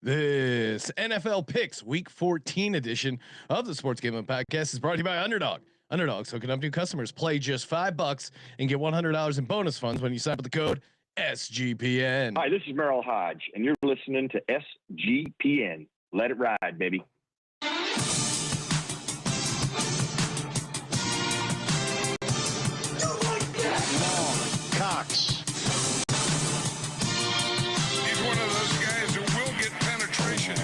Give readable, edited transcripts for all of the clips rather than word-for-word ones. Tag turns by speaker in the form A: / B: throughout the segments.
A: This NFL Picks Week 14 edition of the Sports Gambling Podcast is brought to you by Underdog. Underdog's hooking up new customers. Play just $5 and get $100 in bonus funds when you sign up with the code SGPN.
B: Hi, this is Merrill Hodge, and you're listening to SGPN. Let it ride, baby.
C: Cox.
D: He's one of those guys who will get penetration.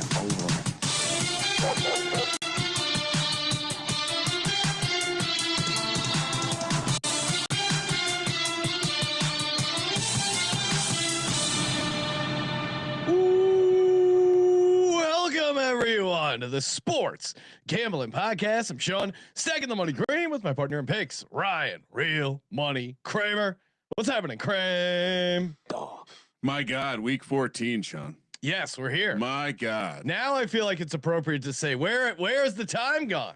A: Welcome everyone to the Sports Gambling Podcast. I'm Sean, stacking the money green with my partner in picks, Ryan Real Money Kramer. What's happening, Kramer?
E: My God, week 14, Sean.
A: Yes, we're here.
E: My God.
A: Now I feel like it's appropriate to say where's the time gone?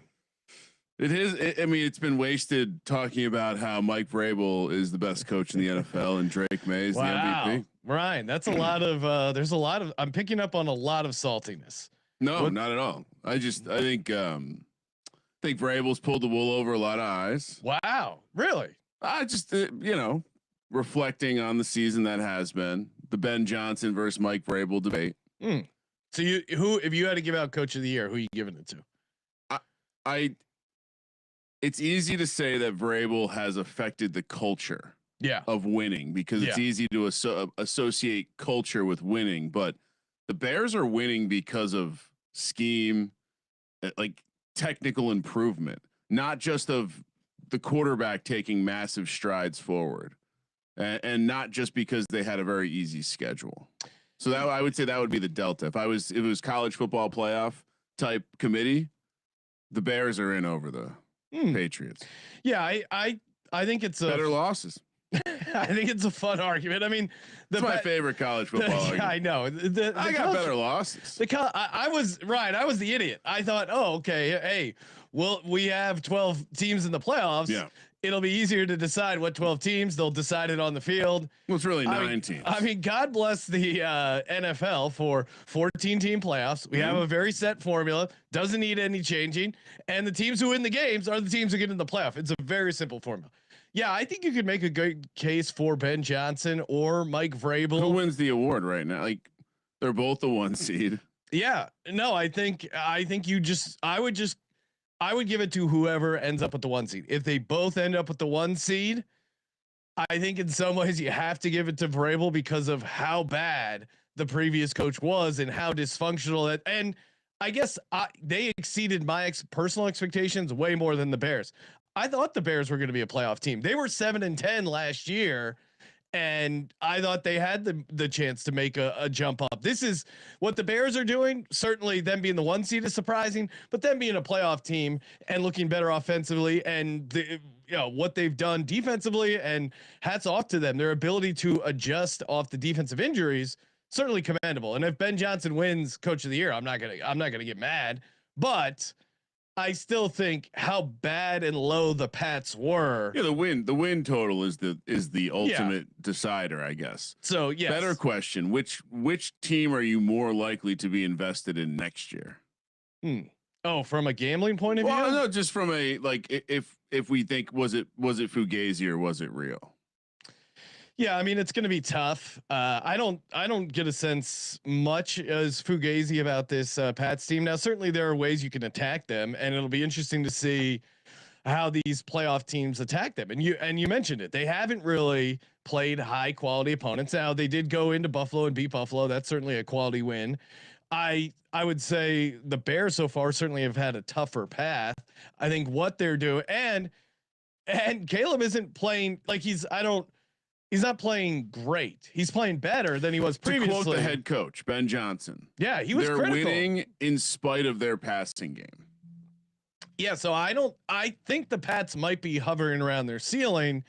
E: It is. I mean, it's been wasted talking about how Mike Vrabel is the best coach in the NFL and Drake May is the MVP.
A: Ryan, that's a lot of. There's a lot of. I'm picking up on a lot of saltiness.
E: No, not at all. I think Vrabel's pulled the wool over a lot of eyes.
A: Wow, really?
E: I just reflecting on the season that has been the Ben Johnson versus Mike Vrabel debate.
A: So if you had to give out Coach of the Year, who are you giving it to?
E: It's easy to say that Vrabel has affected the culture of winning because it's easy to associate culture with winning, but the Bears are winning because of scheme, like technical improvement, not just of the quarterback taking massive strides forward, and not just because they had a very easy schedule. So that I would say that would be the delta. If it was college football playoff type committee, the Bears are in over the Patriots.
A: Yeah, I think it's
E: better losses.
A: I think it's a fun argument. I mean,
E: that's my favorite college football argument.
A: I know.
E: I got better losses.
A: I was the idiot. I thought, oh, okay, hey, well, we have 12 teams in the playoffs. Yeah. It'll be easier to decide what 12 teams. They'll decide it on the field.
E: Well, it's really 9 teams.
A: I mean, God bless the NFL for 14 team playoffs. We have a very set formula. Doesn't need any changing. And the teams who win the games are the teams who get in the playoff. It's a very simple formula. Yeah, I think you could make a good case for Ben Johnson or Mike Vrabel.
E: Who wins the award right now? Like, they're both the 1 seed.
A: Yeah, no, I think I would give it to whoever ends up with the 1 seed. If they both end up with the 1 seed, I think in some ways you have to give it to Vrabel because of how bad the previous coach was and how dysfunctional that. And I guess they exceeded my personal expectations way more than the Bears. I thought the Bears were going to be a playoff team. They were 7-10 last year, and I thought they had the chance to make a jump up. This is what the Bears are doing. Certainly them being the 1 seed is surprising, but them being a playoff team and looking better offensively and what they've done defensively, and hats off to them. Their ability to adjust off the defensive injuries, certainly commendable. And if Ben Johnson wins Coach of the Year, I'm not going to get mad, but I still think how bad and low the Pats were.
E: Yeah, the win total is the ultimate decider, I guess.
A: So yes.
E: Better question: which team are you more likely to be invested in next year?
A: Oh, from a gambling point of view?
E: Well, no, just from a if we think was it Fugazi or was it real?
A: Yeah, I mean it's going to be tough. I don't get a sense much as Fugazi about this Pats team. Now, certainly there are ways you can attack them, and it'll be interesting to see how these playoff teams attack them. And you mentioned it; they haven't really played high quality opponents. Now they did go into Buffalo and beat Buffalo. That's certainly a quality win. I would say the Bears so far certainly have had a tougher path. I think what they're doing, and Caleb isn't playing like he's not playing great. He's playing better than he was previously.
E: To quote the head coach, Ben Johnson.
A: Yeah, he was
E: They're
A: critical.
E: Winning in spite of their passing game.
A: Yeah, so I think the Pats might be hovering around their ceiling.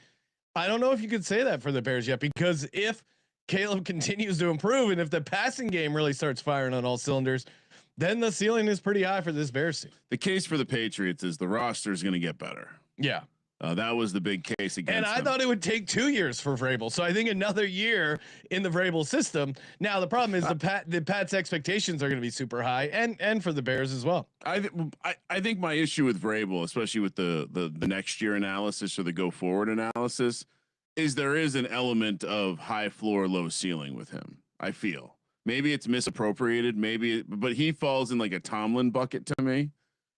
A: I don't know if you could say that for the Bears yet, because if Caleb continues to improve and if the passing game really starts firing on all cylinders, then the ceiling is pretty high for this Bears team.
E: The case for the Patriots is the roster is going to get better.
A: Yeah.
E: That was the big case against
A: And I thought it would take 2 years for Vrabel. So I think another year in the Vrabel system. Now the problem is the Pats expectations are going to be super high, and for the Bears as well.
E: I think my issue with Vrabel, especially with the next year analysis or the go forward analysis, is there is an element of high floor, low ceiling with him. I feel maybe it's misappropriated, but he falls in like a Tomlin bucket to me,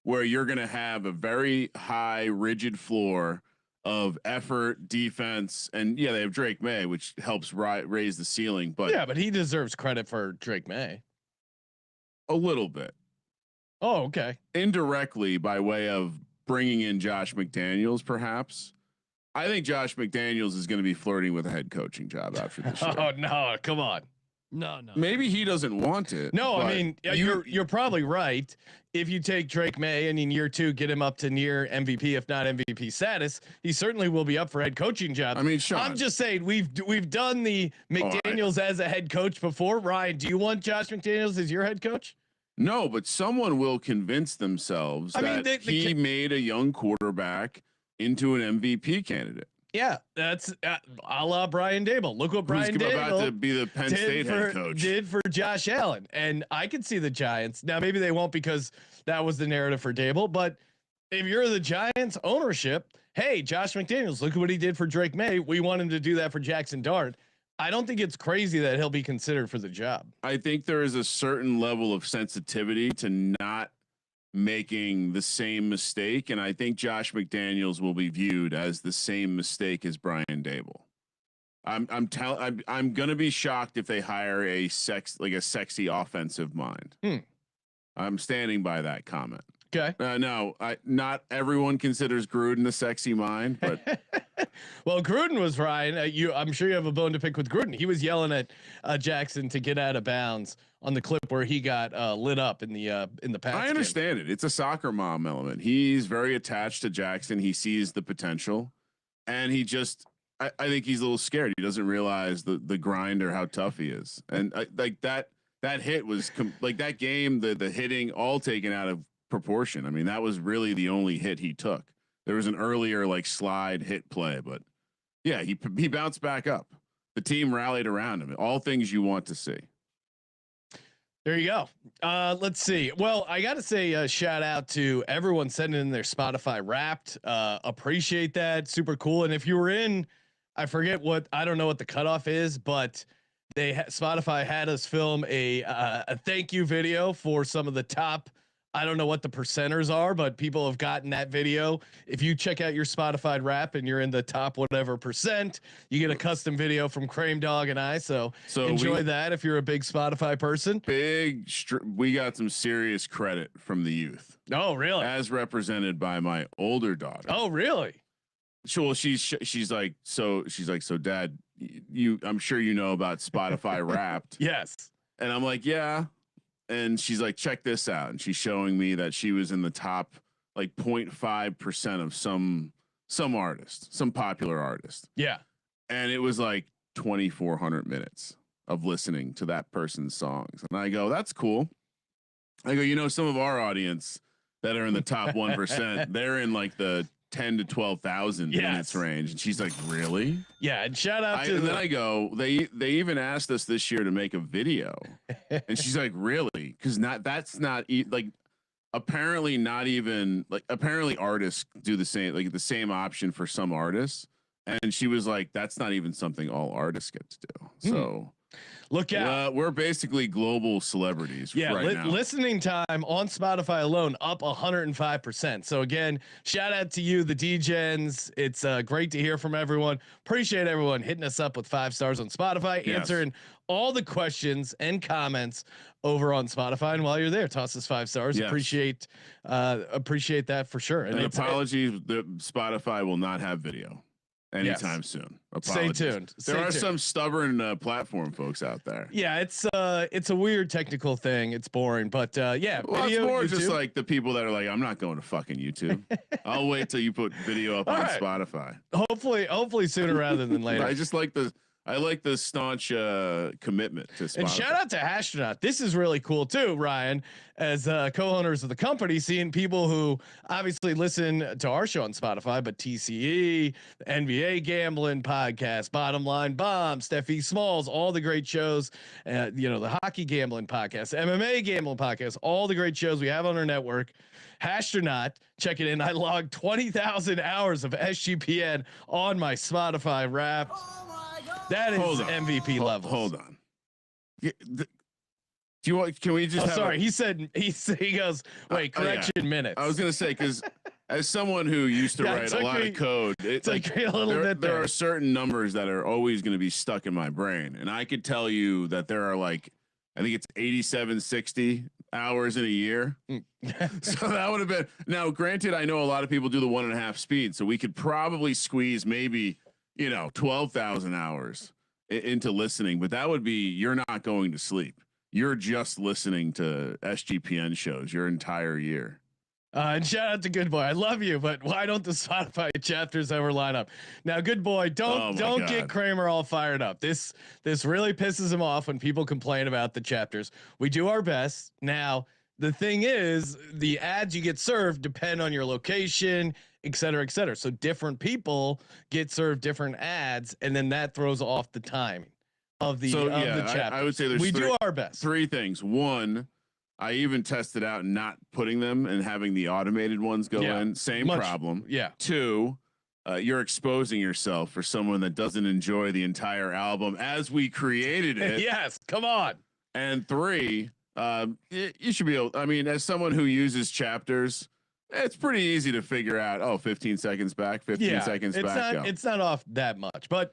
E: where you're going to have a very high, rigid floor of effort, defense, and they have Drake May, which helps raise the ceiling. But
A: he deserves credit for Drake May
E: a little bit.
A: Oh, okay.
E: Indirectly by way of bringing in Josh McDaniels, perhaps. I think Josh McDaniels is going to be flirting with a head coaching job after this year.
A: Oh no, come on.
C: No.
E: Maybe he doesn't want it.
A: No, I mean you're probably right. If you take Drake May and in year 2 get him up to near MVP, if not MVP status, he certainly will be up for head coaching job.
E: I mean, Sean,
A: I'm just saying we've done the McDaniels as a head coach before. Ryan, do you want Josh McDaniels as your head coach?
E: No, but someone will convince themselves that he made a young quarterback into an MVP candidate.
A: Yeah, that's a la Brian Dable. Look what Brian Dable
E: about to be the Penn State head coach
A: did for Josh Allen, and I can see the Giants now. Maybe they won't because that was the narrative for Dable. But if you're the Giants ownership, hey, Josh McDaniels, look at what he did for Drake May. We want him to do that for Jackson Dart. I don't think it's crazy that he'll be considered for the job.
E: I think there is a certain level of sensitivity to not making the same mistake, and I think Josh McDaniels will be viewed as the same mistake as Brian Dable. I'm gonna be shocked if they hire a sexy offensive mind. I'm standing by that comment.
A: Okay.
E: No, not everyone considers Gruden a sexy mind, but
A: well, Gruden was Ryan. I'm sure you have a bone to pick with Gruden. He was yelling at Jackson to get out of bounds on the clip where he got lit up in the Pats.
E: I understand it. It's a soccer mom element. He's very attached to Jackson. He sees the potential, and he just. I think he's a little scared. He doesn't realize the grind or how tough he is, and like that hit was like that game. The hitting all taken out of proportion. I mean, that was really the only hit he took. There was an earlier slide hit play, but yeah, he bounced back up. The team rallied around him. All things you want to see.
A: There you go. Let's see. Well, I got to say shout out to everyone sending in their Spotify Wrapped. Appreciate that. Super cool. And if you were in, I don't know what the cutoff is, but Spotify had us film a thank you video for some of the top. I don't know what the percenters are, but people have gotten that video. If you check out your Spotify Wrap and you're in the top whatever percent, you get a custom video from Kramer Dog and I. So enjoy that if you're a big Spotify person.
E: We got some serious credit from the youth.
A: Oh, really?
E: As represented by my older daughter.
A: Oh, really?
E: Well, she's like, so Dad, I'm sure you know about Spotify Wrapped.
A: Yes.
E: And I'm like, yeah. And she's like, check this out. And she's showing me that she was in the top 0.5% of some artist, some popular artist.
A: Yeah.
E: And it was 2,400 minutes of listening to that person's songs. And I go, that's cool. I go, some of our audience that are in the top 1%, they're in the 10 to 12,000 minutes range. And she's like, really?
A: Yeah. And shout out to
E: then I go, they even asked us this year to make a video. And she's like, really? Because apparently not even apparently artists do the same option for some artists. And she was like, that's not even something all artists get to do. So
A: look out.
E: We're basically global celebrities right now.
A: Listening time on Spotify alone up 105%. So again, shout out to you, the DGens. It's great to hear from everyone. Appreciate everyone hitting us up with 5 stars on Spotify, answering all the questions and comments over on Spotify. And while you're there, toss us 5 stars. Yes. Appreciate that for sure.
E: And apologies, the Spotify will not have video anytime soon. Apologies.
A: Stay tuned.
E: There are some stubborn platform folks out there.
A: Yeah, it's a weird technical thing. It's boring, but yeah.
E: Well, it's more YouTube. Just like the people that are like, I'm not going to fucking YouTube. I'll wait till you put video up on Spotify.
A: Hopefully sooner rather than later.
E: I just like I like the staunch commitment to Spotify.
A: And shout out to Astronaut. This is really cool too, Ryan, as co-owners of the company, seeing people who obviously listen to our show on Spotify, but TCE, the NBA Gambling Podcast, Bottom Line Bomb, Steffi Smalls, all the great shows, the Hockey Gambling Podcast, MMA Gambling Podcast, all the great shows we have on our network. Astronaut, check it in. I logged 20,000 hours of SGPN on my Spotify Wrapped. That is MVP level.
E: Hold on. Do you want? Can we just?
A: Sorry, he goes. Wait, correction minutes.
E: I was gonna say because as someone who used to write a lot of code, it's like
A: a little bit.
E: There are certain numbers that are always going to be stuck in my brain, and I could tell you that there are I think it's 8760 hours in a year. So that would have been. Now, granted, I know a lot of people do the 1.5 speed, so we could probably squeeze maybe 12,000 hours into listening, but that would be, you're not going to sleep. You're just listening to SGPN shows your entire year.
A: And shout out to Good Boy. I love you, but why don't the Spotify chapters ever line up? Now, Good Boy, don't get Kramer all fired up. This really pisses him off when people complain about the chapters. We do our best. Now, the thing is, the ads you get served depend on your location, et cetera, et cetera. So different people get served different ads, and then that throws off the timing of the chapters.
E: I would say
A: we do our best.
E: 3 things. 1, I even tested out not putting them and having the automated ones go in. Same problem.
A: Yeah.
E: 2, you're exposing yourself for someone that doesn't enjoy the entire album as we created it.
A: Yes, come on.
E: And 3, you should be able. I mean, as someone who uses chapters, it's pretty easy to figure out. 15 seconds back, 15 seconds back.
A: It's not off that much, but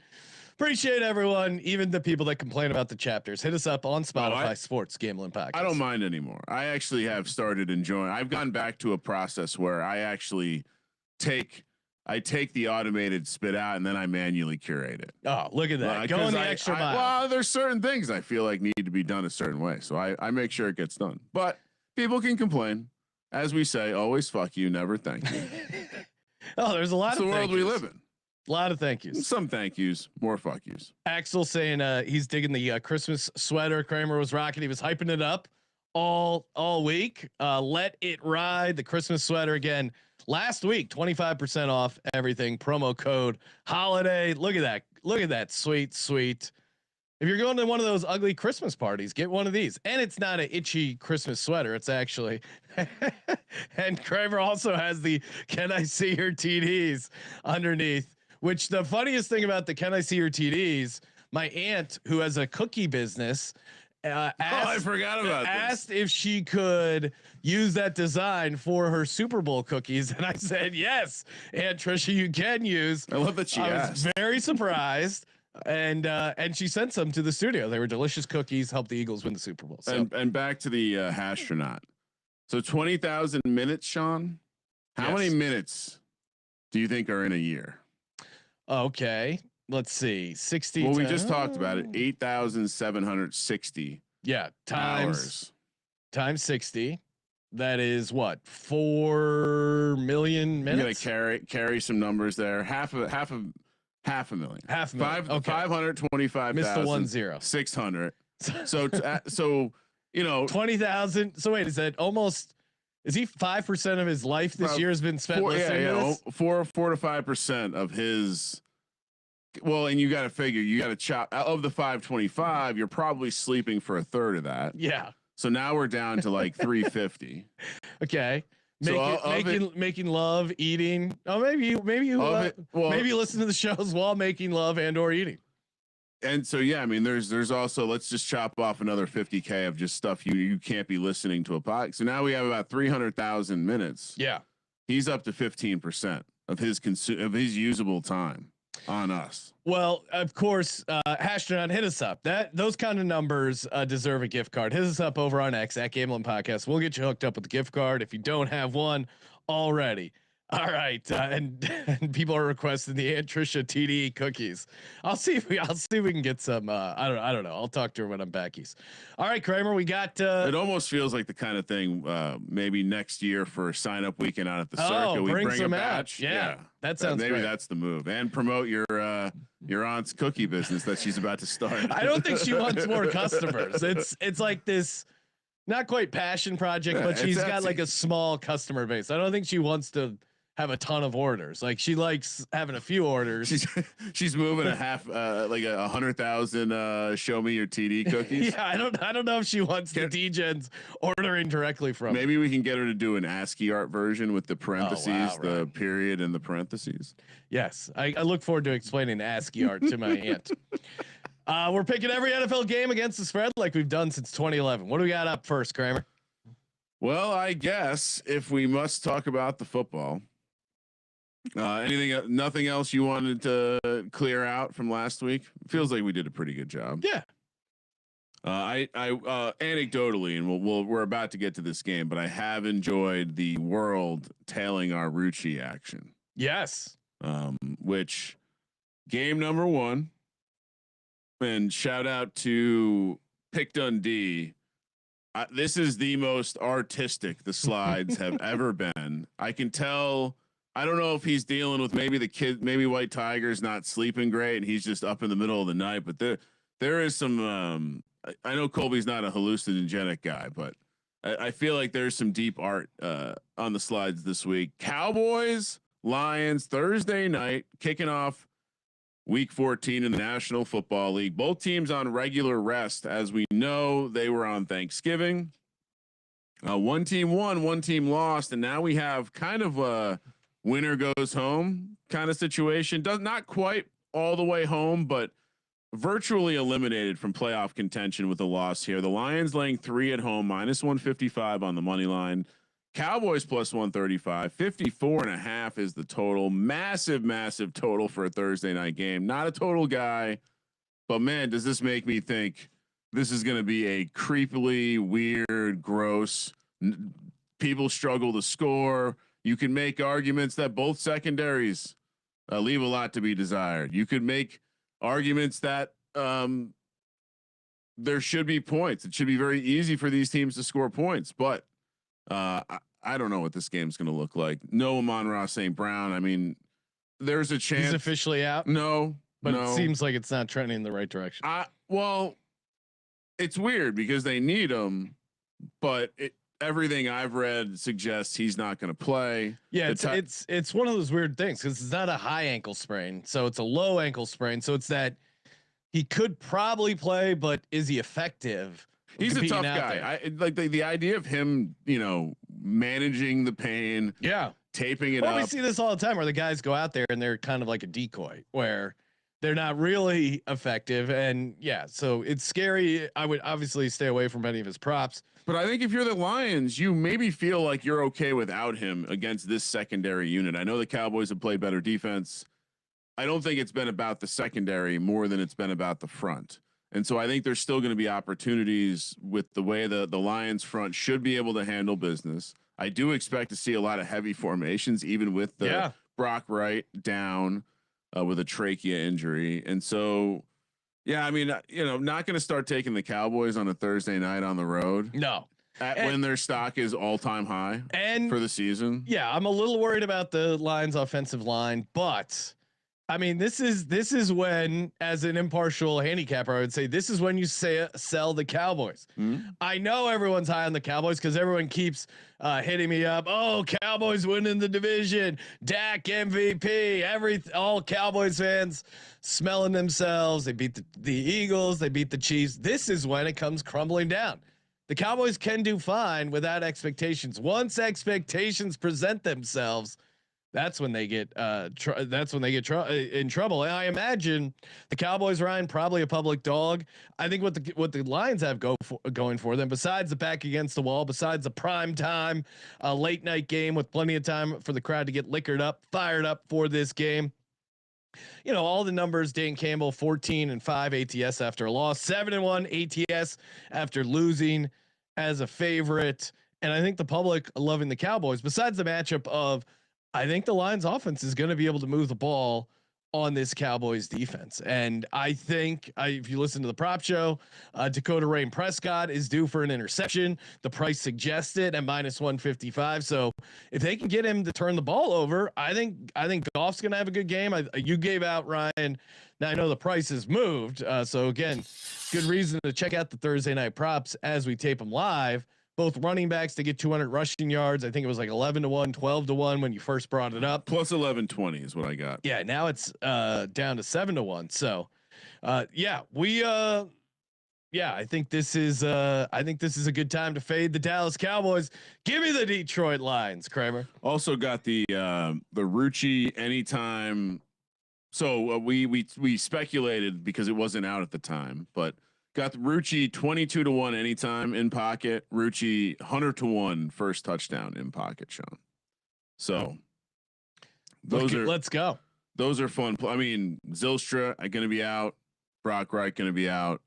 A: appreciate everyone, even the people that complain about the chapters. Hit us up on Spotify Sports Gambling Podcast.
E: I don't mind anymore. I actually have started enjoying. I've gone back to a process where I actually take the automated spit out and then I manually curate it.
A: Oh, look at that. Going the extra mile.
E: Well, there's certain things I feel like need to be done a certain way. So I make sure it gets done. But people can complain. As we say, always fuck you, never thank you.
A: There's a lot of
E: the world we live in.
A: A lot of thank yous.
E: Some thank yous, more fuck yous.
A: Axel saying he's digging the Christmas sweater Kramer was rocking. He was hyping it up all week. Let it ride. The Christmas sweater again. Last week, 25% off everything. Promo code holiday. Look at that. Look at that. Sweet, sweet. If you're going to one of those ugly Christmas parties, get one of these. And it's not an itchy Christmas sweater. It's actually, and Kramer also has the, can I see your TDs underneath, which the funniest thing about the, can I see your TDs, my aunt who has a cookie business,
E: I forgot about
A: asked if she could use that design for her Super Bowl cookies. And I said, yes, Aunt Trisha, you can use.
E: I love that she asked.
A: Was very surprised. And she sent some to the studio. They were delicious cookies, helped the Eagles win the Super Bowl. So.
E: And back to the astronaut. So 20,000 minutes, Sean. How many minutes do you think are in a year?
A: Okay, let's see. 60.
E: Well, we just talked about it. 8,760.
A: Yeah,
E: times
A: 60. That is what, 4 million minutes.
E: You're gonna carry some numbers there. Half a million.
A: Half a million.
E: 525,000.
A: Missed the 10.
E: 600. So
A: 20,000. So wait, is that almost? Is he 5% of his life this year has been spent listening to this?
E: 4 to 5% of his. Well, and you got to figure, you got to chop of the 525. You're probably sleeping for a third of that.
A: Yeah.
E: So now we're down to like 350.
A: Okay. Making love, eating. Oh, maybe you listen to the shows while making love and or eating.
E: And so, yeah, I mean, there's also, let's just chop off another 50K of just stuff you can't be listening to a podcast. So now we have about 300,000 minutes.
A: Yeah.
E: He's up to 15% of his usable time on us.
A: Well, of course, Astronaut, hit us up. Those kind of numbers deserve a gift card. Hit us up over on X at Gambling Podcast. We'll get you hooked up with the gift card if you don't have one already. All right, and people are requesting the Aunt Trisha TDE cookies. I'll see if we can get some. I don't know. I'll talk to her when I'm back east. All right, Kramer, we got.
E: It almost feels like the kind of thing maybe next year for sign up weekend out at the Circa. We bring a batch.
A: Yeah, that sounds
E: maybe
A: great.
E: That's the move, and promote your aunt's cookie business that she's about to start.
A: I don't think she wants more customers. It's like this. Not quite passion project, but she's got like a small customer base. I don't think she wants to have a ton of orders. Like she likes having a few orders.
E: She's moving a half, like 100,000. Show me your TD cookies.
A: Yeah, I don't know if she wants the DGens ordering directly from.
E: Maybe we can get her to do an ASCII art version with the parentheses, the period, and the parentheses.
A: Yes, I look forward to explaining ASCII art to my aunt. We're picking every NFL game against the spread like we've done since 2011. What do we got up first, Kramer?
E: Well, I guess if we must talk about the football, nothing else you wanted to clear out from last week? Feels like we did a pretty good job.
A: Yeah.
E: I anecdotally, and we're about to get to this game, but I have enjoyed the world tailing our Rucci action.
A: Yes.
E: Which game number 1. And shout out to Pick Dundee. This is the most artistic the slides have ever been. I can tell. I don't know if he's dealing with maybe White Tiger's not sleeping great and he's just up in the middle of the night. But there is some. I know Colby's not a hallucinogenic guy, but I feel like there's some deep art on the slides this week. Cowboys, Lions, Thursday night, kicking off Week 14 in the National Football League. Both teams on regular rest. As we know, they were on Thanksgiving. One team won, one team lost, and now we have kind of a winner goes home kind of situation. Not quite all the way home, but virtually eliminated from playoff contention with a loss here. The Lions laying 3 at home, -155 on the money line. Cowboys +135, 54.5 is the total. Massive total for a Thursday night game. Not a total guy, but man, does this make me think this is going to be a creepily weird, gross. People struggle to score. You can make arguments that both secondaries leave a lot to be desired. You could make arguments that there should be points. It should be very easy for these teams to score points, but I don't know what this game's going to look like. No Amon-Ra St. Brown. I mean, there's a chance
A: he's officially out.
E: No,
A: but it seems like it's not trending in the right direction.
E: Well, it's weird because they need him, but everything I've read suggests he's not going to play.
A: Yeah, it's one of those weird things because it's not a high ankle sprain, so it's a low ankle sprain. So it's that he could probably play, but is he effective?
E: He's a tough guy. I like the idea of him, managing the pain.
A: Yeah.
E: Taping it up.
A: We see this all the time where the guys go out there and they're kind of like a decoy where they're not really effective. And yeah, so it's scary. I would obviously stay away from any of his props.
E: But I think if you're the Lions, you maybe feel like you're okay without him against this secondary unit. I know the Cowboys have played better defense. I don't think it's been about the secondary more than it's been about the front. And so I think there's still going to be opportunities with the way the Lions front should be able to handle business. I do expect to see a lot of heavy formations, even with the Brock Wright down with a trachea injury. And so, yeah, I mean, not going to start taking the Cowboys on a Thursday night on the road.
A: No.
E: When their stock is all-time high for the season.
A: Yeah, I'm a little worried about the Lions offensive line, but I mean, this is when, as an impartial handicapper, I would say this is when you sell the Cowboys. Mm-hmm. I know everyone's high on the Cowboys because everyone keeps hitting me up. Oh, Cowboys winning the division, Dak MVP. All Cowboys fans smelling themselves. They beat the Eagles. They beat the Chiefs. This is when it comes crumbling down. The Cowboys can do fine without expectations. Once expectations present themselves, that's when they get in trouble. And I imagine the Cowboys, Ryan, probably a public dog. I think what the Lions have going for them, besides the back against the wall, besides the prime time late night game with plenty of time for the crowd to get fired up for this game. All the numbers. Dan Campbell 14-5 ATS after a loss, 7-1 ATS after losing as a favorite. And I think the public loving the Cowboys. Besides the matchup of I think the Lions offense is going to be able to move the ball on this Cowboys defense. And I think if you listen to the prop show, Dakota Rain Prescott is due for an interception. The price suggests it at -155. So if they can get him to turn the ball over, I think Goff's going to have a good game. You gave out Ryan. Now I know the price has moved. So again, good reason to check out the Thursday night props as we tape them live. Both running backs to get 200 rushing yards. I think it was like 11-1, 12-1 when you first brought it up.
E: Plus 1120 is what I got.
A: Yeah, now it's down to 7-1. So, I think this is a good time to fade the Dallas Cowboys. Give me the Detroit Lions, Kramer.
E: Also got the Rucci anytime. So we speculated because it wasn't out at the time, but got the Rucci 22-1 anytime in pocket. Rucci 100-1 first touchdown in pocket, Sean. So
A: let's go.
E: Those are fun. I mean, Zylstra going to be out. Brock Wright going to be out.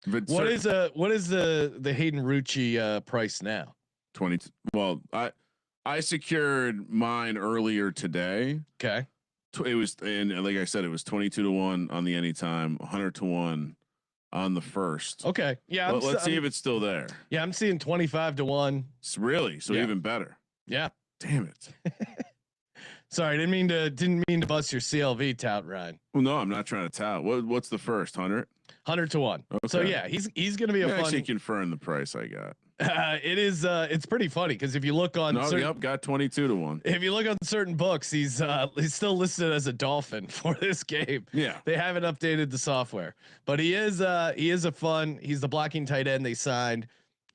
E: But
A: what is the Hayden Rucci price now?
E: 20. Well, I secured mine earlier today.
A: Okay.
E: It was, and like I said, it was 22-1 on the anytime, 100-1 on the first.
A: Okay. Yeah.
E: Let's see if it's still there.
A: Yeah. I'm seeing 25-1.
E: Really? So even better.
A: Yeah.
E: Damn it.
A: Sorry. Didn't mean to bust your CLV tout, Ryan.
E: Well, no, I'm not trying to tout. What's the first 100?
A: 100-1. Okay. So yeah, he's going to be a fun.
E: Actually confirm the price I got.
A: It is. It's pretty funny because if you look on,
E: got 22-1.
A: If you look on certain books, he's still listed as a Dolphin for this game.
E: Yeah,
A: they haven't updated the software, but he is a fun. He's the blocking tight end they signed.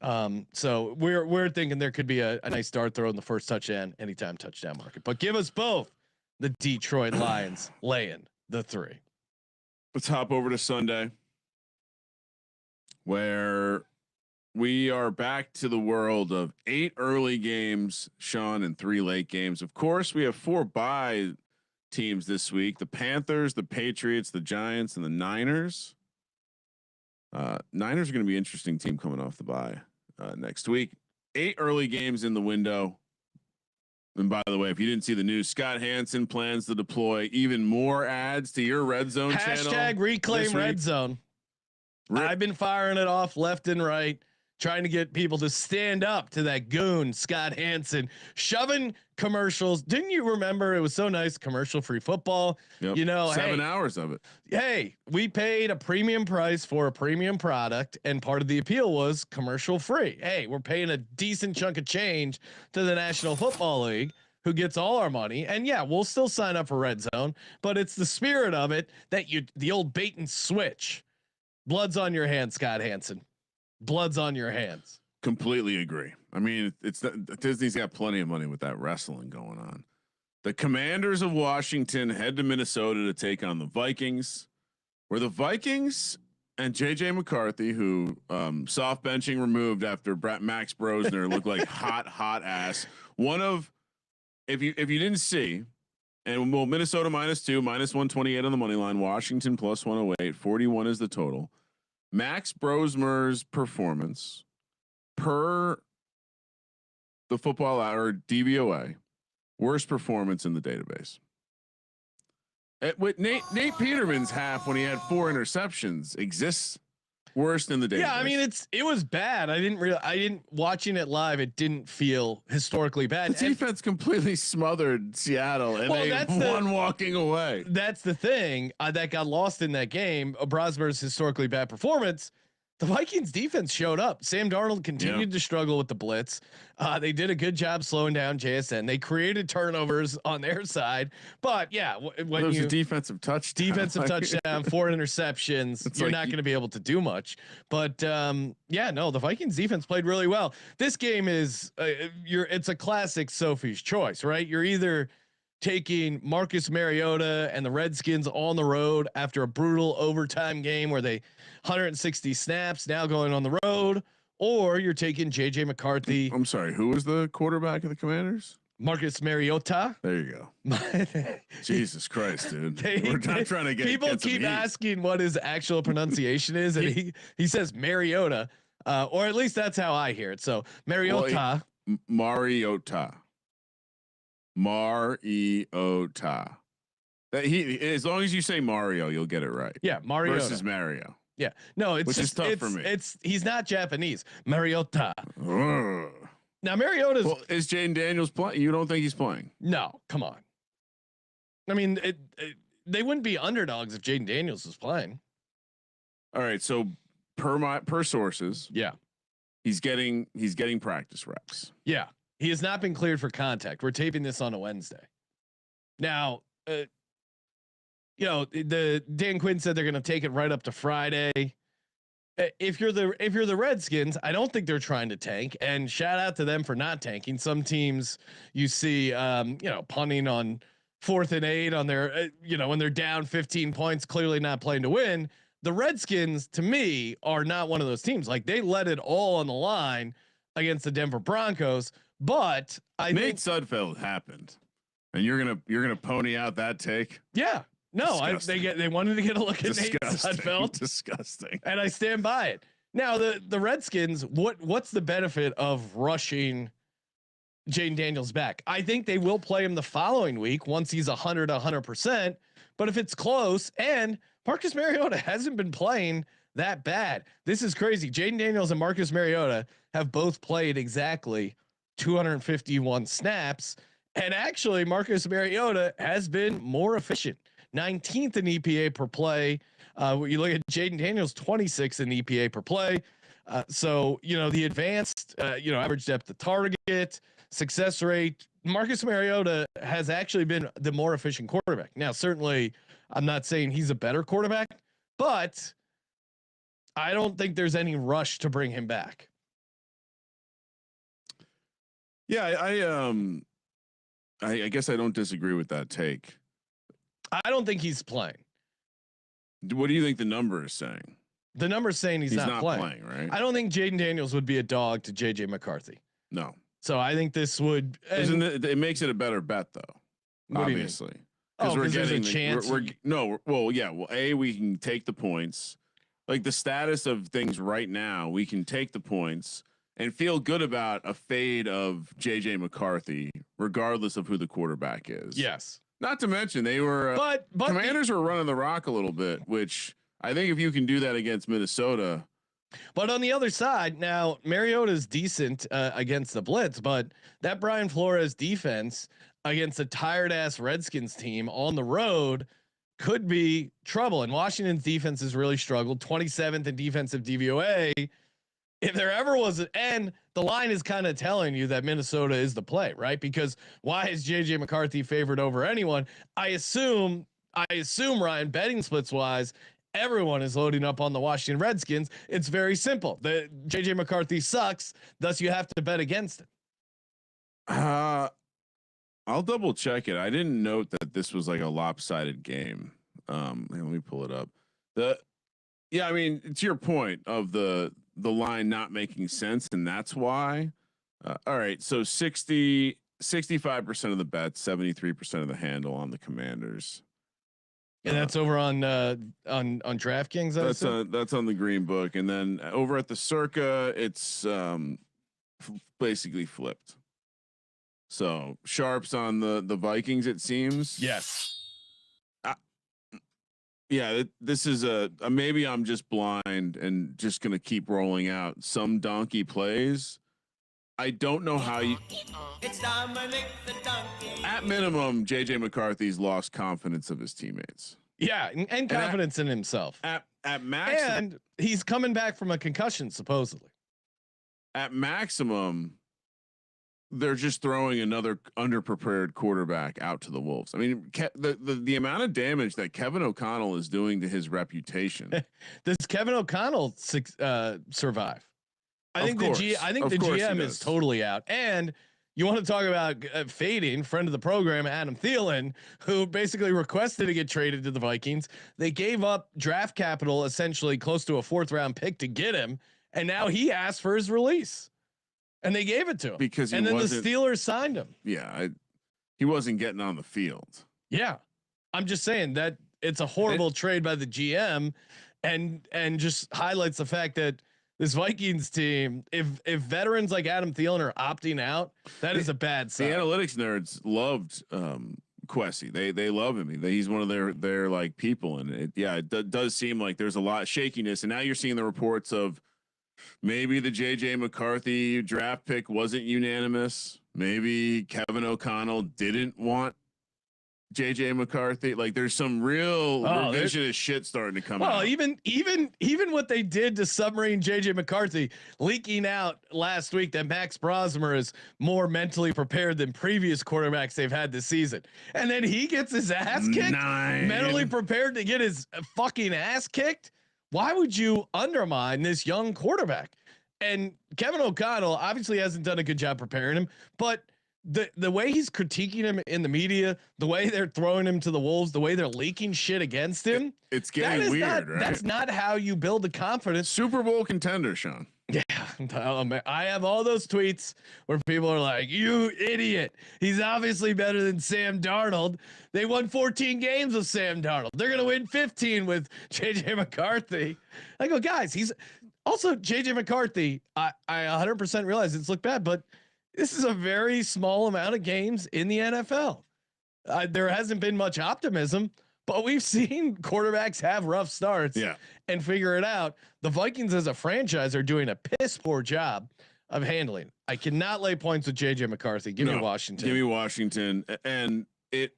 A: So we're thinking there could be a nice dart throw in the first anytime touchdown market. But give us both the Detroit Lions laying the 3.
E: Let's hop over to Sunday, where we are back to the world of 8 early games, Sean, and 3 late games. Of course, we have 4 bye teams this week: the Panthers, the Patriots, the Giants, and the Niners. Niners are going to be an interesting team coming off the bye next week. 8 early games in the window. And by the way, if you didn't see the news, Scott Hansen plans to deploy even more ads to your Red Zone channel.
A: # reclaim Red Zone. I've been firing it off left and right, trying to get people to stand up to that goon, Scott Hansen, shoving commercials. Didn't you remember? It was so nice. Commercial-free football.
E: Yep. 7 hours of it.
A: Hey, we paid a premium price for a premium product, and part of the appeal was commercial-free. Hey, we're paying a decent chunk of change to the National Football League, who gets all our money. And yeah, we'll still sign up for Red Zone, but it's the spirit of it that the old bait and switch. Blood's on your hands, Scott Hansen. Blood's on your hands.
E: Completely agree. I mean, Disney's got plenty of money with that wrestling going on. The Commanders of Washington head to Minnesota to take on the Vikings, where the Vikings and JJ McCarthy, who soft benching removed after Max Brosner looked like hot ass. One of, if you didn't see, and well, Minnesota -2, -128 on the money line. Washington +108, 41 is the total. Max Brosmer's performance per the Football Hour DVOA, worst performance in the database. With Nate Peterman's half when he had 4 interceptions exists worst in the database.
A: Yeah, I mean it was bad. I didn't watching it live. It didn't feel historically bad.
E: The defense completely smothered Seattle, and they won walking away.
A: That's the thing that got lost in that game. Brosmer's historically bad performance. The Vikings defense showed up. Sam Darnold continued to struggle with the blitz. They did a good job slowing down JSN. They created turnovers on their side, but yeah, when
E: there was a defensive touchdown,
A: 4 interceptions, you're not going to be able to do much. But the Vikings defense played really well. This game is it's a classic Sophie's choice, right? You're either taking Marcus Mariota and the Redskins on the road after a brutal overtime game where they 160 snaps now going on the road, or you're taking JJ McCarthy.
E: I'm sorry, who was the quarterback of the Commanders?
A: Marcus Mariota.
E: There you go. Jesus Christ, dude. We're not trying to get
A: people keep asking what his actual pronunciation is, and he says Mariota, or at least that's how I hear it. So Mariota.
E: Mariota. Mariota. That as long as you say Mario, you'll get it right.
A: Yeah, Mario
E: versus Mario.
A: Yeah, no, it's
E: which
A: just,
E: is tough for me.
A: He's not Japanese. Mariota.
E: Ugh.
A: Now Mariota's.
E: Well, is Jaden Daniels playing? You don't think he's playing?
A: No, come on. I mean, they wouldn't be underdogs if Jaden Daniels was playing.
E: All right, so per sources,
A: yeah,
E: he's getting practice reps.
A: Yeah, he has not been cleared for contact. We're taping this on a Wednesday. Now, the Dan Quinn said they're going to take it right up to Friday. If you're the Redskins, I don't think they're trying to tank. And shout out to them for not tanking. Some teams you see, punting on 4th and 8 on their, when they're down 15 points, clearly not playing to win. The Redskins, to me, are not one of those teams. Like, they let it all on the line against the Denver Broncos. But
E: Nate Sudfeld happened, and you're gonna pony out that take.
A: Yeah. No, they wanted to get a look at Nate Sudfeld.
E: Disgusting.
A: And I stand by it. Now the Redskins, what's the benefit of rushing Jaden Daniels back? I think they will play him the following week once he's 100%. But if it's close, and Marcus Mariota hasn't been playing that bad. This is crazy. Jaden Daniels and Marcus Mariota have both played exactly 251 snaps. And actually Marcus Mariota has been more efficient. 19th in EPA per play. You look at Jaden Daniels, 26 in EPA per play. So, the advanced, average depth of target, success rate, Marcus Mariota has actually been the more efficient quarterback. Now, certainly I'm not saying he's a better quarterback, but I don't think there's any rush to bring him back.
E: Yeah, I guess I don't disagree with that take.
A: I don't think he's playing.
E: What do you think the number is saying?
A: The number's saying he's not playing,
E: right?
A: I don't think Jaden Daniels would be a dog to JJ McCarthy.
E: No.
A: So I think this would.
E: It makes it a better bet, though. Obviously,
A: because we're getting a chance.
E: We can take the points. Like the status of things right now, we can take the points and feel good about a fade of JJ McCarthy, regardless of who the quarterback is.
A: Yes.
E: Not to mention they were, but Commanders were running the rock a little bit, which I think if you can do that against Minnesota.
A: But on the other side, now Mariota's decent against the blitz, but that Brian Flores defense against a tired ass Redskins team on the road could be trouble. And Washington's defense has really struggled. 27th in defensive DVOA. If there ever was, and the line is kind of telling you that Minnesota is the play, right? Because why is JJ McCarthy favored over anyone? I assume Ryan, betting splits wise, everyone is loading up on the Washington Redskins. It's very simple. The JJ McCarthy sucks, thus you have to bet against it.
E: I'll double check it. I didn't note that this was like a lopsided game. Let me pull it up. I mean, it's your point of the line not making sense, and that's why. All right, so 65% of the bets, 73% of the handle on the Commanders.
A: And that's over on DraftKings.
E: That's on the Green Book, and then over at the Circa, it's basically flipped. So sharps on the Vikings, it seems.
A: Yes.
E: Yeah, this is maybe I'm just blind and just gonna keep rolling out some donkey plays. I don't know how you. It's Dominic the donkey. At minimum, JJ McCarthy's lost confidence of his teammates.
A: Yeah, and confidence in himself.
E: At max,
A: and he's coming back from a concussion supposedly.
E: At maximum, they're just throwing another underprepared quarterback out to the wolves. I mean, the amount of damage that Kevin O'Connell is doing to his reputation.
A: Does Kevin O'Connell survive? I think the GM is totally out. And you want to talk about fading, friend of the program, Adam Thielen, who basically requested to get traded to the Vikings. They gave up draft capital, essentially close to a 4th round pick to get him. And now he asked for his release. And they gave it to him
E: because
A: the Steelers signed him.
E: Yeah, he wasn't getting on the field.
A: Yeah, I'm just saying that it's a horrible trade by the GM, and just highlights the fact that this Vikings team, if veterans like Adam Thielen are opting out, that is a bad sign.
E: The analytics nerds loved Kwesi. They love him. He's one of their like people, and it does seem like there's a lot of shakiness. And now you're seeing the reports of maybe the JJ McCarthy draft pick wasn't unanimous. Maybe Kevin O'Connell didn't want JJ McCarthy. Like there's some real revisionist shit starting to come out.
A: Well, even what they did to submarine JJ McCarthy, leaking out last week that Max Brosmer is more mentally prepared than previous quarterbacks they've had this season. And then he gets his ass kicked, mentally prepared to get his fucking ass kicked. Why would you undermine this young quarterback? And Kevin O'Connell obviously hasn't done a good job preparing him, but the way he's critiquing him in the media, the way they're throwing him to the wolves, the way they're leaking shit against him,
E: it's getting weird. Right?
A: That's not how you build the confidence.
E: Super Bowl contender, Sean.
A: Yeah, I have all those tweets where people are like, "You idiot! He's obviously better than Sam Darnold. They won 14 games with Sam Darnold. They're gonna win 15 with JJ McCarthy." I go, guys. He's also JJ McCarthy. I 100% realize it's looked bad, but this is a very small amount of games in the NFL. There hasn't been much optimism, but we've seen quarterbacks have rough starts and figure it out. The Vikings as a franchise are doing a piss poor job of handling. I cannot lay points with JJ McCarthy. Give me Washington.
E: Give me Washington. And it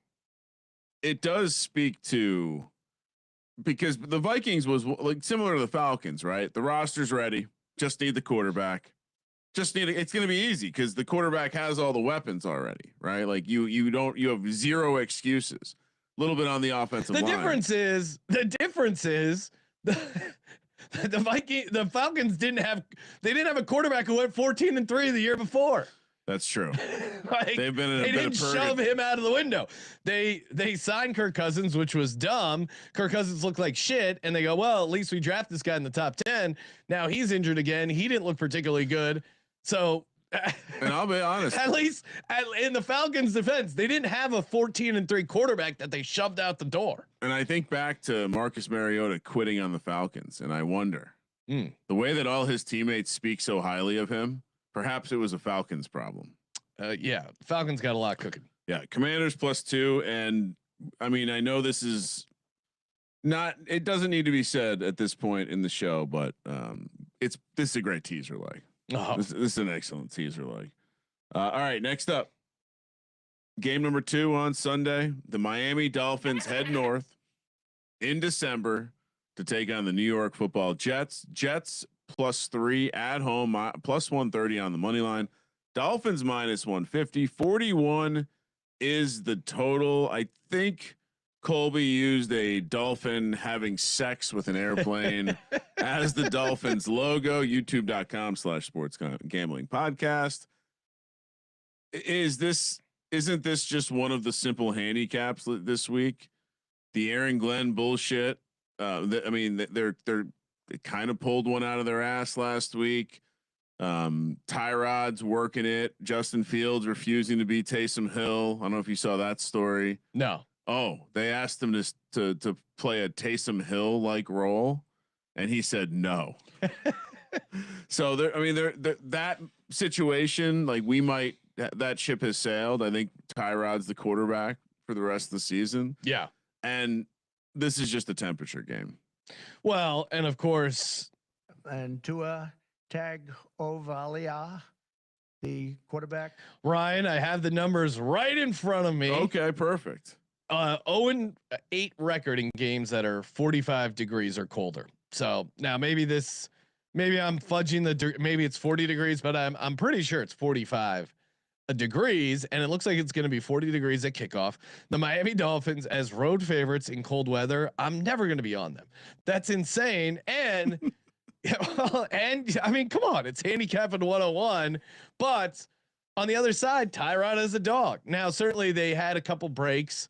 E: does speak to, because the Vikings was like similar to the Falcons, right? The roster's ready. Just need the quarterback. It's going to be easy because the quarterback has all the weapons already, right? Like you have zero excuses. A little bit on the offensive line.
A: The difference is the Falcons didn't have a quarterback who went 14-3 the year before.
E: That's true.
A: Like, they didn't shove him out of the window. They signed Kirk Cousins, which was dumb. Kirk Cousins looked like shit, and they go, well, at least we draft this guy in the top 10. Now he's injured again. He didn't look particularly good. So,
E: and I'll be honest,
A: at least in the Falcons' defense, they didn't have a 14-3 quarterback that they shoved out the door.
E: And I think back to Marcus Mariota quitting on the Falcons, and I wonder the way that all his teammates speak so highly of him. Perhaps it was a Falcons problem.
A: Yeah, Falcons got a lot cooking.
E: Yeah, Commanders +2, and I mean, I know this is not. It doesn't need to be said at this point in the show, but this is a great teaser leg. This is an excellent teaser leg. All right, next up, game number 2 on Sunday. The Miami Dolphins head north in December to take on the New York Football Jets. Jets +3 at home, +130 on the money line. Dolphins -150. 41 is the total. I think Colby used a dolphin having sex with an airplane as the Dolphins logo. YouTube.com/sports gambling podcast. Isn't this just one of the simple handicaps this week? The Aaron Glenn bullshit. I mean, they kind of pulled one out of their ass last week. Tyrod's working it. Justin Fields refusing to be Taysom Hill. I don't know if you saw that story.
A: No.
E: Oh, they asked him to play a Taysom Hill like role, and he said no. So that situation, like that ship has sailed. I think Tyrod's the quarterback for the rest of the season.
A: Yeah,
E: and this is just a temperature game.
A: Well, and of course,
C: and Tua Tagovailoa, the quarterback.
A: Ryan, I have the numbers right in front of me.
E: Okay, perfect.
A: 0-8 record in games that are 45 degrees or colder. So now maybe I'm fudging maybe it's 40 degrees, but I'm pretty sure it's 45 degrees, and it looks like it's going to be 40 degrees at kickoff. The Miami Dolphins as road favorites in cold weather. I'm never going to be on them. That's insane. And and I mean, come on, it's handicapping 101, but on the other side, Tyrod is a dog. Now, certainly they had a couple breaks,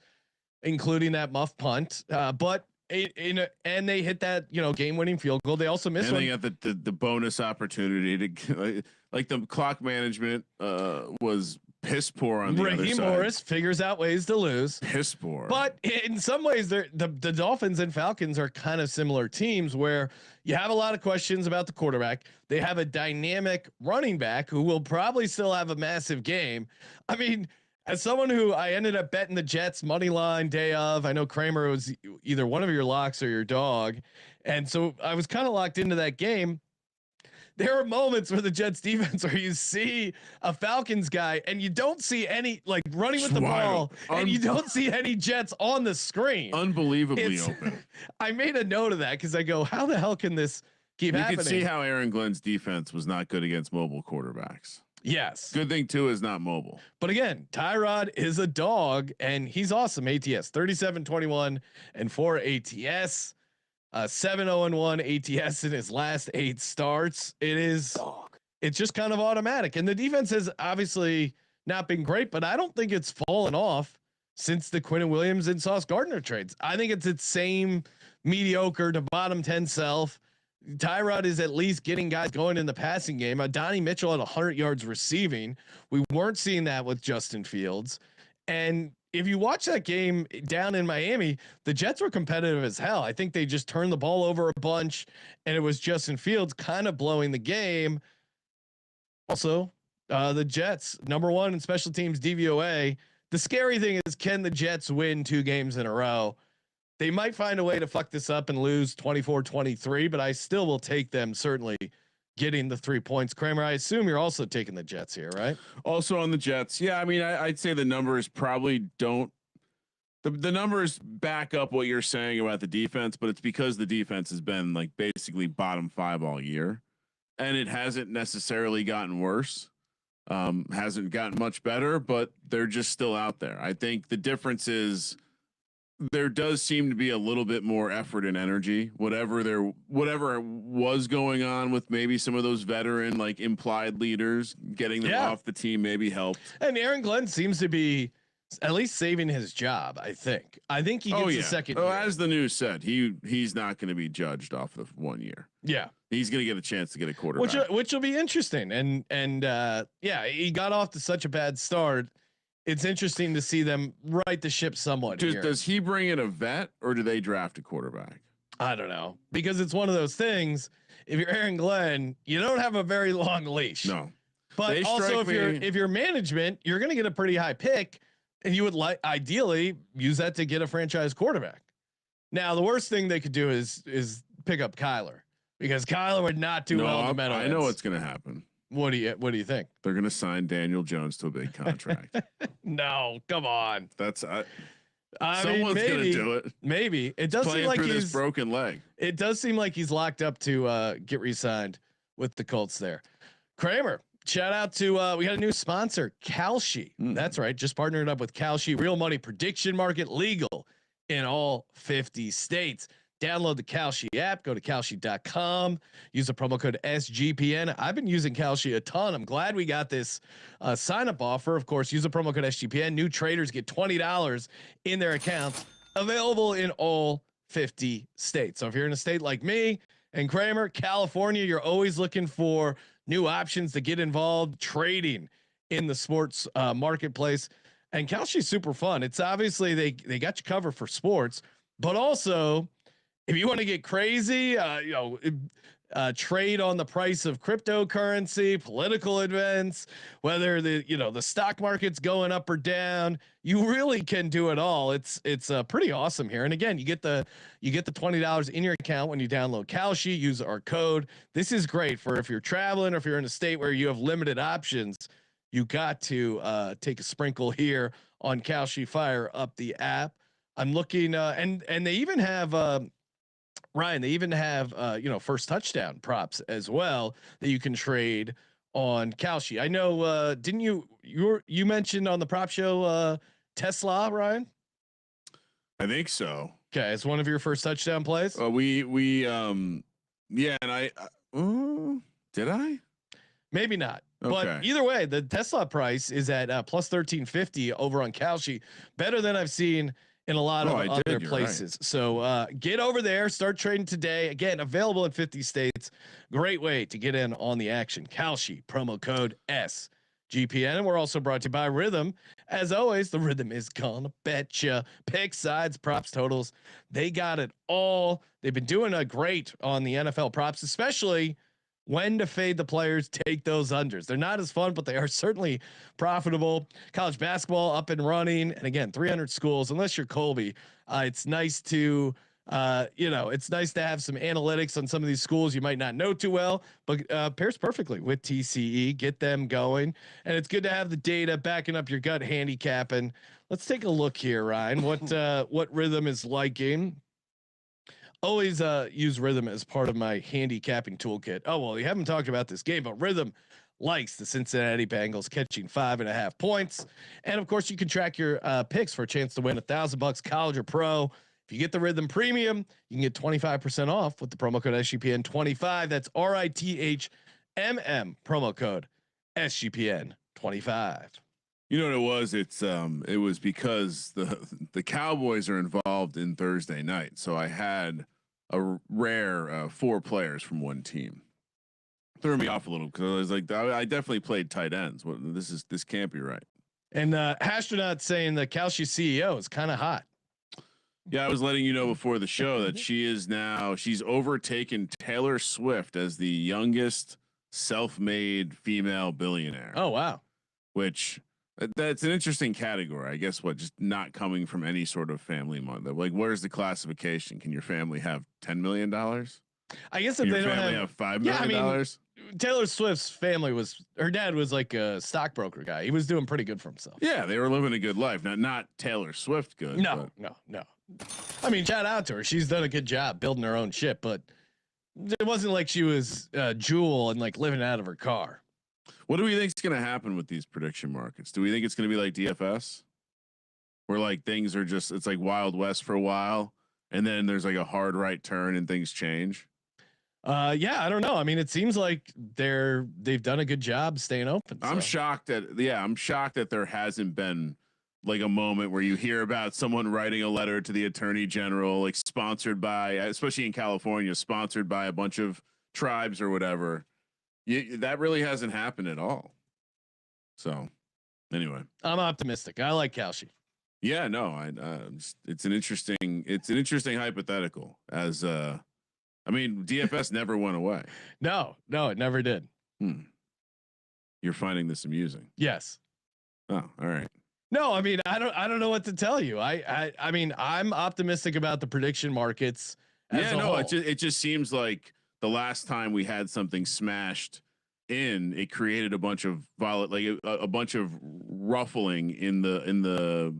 A: including that muff punt, but and they hit that game-winning field goal. They also missed one.
E: They got the bonus opportunity to like the clock management was piss poor on the other
A: Raheem
E: side.
A: Morris figures out ways to lose.
E: Piss poor.
A: But in some ways, the Dolphins and Falcons are kind of similar teams where you have a lot of questions about the quarterback. They have a dynamic running back who will probably still have a massive game. I mean, as someone who I ended up betting the Jets money line day of, I know Kramer was either one of your locks or your dog. And so I was kind of locked into that game. There are moments where the Jets defense where you see a Falcons guy and you don't see any like running with the ball and you don't see any Jets on the screen.
E: Unbelievably open.
A: I made a note of that because I go, how the hell can this keep happening?
E: You can see how Aaron Glenn's defense was not good against mobile quarterbacks.
A: Yes.
E: Good thing too is not mobile.
A: But again, Tyrod is a dog and he's awesome. ATS 37-21 and 4 ATS. 7-0-1 ATS in his last 8 starts. It's just kind of automatic. And the defense has obviously not been great, but I don't think it's fallen off since the Quinnen Williams and Sauce Gardner trades. I think it's its same mediocre to bottom 10 self. Tyrod is at least getting guys going in the passing game. Donnie Mitchell at 100 yards receiving. We weren't seeing that with Justin Fields. And if you watch that game down in Miami, the Jets were competitive as hell. I think they just turned the ball over a bunch and it was Justin Fields kind of blowing the game. Also, the Jets #1 in special teams DVOA. The scary thing is, can the Jets win 2 games in a row? They might find a way to fuck this up and lose 24-23, but I still will take them certainly getting the 3 points. Kramer, I assume you're also taking the Jets here, right?
E: Also on the Jets. Yeah. I mean, I'd say the numbers probably don't, the numbers back up what you're saying about the defense, but it's because the defense has been like basically bottom 5 all year and it hasn't necessarily gotten worse. Hasn't gotten much better, but they're just still out there. I think the difference is there does seem to be a little bit more effort and energy, whatever was going on with maybe some of those veteran, like implied leaders, getting them off the team maybe helped.
A: And Aaron Glenn seems to be at least saving his job. I think he gets a second.
E: Oh, as the news said, he's not going to be judged off of 1 year.
A: Yeah.
E: He's going to get a chance to get a quarterback,
A: which will be interesting. And yeah, he got off to such a bad start. It's interesting to see them right the ship somewhat.
E: Does he bring in a vet or do they draft a quarterback?
A: I don't know, because it's one of those things. If you're Aaron Glenn, you don't have a very long leash.
E: No,
A: but also if you're management, you're going to get a pretty high pick, and you would ideally use that to get a franchise quarterback. Now, the worst thing they could do is pick up Kyler, because Kyler would not do well in the Meadowlands.
E: I know what's going to happen.
A: What do you think?
E: They're going to sign Daniel Jones to a big contract.
A: No, come on.
E: That's
A: someone's
E: going to do it.
A: Maybe it does seem like he's
E: broken leg.
A: It does seem like he's locked up to get re-signed with the Colts there. Kramer, shout out to we got a new sponsor, Kalshi. That's right, just partnered up with Kalshi, real money prediction market, legal in all 50 states. Download the Kalshi app, go to Kalshi.com, use the promo code SGPN. I've been using Kalshi a ton. I'm glad we got this sign up offer. Of course, use the promo code SGPN. New traders get $20 in their accounts, available in all 50 states. So if you're in a state like me and Kramer, California, you're always looking for new options to get involved trading in the sports marketplace. And Kalshi is super fun. It's obviously they got you covered for sports, but also if you want to get crazy, trade on the price of cryptocurrency, political events, whether the stock market's going up or down, you really can do it all. It's pretty awesome here. And again, you get the $20 in your account when you download Kalshi. Use our code. This is great for if you're traveling or if you're in a state where you have limited options. You got to take a sprinkle here on Kalshi. Fire up the app. I'm looking, and they even have. Ryan, they even have first touchdown props as well that you can trade on Kalshi. I know, didn't you mentioned on the prop show Tesla, Ryan?
E: I think so.
A: Okay, it's one of your first touchdown plays.
E: And I did I?
A: Maybe not.
E: Okay.
A: But either way, the Tesla price is at plus 1350 over on Kalshi. Better than I've seen in a lot of other places. Right. So get over there, start trading today. Again, available in 50 states. Great way to get in on the action. Kalshi, promo code SGPN. And we're also brought to you by Rhythm. As always, the Rhythm is gonna betcha. Pick sides, props, totals. They got it all. They've been doing a great on the NFL props, especially when to fade the players, take those unders. They're not as fun, but they are certainly profitable. College basketball up and running. And again, 300 schools, unless you're Colby, it's nice to, it's nice to have some analytics on some of these schools you might not know too well, but pairs perfectly with TCE, get them going. And it's good to have the data backing up your gut handicapping. Let's take a look here, Ryan, what Rhythm is liking. Always use Rhythm as part of my handicapping toolkit. Oh, well, we haven't talked about this game, but Rhythm likes the Cincinnati Bengals catching 5.5 points. And of course, you can track your picks for a chance to win $1,000 college or pro. If you get the Rhythm Premium, you can get 25% off with the promo code SGPN25. That's RITHMM promo code SGPN25.
E: You know what it was? It was because the Cowboys are involved in Thursday night, so I had a rare 4 players from one team. Threw me off a little because I was like, I definitely played tight ends. This can't be right.
A: And Astronaut saying the Kalshi CEO is kind of hot.
E: Yeah, I was letting you know before the show that she's overtaken Taylor Swift as the youngest self-made female billionaire.
A: Oh wow,
E: which. That's an interesting category, I guess. Just not coming from any sort of family money. Like, where's the classification? Can your family have $10 million?
A: I guess if they don't have
E: $5 million.
A: Taylor Swift's family her dad was like a stockbroker guy. He was doing pretty good for himself.
E: Yeah, they were living a good life. Not Taylor Swift good.
A: No. I mean, shout out to her. She's done a good job building her own shit, but it wasn't like she was Jewel and like living out of her car.
E: What do we think is going to happen with these prediction markets? Do we think it's going to be like DFS, where like things are it's like Wild West for a while, and then there's like a hard right turn and things change?
A: Yeah, I don't know. I mean, it seems like they've done a good job staying open.
E: I'm shocked that there hasn't been like a moment where you hear about someone writing a letter to the attorney general, like sponsored by, especially in California, sponsored by a bunch of tribes or whatever. That really hasn't happened at all. So, anyway,
A: I'm optimistic. I like Kalshi.
E: Yeah, no, it's an interesting hypothetical. As I mean, DFS never went away.
A: No, it never did.
E: You're finding this amusing?
A: Yes.
E: Oh, all right.
A: No, I mean, I don't know what to tell you. I mean, I'm optimistic about the prediction markets.
E: It just seems like the last time we had something smashed in, it created a bunch of a bunch of ruffling in the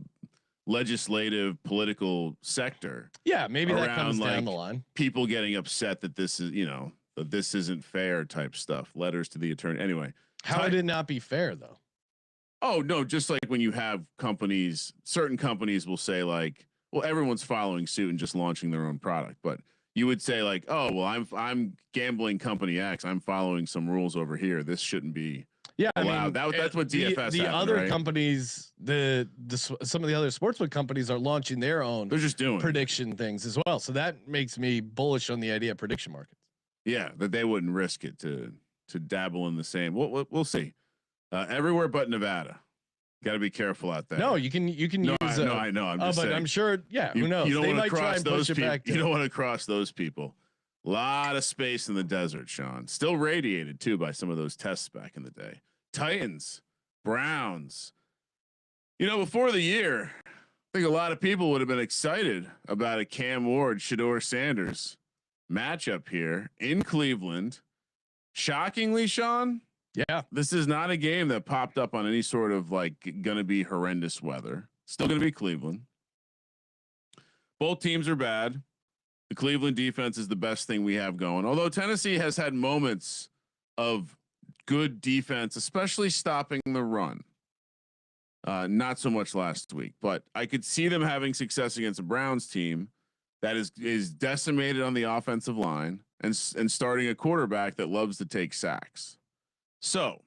E: legislative political sector.
A: Yeah, maybe that comes down the line.
E: People getting upset that this is, that this isn't fair type stuff. Letters to the attorney. Anyway,
A: how did it not be fair though?
E: Oh no, just like when you have companies, certain companies will say like, well, everyone's following suit and just launching their own product, but you would say like, oh, well, I'm gambling company X. I'm following some rules over here. This shouldn't be allowed. I mean, that's what DFS.
A: The other companies, some of the other sportsbook companies are launching their own.
E: They're just doing
A: prediction things as well. So that makes me bullish on the idea of prediction markets.
E: Yeah, that they wouldn't risk it to dabble in the same. We'll see. Everywhere but Nevada. Got to be careful out there.
A: No, you can use.
E: I know. I'm just saying.
A: I'm sure. Yeah, who knows?
E: You don't want to cross those people.
A: You
E: don't want to cross those people. A lot of space in the desert, Sean. Still radiated too by some of those tests back in the day. Titans, Browns. Before the year, I think a lot of people would have been excited about a Cam Ward, Shedeur Sanders matchup here in Cleveland. Shockingly, Sean.
A: Yeah,
E: this is not a game that popped up on any sort of like going to be horrendous weather. Still going to be Cleveland. Both teams are bad. The Cleveland defense is the best thing we have going. Although Tennessee has had moments of good defense, especially stopping the run. Not so much last week, but I could see them having success against a Browns team that is decimated on the offensive line and starting a quarterback that loves to take sacks. So,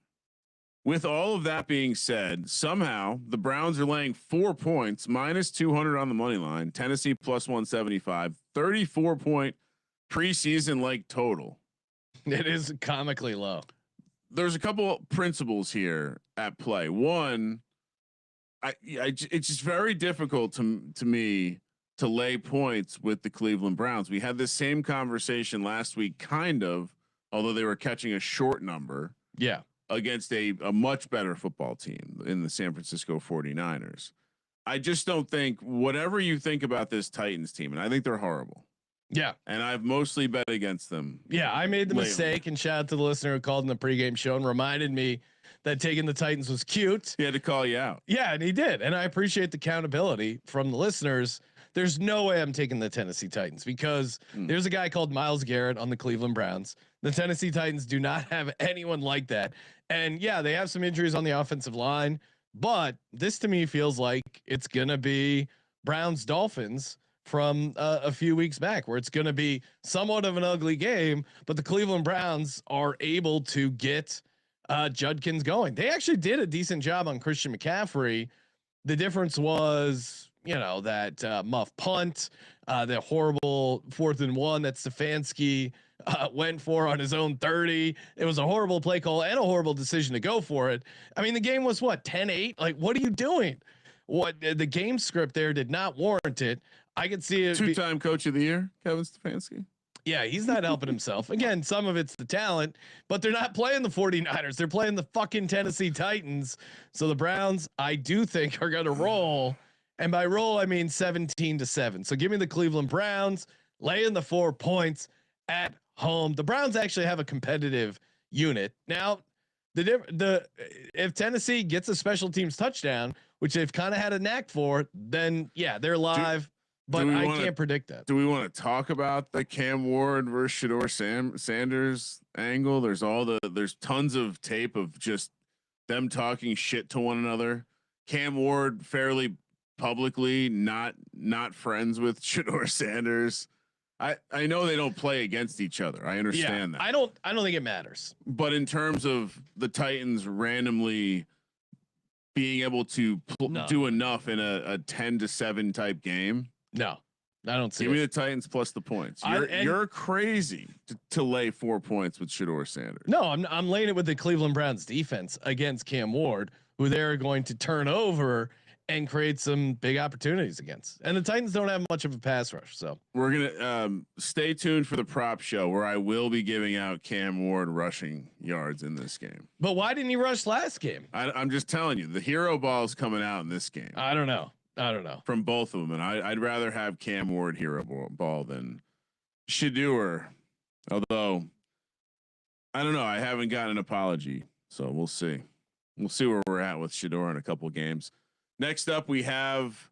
E: with all of that being said, somehow the Browns are laying 4 points, minus 200 on the money line. Tennessee plus 175, 34-point preseason like total.
A: It is comically low.
E: there's a couple principles here at play. One, it's just very difficult to me to lay points with the Cleveland Browns. We had this same conversation last week, kind of, although they were catching a short number.
A: Yeah.
E: Against a much better football team in the San Francisco 49ers. I just don't think, whatever you think about this Titans team, and I think they're horrible.
A: Yeah.
E: And I've mostly bet against them.
A: Yeah. I made the
E: lately.
A: mistake, and shout out to the listener who called in the pregame show and reminded me that taking the Titans was cute.
E: He had to call you out.
A: Yeah. And he did. And I appreciate the accountability from the listeners. There's no way I'm taking the Tennessee Titans because there's a guy called Myles Garrett on the Cleveland Browns. The Tennessee Titans do not have anyone like that. And yeah, they have some injuries on the offensive line, but this to me feels like it's going to be Browns Dolphins from a few weeks back, where it's going to be somewhat of an ugly game, but the Cleveland Browns are able to get Judkins going. They actually did a decent job on Christian McCaffrey. The difference was, that muff punt, the horrible 4th and 1 that Stefanski went for on his own 30. It was a horrible play call and a horrible decision to go for it. I mean, the game was 10-8. Like, what are you doing? What the game script there did not warrant it. I could see it.
E: 2-time coach of the year, Kevin Stefanski.
A: Yeah, he's not helping himself. Again, some of it's the talent, but they're not playing the 49ers. They're playing the fucking Tennessee Titans. So the Browns, I do think, are going to roll. And by roll, I mean 17-7. So give me the Cleveland Browns, laying the 4 points at home. The Browns actually have a competitive unit. Now, if Tennessee gets a special teams touchdown, which they've kind of had a knack for, then yeah, they're live. But I can't predict that.
E: Do we want to talk about the Cam Ward versus Shedeur Sanders angle? There's tons of tape of just them talking shit to one another. Cam Ward fairly publicly not friends with Shedeur Sanders. I know they don't play against each other. I understand that.
A: I don't think it matters.
E: But in terms of the Titans randomly being able to do enough in a 10-7 type game.
A: No, I don't see.
E: Give me the Titans plus the points. You're crazy to lay 4 points with Shedeur Sanders.
A: No, I'm laying it with the Cleveland Browns defense against Cam Ward, who they're going to turn over and create some big opportunities against. And the Titans don't have much of a pass rush. So
E: we're going to stay tuned for the prop show where I will be giving out Cam Ward rushing yards in this game.
A: But why didn't he rush last game?
E: I'm just telling you, the hero ball is coming out in this game.
A: I don't know.
E: From both of them. And I'd rather have Cam Ward hero ball than Shedeur. Although, I don't know. I haven't gotten an apology. So we'll see. We'll see where we're at with Shedeur in a couple of games. Next up, we have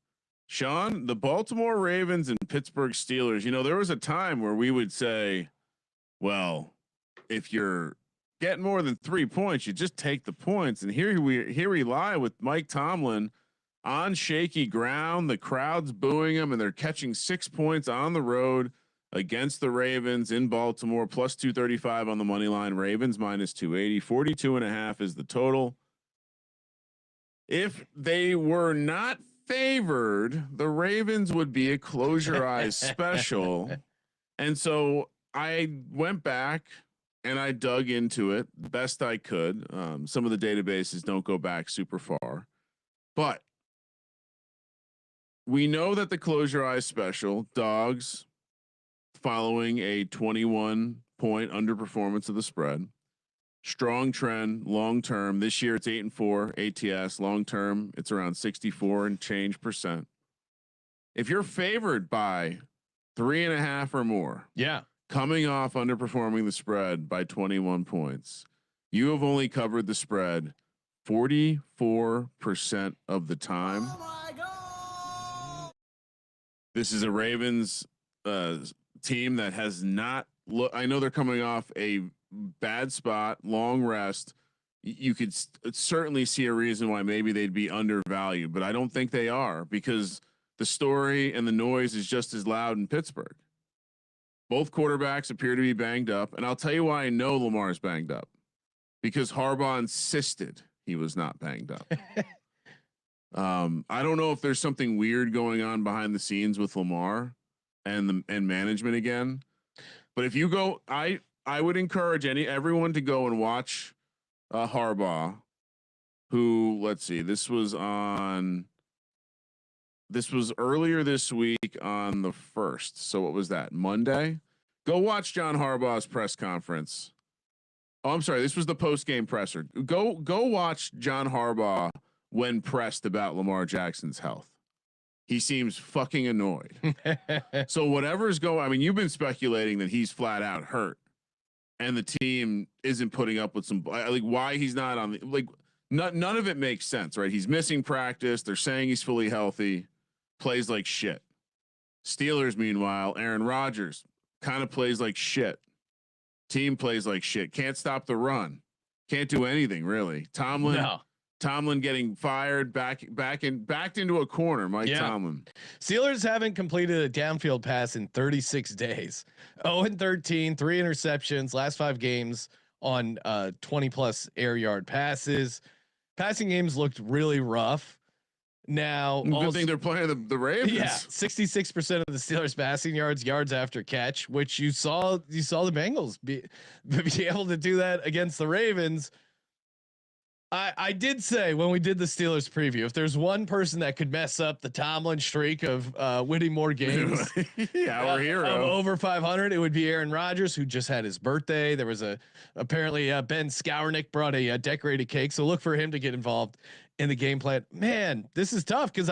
E: Sean, the Baltimore Ravens and Pittsburgh Steelers. There was a time where we would say, well, if you're getting more than 3 points, you just take the points. And here we lie with Mike Tomlin on shaky ground. The crowd's booing him, and they're catching 6 points on the road against the Ravens in Baltimore, plus 235 on the money line. Ravens minus 280, 42.5 is the total. If they were not favored, the Ravens would be a close your eyes special. And so I went back and I dug into it best I could. Some of the databases don't go back super far, but we know that the close your eyes special, dogs following a 21-point underperformance of the spread. Strong trend long term. This year it's 8-4 ATS. Long term it's around 64 and change percent. If you're favored by 3.5 or more, coming off underperforming the spread by 21 points, you have only covered the spread 44% of the time. Oh my God. This is a Ravens team that has not I know they're coming off a bad spot, long rest. You could certainly see a reason why maybe they'd be undervalued, but I don't think they are, because the story and the noise is just as loud in Pittsburgh. Both quarterbacks appear to be banged up, and I'll tell you why I know Lamar's banged up, because Harbaugh insisted he was not banged up. I don't know if there's something weird going on behind the scenes with Lamar and management again, but if you go, I would encourage everyone to go and watch Harbaugh, who, let's see, this was earlier this week on the 1st. So what was that? Monday? Go watch John Harbaugh's press conference. Oh, I'm sorry. This was the post-game presser. Go watch John Harbaugh when pressed about Lamar Jackson's health. He seems fucking annoyed. So whatever's going, I mean, you've been speculating that he's flat out hurt and the team isn't putting up with some, like, why he's not on the, like, none of it makes sense, right? He's missing practice. They're saying he's fully healthy, plays like shit. Steelers, meanwhile, Aaron Rodgers kind of plays like shit. Team plays like shit. Can't stop the run. Can't do anything really. Tomlin getting fired, backed into a corner. Mike Tomlin.
A: Steelers haven't completed a downfield pass in 36 days. 0-13, 3 interceptions, last 5 games on 20+ air yard passes. Passing games looked really rough. Now,
E: good thing they're playing the Ravens.
A: Yeah, 66% of the Steelers passing yards after catch, which you saw the Bengals be able to do that against the Ravens. I did say when we did the Steelers preview, if there's one person that could mess up the Tomlin streak of winning more games,
E: our hero
A: over 500, it would be Aaron Rodgers, who just had his birthday. There was apparently Ben Skowronek brought a decorated cake, so look for him to get involved in the game plan. Man, this is tough because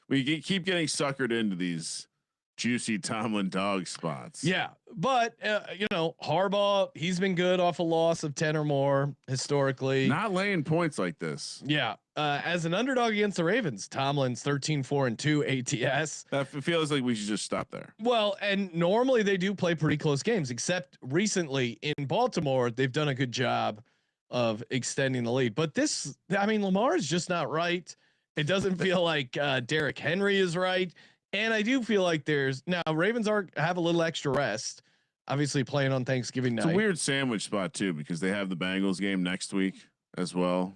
E: we keep getting suckered into these juicy Tomlin dog spots.
A: Yeah, but Harbaugh, he's been good off a loss of 10 or more historically.
E: Not laying points like this.
A: Yeah, as an underdog against the Ravens, Tomlin's 13-4-2 ATS.
E: That feels like we should just stop there.
A: Well, and normally they do play pretty close games, except recently in Baltimore, they've done a good job of extending the lead. But Lamar is just not right. It doesn't feel like Derrick Henry is right. And I do feel like Ravens have a little extra rest, obviously playing on Thanksgiving night.
E: It's a weird sandwich spot too, because they have the Bengals game next week as well.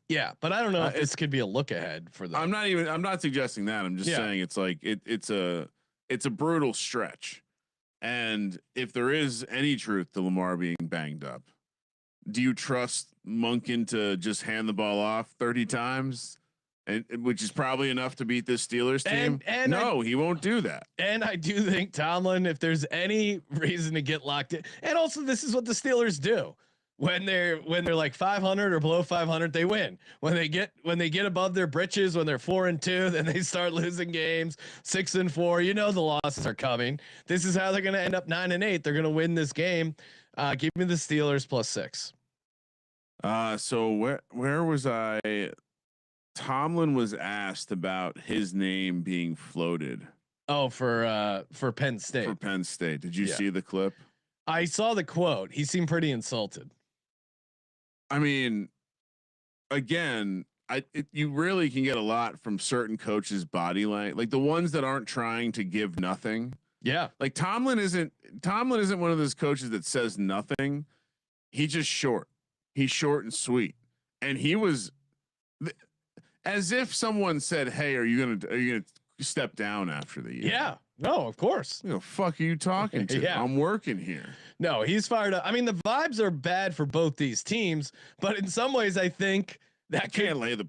A: Yeah, but I don't know if this could be a look ahead for them.
E: I'm not suggesting that. I'm just saying it's like it's a brutal stretch. And if there is any truth to Lamar being banged up, do you trust Monken to just hand the ball off 30 times? And which is probably enough to beat this Steelers team. And no, he won't do that.
A: And I do think Tomlin, if there's any reason to get locked in, and also this is what the Steelers do when they're like 500 or below 500, they win. When they get above their britches, when they're 4-2, then they start losing games 6-4. The losses are coming. This is how they're going to end up 9-8. They're going to win this game. Give me the Steelers +6.
E: So where was I? Tomlin was asked about his name being floated.
A: Oh, for Penn State.
E: For Penn State. Did you see the clip?
A: I saw the quote. He seemed pretty insulted.
E: I mean, again, you really can get a lot from certain coaches' body language, like the ones that aren't trying to give nothing.
A: Yeah.
E: Like Tomlin isn't one of those coaches that says nothing. He's just short. He's short and sweet. And he was as if someone said, "Hey, are you gonna step down after the year?"
A: Yeah. No, of course.
E: Fuck are you talking to?
A: Yeah.
E: I'm working here.
A: No, he's fired up. I mean, the vibes are bad for both these teams, but in some ways, I think that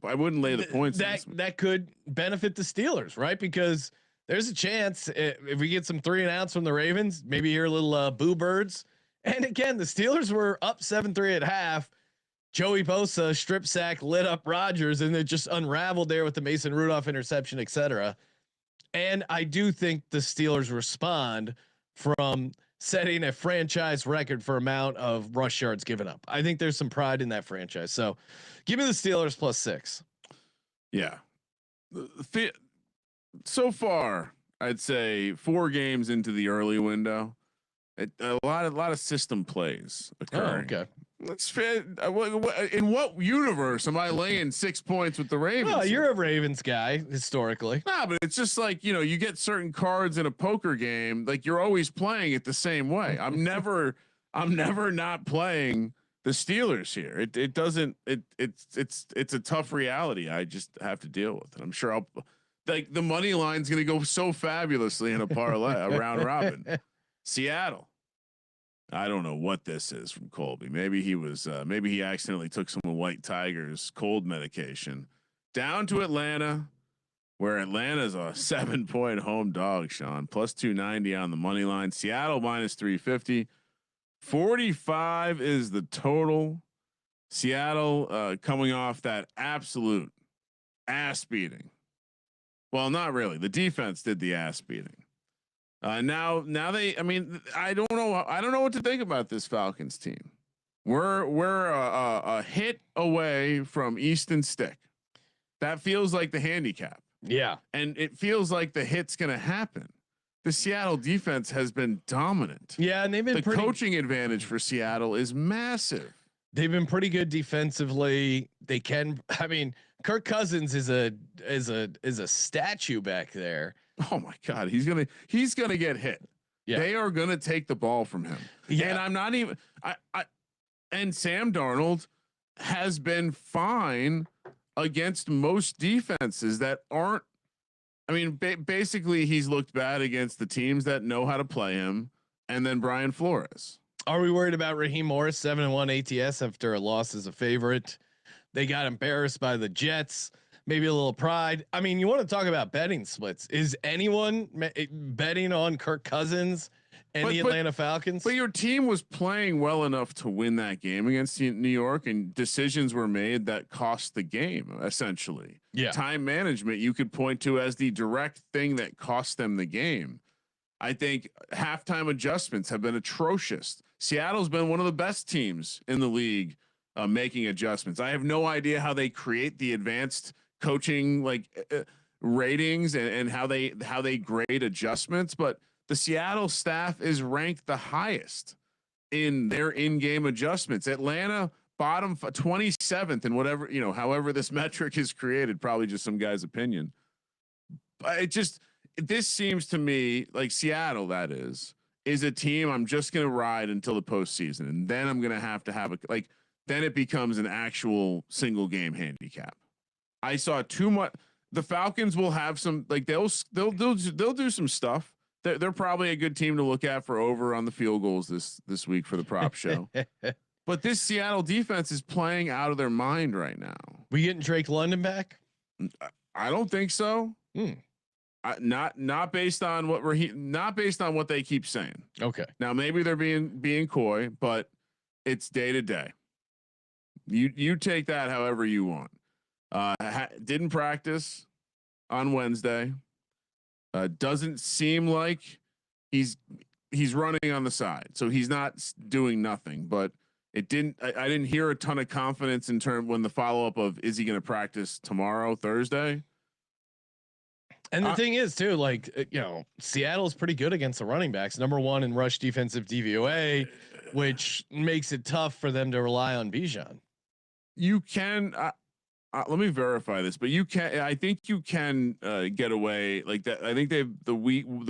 E: I wouldn't lay the points.
A: That could benefit the Steelers, right? Because there's a chance if we get some 3 and outs from the Ravens, maybe hear a little boo birds. And again, the Steelers were up 7-3 at half. Joey Bosa strip sack lit up Rodgers, and it just unraveled there with the Mason Rudolph interception, etc. And I do think the Steelers respond from setting a franchise record for amount of rush yards given up. I think there's some pride in that franchise. So give me the Steelers +6.
E: Yeah. So far, I'd say 4 games into the early window, a lot of system plays occurring.
A: Oh, okay.
E: Let's fit. In what universe am I laying 6 points with the Ravens?
A: Well, you're a Ravens guy historically.
E: Nah, but it's just like, you get certain cards in a poker game. Like you're always playing it the same way. I'm never not playing the Steelers here. It's a tough reality. I just have to deal with it. I'm sure the money line's going to go so fabulously in a parlay, a round robin. Seattle. I don't know what this is from Colby. Maybe he was. Maybe he accidentally took some White Tiger's cold medication. Down to Atlanta, where Atlanta's a 7-point home dog. Sean plus 290 on the money line. Seattle minus 350. 45 is the total. Seattle coming off that absolute ass beating. Well, not really. The defense did the ass beating. Now they. I mean, I don't know. I don't know what to think about this Falcons team. We're a hit away from Easton Stick. That feels like the handicap.
A: Yeah,
E: and it feels like the hit's going to happen. The Seattle defense has been dominant.
A: Yeah, and they've been
E: the coaching advantage for Seattle is massive. They've
A: been pretty good defensively. They can. I mean, Kirk Cousins is a statue back there.
E: Oh my God, he's gonna get hit. Yeah. They are gonna take the ball from him. Yeah. And I'm not even. And Sam Darnold has been fine against most defenses that aren't. I mean, basically, he's looked bad against the teams that know how to play him, and then Brian Flores.
A: Are we worried about Raheem Morris 7-1 ATS after a loss as a favorite? They got embarrassed by the Jets. Maybe a little pride. I mean, you want to talk about betting splits? Is anyone betting on Kirk Cousins and the Atlanta Falcons?
E: But your team was playing well enough to win that game against New York, and decisions were made that cost the game. Essentially,
A: yeah.
E: Time management you could point to as the direct thing that cost them the game. I think halftime adjustments have been atrocious. Seattle's been one of the best teams in the league making adjustments. I have no idea how they create the advanced coaching ratings and how they grade adjustments, but the Seattle staff is ranked the highest in their in-game adjustments. Atlanta bottom 27th and whatever, however this metric is created, probably just some guy's opinion. But this seems to me like Seattle, that is a team I'm just going to ride until the postseason. And then I'm going to have then it becomes an actual single game handicap. I saw too much. The Falcons will have some, they'll do some stuff. They're probably a good team to look at for over on the field goals this week for the prop show. But this Seattle defense is playing out of their mind right now.
A: We getting Drake London back?
E: I don't think so. Not based on what they keep saying.
A: Okay.
E: Now maybe they're being coy, but it's day to day. You take that however you want. Didn't practice on Wednesday. Doesn't seem like he's running on the side, so he's not doing nothing. But I didn't hear a ton of confidence in terms when the follow up of is he going to practice tomorrow, Thursday.
A: And the thing is too, Seattle's pretty good against the running backs. Number 1 in rush defensive DVOA, which makes it tough for them to rely on Bijan.
E: You can. Let me verify this, but you can. I think you can get away like that. I think the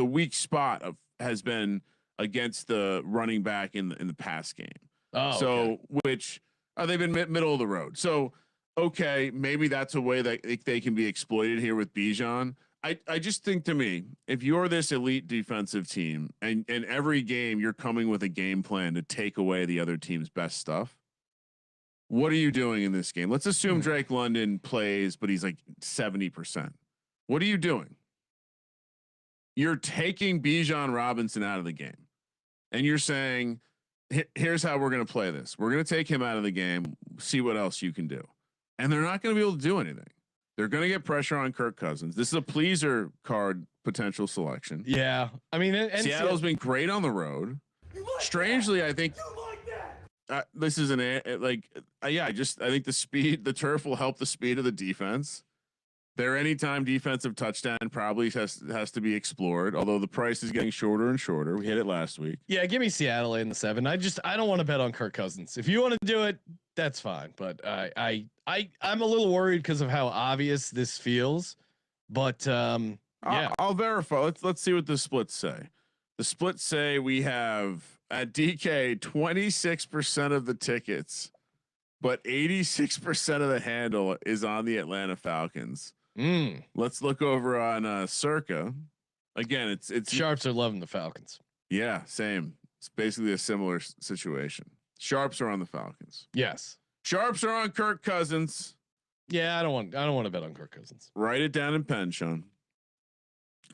E: weak spot has been against the running back in the pass game.
A: Oh,
E: so
A: okay.
E: Which they've been middle of the road. So okay, maybe that's a way that they can be exploited here with Bijan. I just think, to me, if you're this elite defensive team and every game you're coming with a game plan to take away the other team's best stuff. What are you doing in this game? Let's assume Drake London plays, but he's like 70%. What are you doing? You're taking Bijan Robinson out of the game, and you're saying, here's how we're going to play this. We're going to take him out of the game, see what else you can do. And they're not going to be able to do anything. They're going to get pressure on Kirk Cousins. This is a pleaser card potential selection.
A: Yeah. I mean, and
E: Seattle's been great on the road. Strangely, I think this is I think the turf will help the speed of the defense. Their anytime defensive touchdown probably has to be explored, although the price is getting shorter and shorter. We hit it last week.
A: Yeah, give me Seattle in the 7. I don't want to bet on Kirk Cousins. If you want to do it, that's fine. But I'm a little worried because of how obvious this feels. But yeah,
E: I'll verify. Let's see what the splits say. The splits say we have at DK 26% of the tickets, but 86% of the handle is on the Atlanta Falcons. Let's look over on Circa. Again, it's
A: Sharps are loving the Falcons.
E: Yeah, same. It's basically a similar situation. Sharps are on the Falcons.
A: Yes.
E: Sharps are on Kirk Cousins.
A: Yeah, I don't want to bet on Kirk Cousins.
E: Write it down in pen, Sean.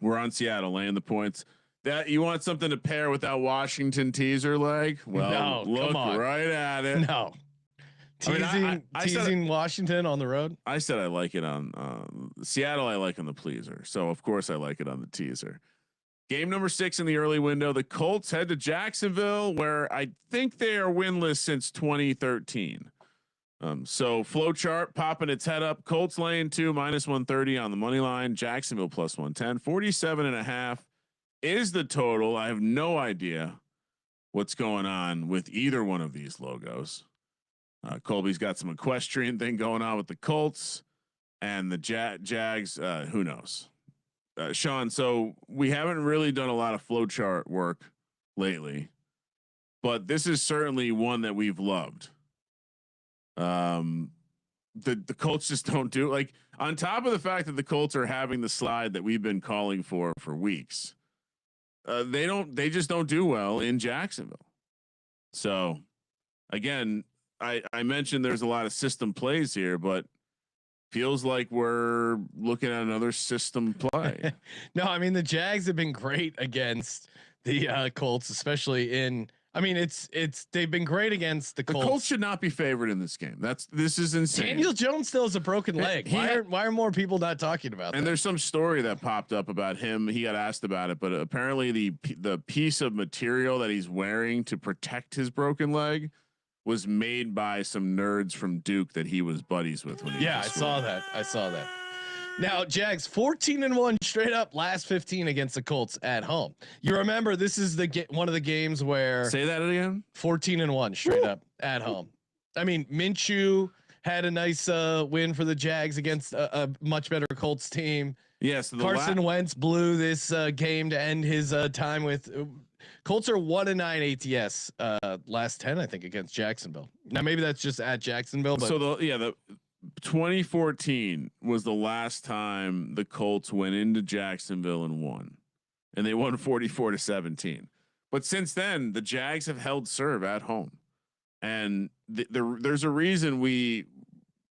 E: We're on Seattle laying the points. That you want something to pair with that Washington teaser leg? Well,
A: no,
E: look right at it.
A: No. Teasing Washington on the road.
E: I said I like it on Seattle. I like on the pleaser. So of course I like it on the teaser. Game number 6 in the early window. The Colts head to Jacksonville, where I think they are winless since 2013. So flow chart popping its head up. Colts laying 2 -130 on the money line. Jacksonville +110. 47.5 is the total. I have no idea what's going on with either one of these logos. Colby's got some equestrian thing going on with the Colts and the Jags. Who knows? Sean, so we haven't really done a lot of flow chart work lately, but this is certainly one that we've loved. The Colts just don't do, like, on top of the fact that the Colts are having the slide that we've been calling for weeks. They just don't do well in Jacksonville. So again, I mentioned there's a lot of system plays here, but feels like we're looking at another system play.
A: No, I mean, the Jags have been great against the Colts, especially in. I mean, they've been great against the Colts.
E: The Colts should not be favored in this game. This is insane.
A: Daniel Jones still has a broken leg. Why are more people not talking about that?
E: And there's some story that popped up about him. He got asked about it, but apparently the piece of material that he's wearing to protect his broken leg was made by some nerds from Duke that he was buddies with. When he
A: I saw that. Now, Jags 14-1 straight up last 15 against the Colts at home. You remember this is one of the games where
E: say that again.
A: 14-1 straight up at home. I mean, Minshew had a nice win for the Jags against a much better Colts team.
E: Yes,
A: Carson Wentz blew this game to end his time with. Colts are 1-9 ATS last 10, I think, against Jacksonville. Now maybe that's just at Jacksonville, but
E: so the 2014 was the last time the Colts went into Jacksonville and won, and they won 44-17. But since then, the Jags have held serve at home, and there's a reason we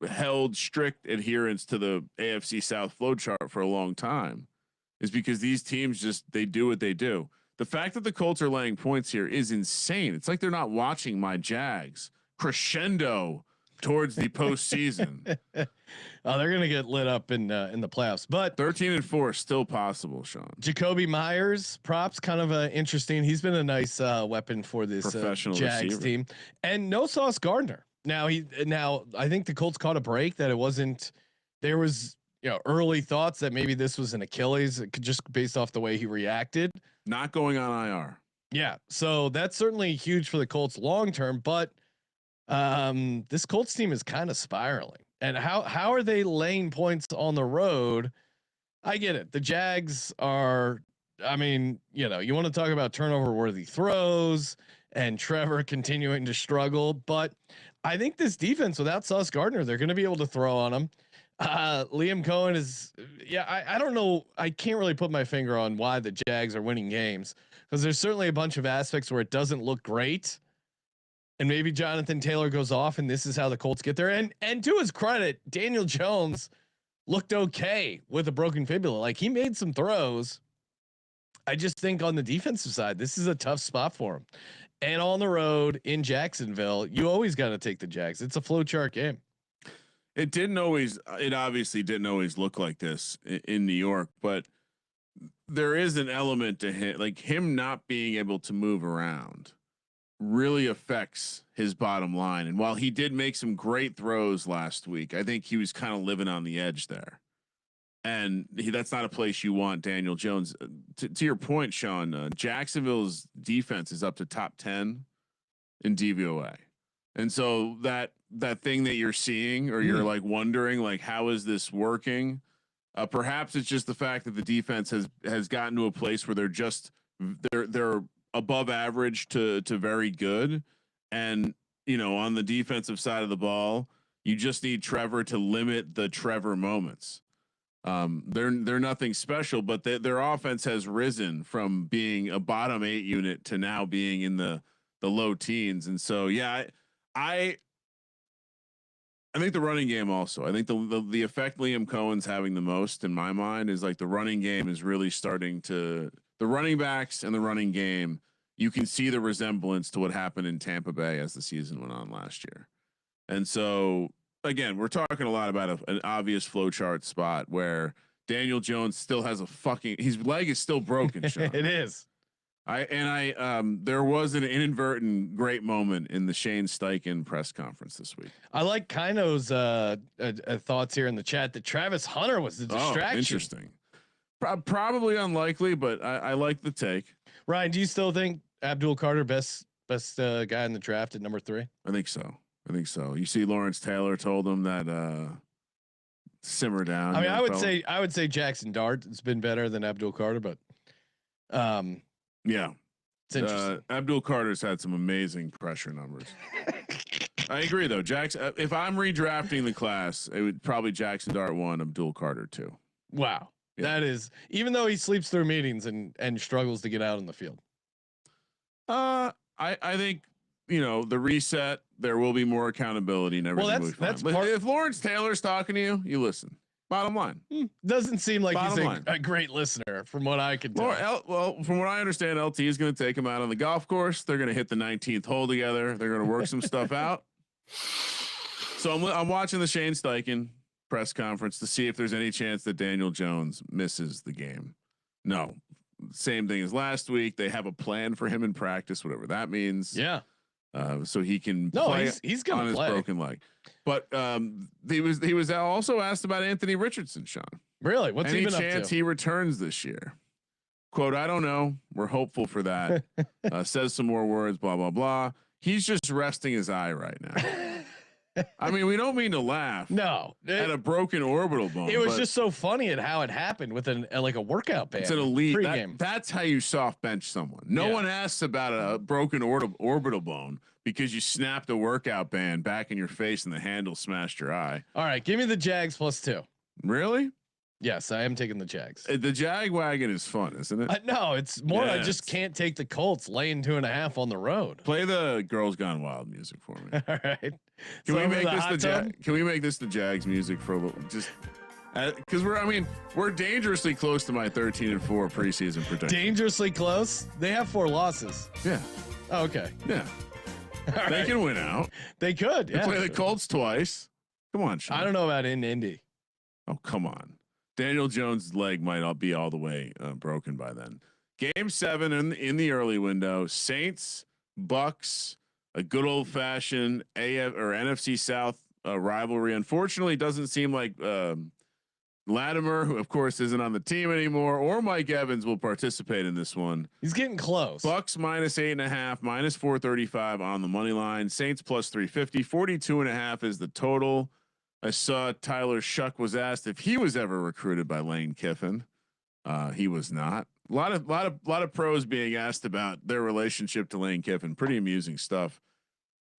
E: held strict adherence to the AFC South flow chart for a long time, is because these teams they do what they do. The fact that the Colts are laying points here is insane. It's like they're not watching my Jags crescendo towards the postseason.
A: Oh, they're gonna get lit up in the playoffs. But
E: 13-4 still possible, Sean.
A: Jacoby Myers props kind of interesting. He's been a nice weapon for this Jags receiver team. And no Sauce Gardner. Now I think the Colts caught a break that it wasn't. There was early thoughts that maybe this was an Achilles, just based off the way he reacted.
E: Not going on IR.
A: Yeah, so that's certainly huge for the Colts long term. But this Colts team is kind of spiraling. And how are they laying points on the road? I get it. The Jags are. I mean, you want to talk about turnover worthy throws and Trevor continuing to struggle, but I think this defense without Sauce Gardner, they're going to be able to throw on him. Liam Cohen is, I don't know. I can't really put my finger on why the Jags are winning games, because there's certainly a bunch of aspects where it doesn't look great. And maybe Jonathan Taylor goes off and this is how the Colts get there. And to his credit, Daniel Jones looked okay with a broken fibula. Like, he made some throws. I just think on the defensive side, this is a tough spot for him. And on the road in Jacksonville, you always got to take the Jags. It's a flow chart game.
E: It obviously didn't always look like this in New York, but there is an element to him, like him not being able to move around really affects his bottom line. And while he did make some great throws last week, I think he was kind of living on the edge there. And that's not a place you want Daniel Jones. To your point, Sean, Jacksonville's defense is up to top 10 in DVOA. And so that thing that you're seeing, or you're like wondering, like, how is this working? Perhaps it's just the fact that the defense has gotten to a place where they're above average to very good. And, on the defensive side of the ball, you just need Trevor to limit the Trevor moments. They're nothing special, but their offense has risen from being a bottom 8 unit to now being in the low teens. And so, yeah, I think the running game also. I think the effect Liam Cohen's having the most in my mind is like the running game is really starting to the running backs and the running game. You can see the resemblance to what happened in Tampa Bay as the season went on last year. And so again, we're talking a lot about an obvious flowchart spot where Daniel Jones still has his leg is still broken. Sean.
A: It is.
E: There was an inadvertent great moment in the Shane Steichen press conference this week.
A: I like Kino's thoughts here in the chat that Travis Hunter was the distraction.
E: Oh, interesting. Probably unlikely, but I like the take.
A: Ryan, do you still think Abdul Carter best guy in the draft at number 3?
E: I think so. You see, Lawrence Taylor told him that simmer down.
A: I mean, I would say Jackson Dart has been better than Abdul Carter, but
E: yeah,
A: it's interesting.
E: Abdul Carter's had some amazing pressure numbers. I agree, though. If I'm redrafting the class, it would probably Jackson Dart 1, Abdul Carter 2.
A: Wow, yeah. That is even though he sleeps through meetings and struggles to get out on the field.
E: I think the reset. There will be more accountability and everything.
A: Well, that's
E: if Lawrence Taylor's talking to you, you listen. Bottom line.
A: Doesn't seem like he's a great listener from what I can tell.
E: Well, from what I understand, LT is going to take him out on the golf course. They're going to hit the 19th hole together. They're going to work some stuff out. So I'm watching the Shane Steichen press conference to see if there's any chance that Daniel Jones misses the game. No, same thing as last week. They have a plan for him in practice, whatever that means.
A: Yeah.
E: So he can
A: play he's gonna
E: on his
A: play.
E: Broken leg. But he was also asked about Anthony Richardson, Sean.
A: Really? What's
E: any
A: he been
E: chance
A: up to?
E: he returns this year? Quote, I don't know. We're hopeful for that. Says some more words, blah, blah, blah. He's just resting his eye right now. I mean, we don't mean to laugh.
A: No.
E: At a broken orbital bone.
A: It was just so funny at how it happened with a workout band.
E: It's an elite.
A: Pregame.
E: That's how you soft bench someone. No one asks about a broken orbital bone because you snapped a workout band back in your face and the handle smashed your eye.
A: All right, give me the Jags +2.
E: Really?
A: Yes, I am taking the Jags.
E: The Jag wagon is fun, isn't it?
A: No, it's more. I just can't take the Colts laying 2.5 on the road.
E: Play the Girls Gone Wild music for me.
A: All right.
E: Can we make this Can we make this the Jags music for a little? Just because we're dangerously close to my 13-4 preseason prediction.
A: Dangerously close. They have 4 losses.
E: Yeah.
A: Oh, okay.
E: Yeah. They can win out.
A: They could.
E: They play the Colts twice. Come on, Sean.
A: I don't know about in Indy.
E: Oh, come on. Daniel Jones' leg might not be all the way broken by then. Game 7 in the early window. Saints, Bucks, a good old fashioned NFC South rivalry. Unfortunately, it doesn't seem like Latimer, who of course isn't on the team anymore, or Mike Evans will participate in this one.
A: He's getting close.
E: Bucks -8.5, -435 on the money line. Saints +350, 42.5 is the total. I saw Tyler Shuck was asked if he was ever recruited by Lane Kiffin. He was not. A lot of pros being asked about their relationship to Lane Kiffin. Pretty amusing stuff.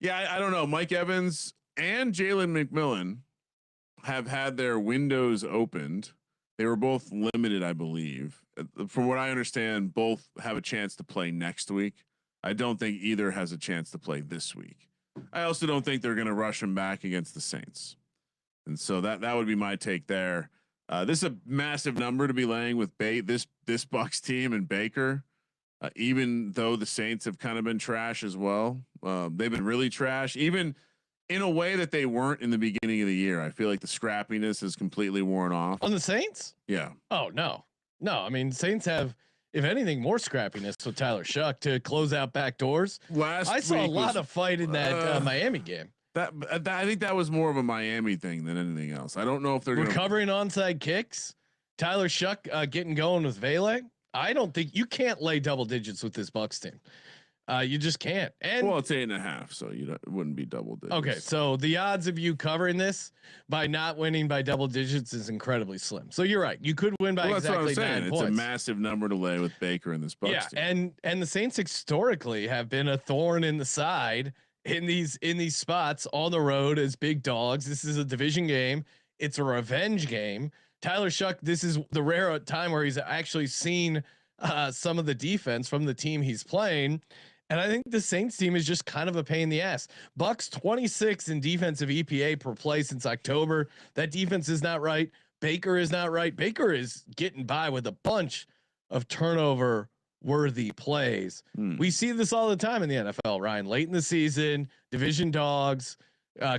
E: Yeah, I don't know. Mike Evans and Jalen McMillan have had their windows opened. They were both limited, I believe. From what I understand, both have a chance to play next week. I don't think either has a chance to play this week. I also don't think they're going to rush him back against the Saints. And so that would be my take there. This is a massive number to be laying with this Bucks team and Baker, even though the Saints have kind of been trash as well. They've been really trash, even in a way that they weren't in the beginning of the year. I feel like the scrappiness is completely worn off
A: on the Saints.
E: Yeah.
A: Oh no. I mean, Saints have, if anything, more scrappiness with Tyler Shuck to close out back doors. I saw a lot of fight in that Miami game.
E: I think that was more of a Miami thing than anything else. I don't know if they're
A: recovering onside kicks. Tyler Shuck getting going with Vele. I don't think you can't lay double digits with this Bucks team. You just can't. And
E: well, it's 8.5, so it wouldn't be double digits.
A: Okay, so the odds of you covering this by not winning by double digits is incredibly slim. So you're right. You could win by exactly 9 points.
E: It's a massive number to lay with Baker in this Bucks team.
A: And the Saints historically have been a thorn in the side in these spots on the road as big dogs. This is a division game. It's a revenge game. Tyler Shuck, this is the rare time where he's actually seen some of the defense from the team he's playing. And I think the Saints team is just kind of a pain in the ass. Bucks 26 in defensive EPA per play since October. That defense is not right. Baker is not right. Baker is getting by with a bunch of turnover worthy plays. We see this all the time in the NFL, Ryan. Late in the season, division dogs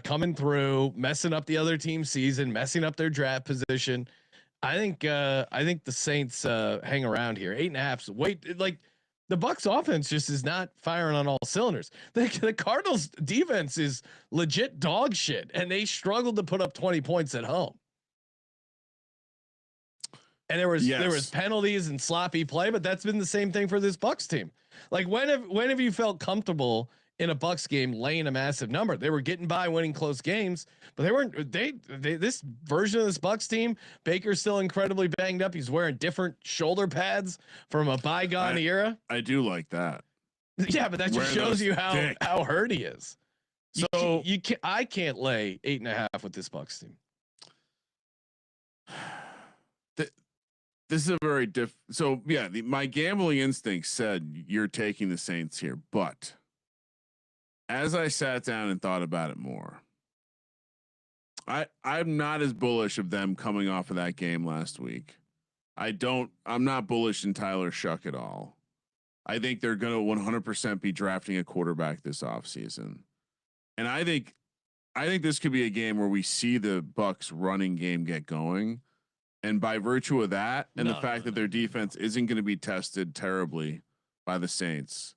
A: coming through, messing up the other team's season, messing up their draft position. I think the Saints hang around here. 8.5. Wait, like the Bucks offense just is not firing on all cylinders. The Cardinals defense is legit dog shit, and they struggled to put up 20 points at home. And there was penalties and sloppy play, but that's been the same thing for this Bucks team. Like when have you felt comfortable in a Bucks game laying a massive number? They were getting by, winning close games, but they weren't. They this version of this Bucks team, Baker's still incredibly banged up. He's wearing different shoulder pads from a bygone era.
E: I do like that.
A: Yeah, but that just shows you how hurt he is. So I can't lay 8.5 with this Bucks team.
E: This is a very so yeah, my gambling instinct said you're taking the Saints here, but as I sat down and thought about it more, I'm not as bullish of them coming off of that game last week. I'm not bullish in Tyler Shuck at all. I think they're going to 100% be drafting a quarterback this offseason. And I think this could be a game where we see the Bucks running game get going. And by virtue of that, and the fact that their defense isn't going to be tested terribly by the Saints,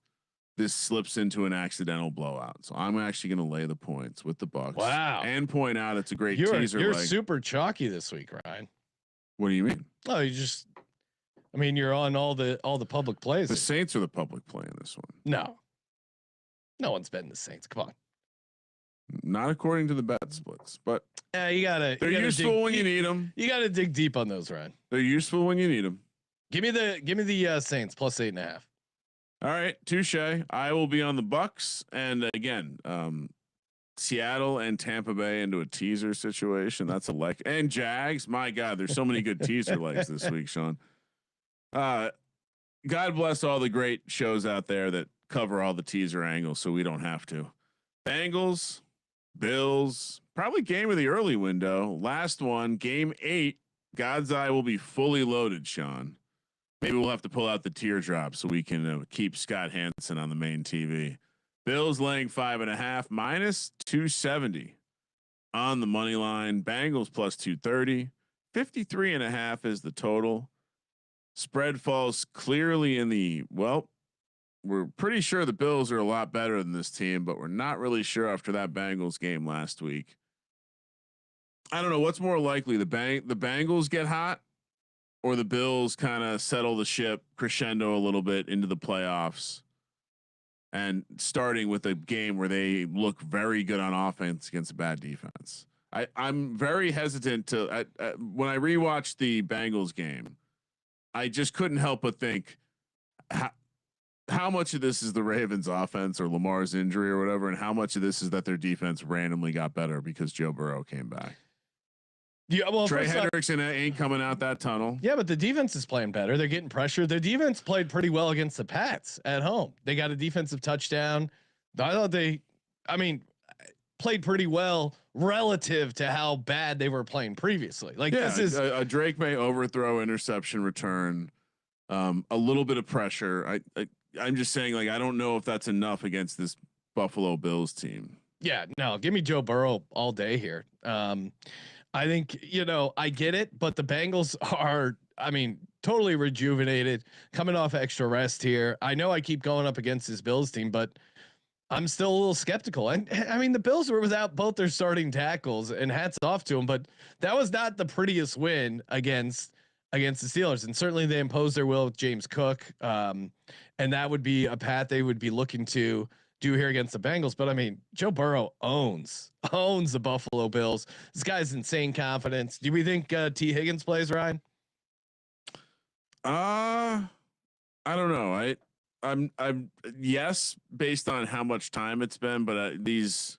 E: this slips into an accidental blowout. So I'm actually going to lay the points with the Bucks.
A: Wow!
E: And point out it's a great teaser.
A: You're super chalky this week, Ryan.
E: What do you mean?
A: Oh, you're on all the public plays.
E: The Saints are the public play in this one.
A: No one's betting the Saints. Come on.
E: Not according to the bet splits, but
A: they're
E: useful when you need them.
A: You got to dig deep on those, Ryan.
E: They're useful when you need them.
A: Give me the Saints plus 8.5.
E: All right, touche. I will be on the Bucks, and again, Seattle and Tampa Bay into a teaser situation. That's and Jags. My God, there's so many good teaser legs this week, Sean. God bless all the great shows out there that cover all the teaser angles, so we don't have to. Bengals, Bills, probably game of the early window. Last one, game 8. God's eye will be fully loaded, Sean. Maybe we'll have to pull out the teardrop so we can keep Scott Hansen on the main TV. Bills laying 5.5 minus 270 on the money line. Bengals plus 230. 53.5 is the total. Spread falls clearly in the we're pretty sure the Bills are a lot better than this team, but we're not really sure after that Bengals game last week. I don't know what's more likely, the Bengals get hot or the Bills kind of settle the ship, crescendo a little bit into the playoffs, and starting with a game where they look very good on offense against a bad defense. I'm very hesitant to when I rewatched the Bengals game, I just couldn't help but think how much of this is the Ravens offense or Lamar's injury or whatever, and how much of this is that their defense randomly got better because Joe Burrow came back.
A: Yeah, well,
E: Trey Hendrickson ain't coming out that tunnel.
A: Yeah, but the defense is playing better. They're getting pressure. Their defense played pretty well against the Pats at home. They got a defensive touchdown. I thought played pretty well relative to how bad they were playing previously. Like this is
E: a Drake May overthrow interception return, a little bit of pressure. I'm just saying, like, I don't know if that's enough against this Buffalo Bills team.
A: Yeah, no, give me Joe Burrow all day here. I think, I get it, but the Bengals are, totally rejuvenated, coming off extra rest here. I know I keep going up against this Bills team, but I'm still a little skeptical. And the Bills were without both their starting tackles, and hats off to them, but that was not the prettiest win against the Steelers. And certainly they imposed their will with James Cook. And that would be a path they would be looking to do here against the Bengals. But Joe Burrow owns the Buffalo Bills. This guy's insane confidence. Do we think T Higgins plays, Ryan?
E: I don't know. I'm yes, based on how much time it's been, but these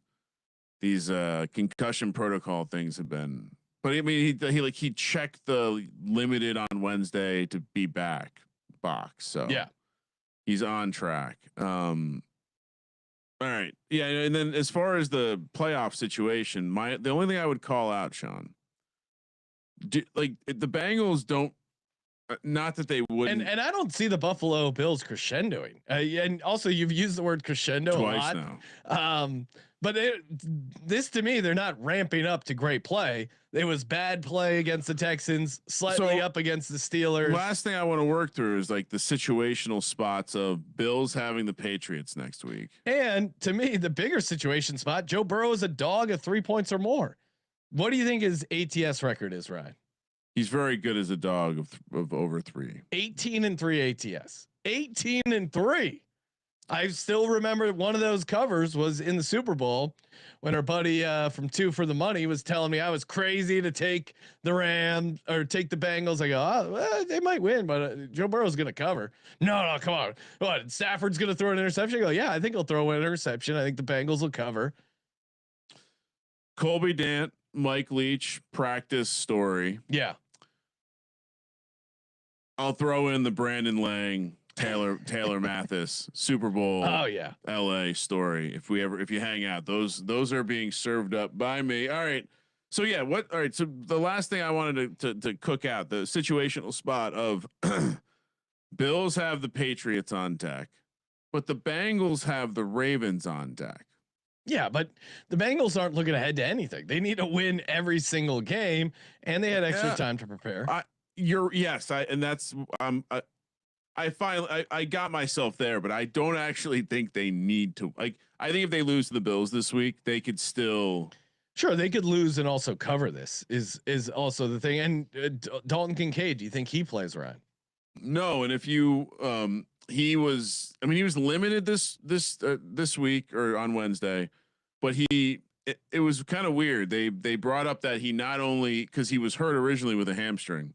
E: concussion protocol things have been But I mean, he checked the limited on Wednesday to be back box. So
A: yeah,
E: he's on track. All right. Yeah. And then as far as the playoff situation, the only thing I would call out, Sean, the Bengals don't, not that they wouldn't.
A: And I don't see the Buffalo Bills crescendoing. And also you've used the word crescendo
E: twice
A: a lot.
E: Now.
A: But this to me, they're not ramping up to great play. It was bad play against the Texans, slightly up against the Steelers.
E: Last thing I want to work through is like the situational spots of Bills having the Patriots next week.
A: And to me, the bigger situation spot, Joe Burrow is a dog of 3 points or more. What do you think his ATS record is, Ryan?
E: He's very good as a dog of over 3.
A: 18-3 ATS. 18-3. I still remember one of those covers was in the Super Bowl when our buddy from Two for the Money was telling me I was crazy to take the Rams or take the Bengals. I go, well, they might win, but Joe Burrow's going to cover. No, come on. What? Stafford's going to throw an interception? I go, yeah, I think he'll throw an interception. I think the Bengals will cover.
E: Colby Dant, Mike Leach practice story.
A: Yeah.
E: I'll throw in the Brandon Lang, Taylor Mathis Super Bowl.
A: Oh yeah,
E: LA story. If you hang out, those are being served up by me. All right. So yeah, all right. So the last thing I wanted to cook out, the situational spot of Bills have the Patriots on deck, but the Bengals have the Ravens on deck.
A: Yeah, but the Bengals aren't looking ahead to anything. They need to win every single game, and they had extra time to prepare.
E: I got myself there, but I don't actually think they need to. Like, I think if they lose to the Bills this week, they could still.
A: Sure, they could lose and also cover. This is also the thing. And Dalton Kincaid, do you think he plays right?
E: No, and if you he was limited this week or on Wednesday, but it was kind of weird. They brought up that he not only, because he was hurt originally with a hamstring,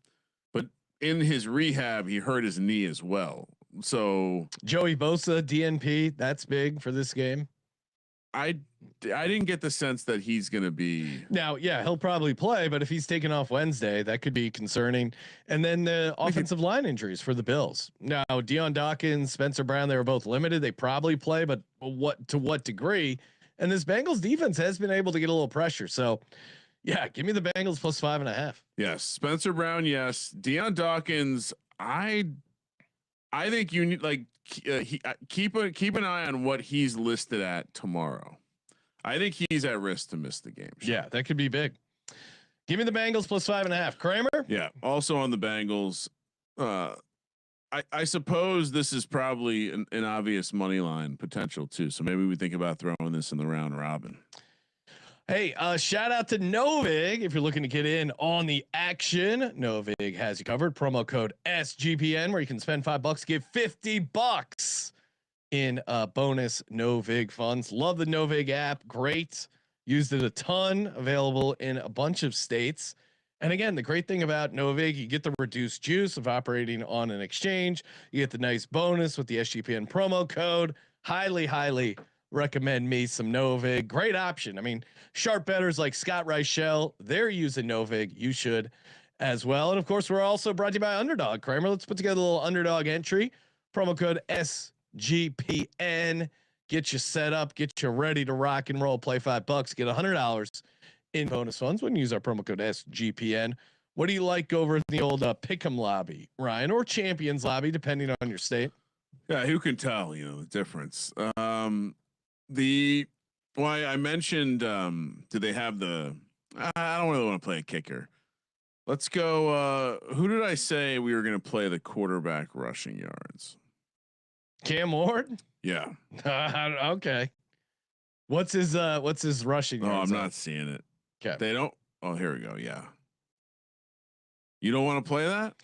E: but in his rehab he hurt his knee as well. So
A: Joey Bosa DNP, that's big for this game.
E: I didn't get the sense that he's going to be
A: now. Yeah, he'll probably play, but if he's taken off Wednesday, that could be concerning. And then the offensive line injuries for the Bills. Now, Deion Dawkins, Spencer Brown, they were both limited. They probably play, but to what degree? And this Bengals defense has been able to get a little pressure. So yeah, give me the Bengals plus 5.5.
E: Yes. Spencer Brown. Yes. Deion Dawkins. I think you need keep an eye on what he's listed at tomorrow. I think he's at risk to miss the game.
A: Yeah, that could be big. Give me the Bengals plus 5.5. Kramer.
E: Yeah. Also on the Bengals. I suppose this is probably an obvious money line potential too. So maybe we think about throwing this in the round robin.
A: Hey, shout out to Novig. If you're looking to get in on the action, Novig has you covered. Promo code SGPN, where you can spend $5, give $50 in bonus Novig funds. Love the Novig app. Great. Used it a ton. Available in a bunch of states. And again, the great thing about Novig, you get the reduced juice of operating on an exchange. You get the nice bonus with the SGPN promo code. Highly recommend me some Novig. Great option. I mean, sharp bettors like Scott Reichel, they're using Novig. You should as well. And of course, we're also brought to you by Underdog. Kramer, let's put together a little Underdog entry. Promo code SGPN. Get you set up, get you ready to rock and roll. Play $5, get $100 in bonus funds when you use our promo code SGPN. What do you like over in the old Pick'em lobby, Ryan, or Champions lobby, depending on your state?
E: Yeah, who can tell? The difference. I mentioned. Do they have the? I don't really want to play a kicker. Let's go. Who did I say we were going to play the quarterback rushing yards?
A: Cam Ward.
E: Yeah.
A: Okay. What's his rushing yards?
E: I'm not seeing it.
A: Okay.
E: They don't. Oh, here we go. Yeah. You don't want to play that?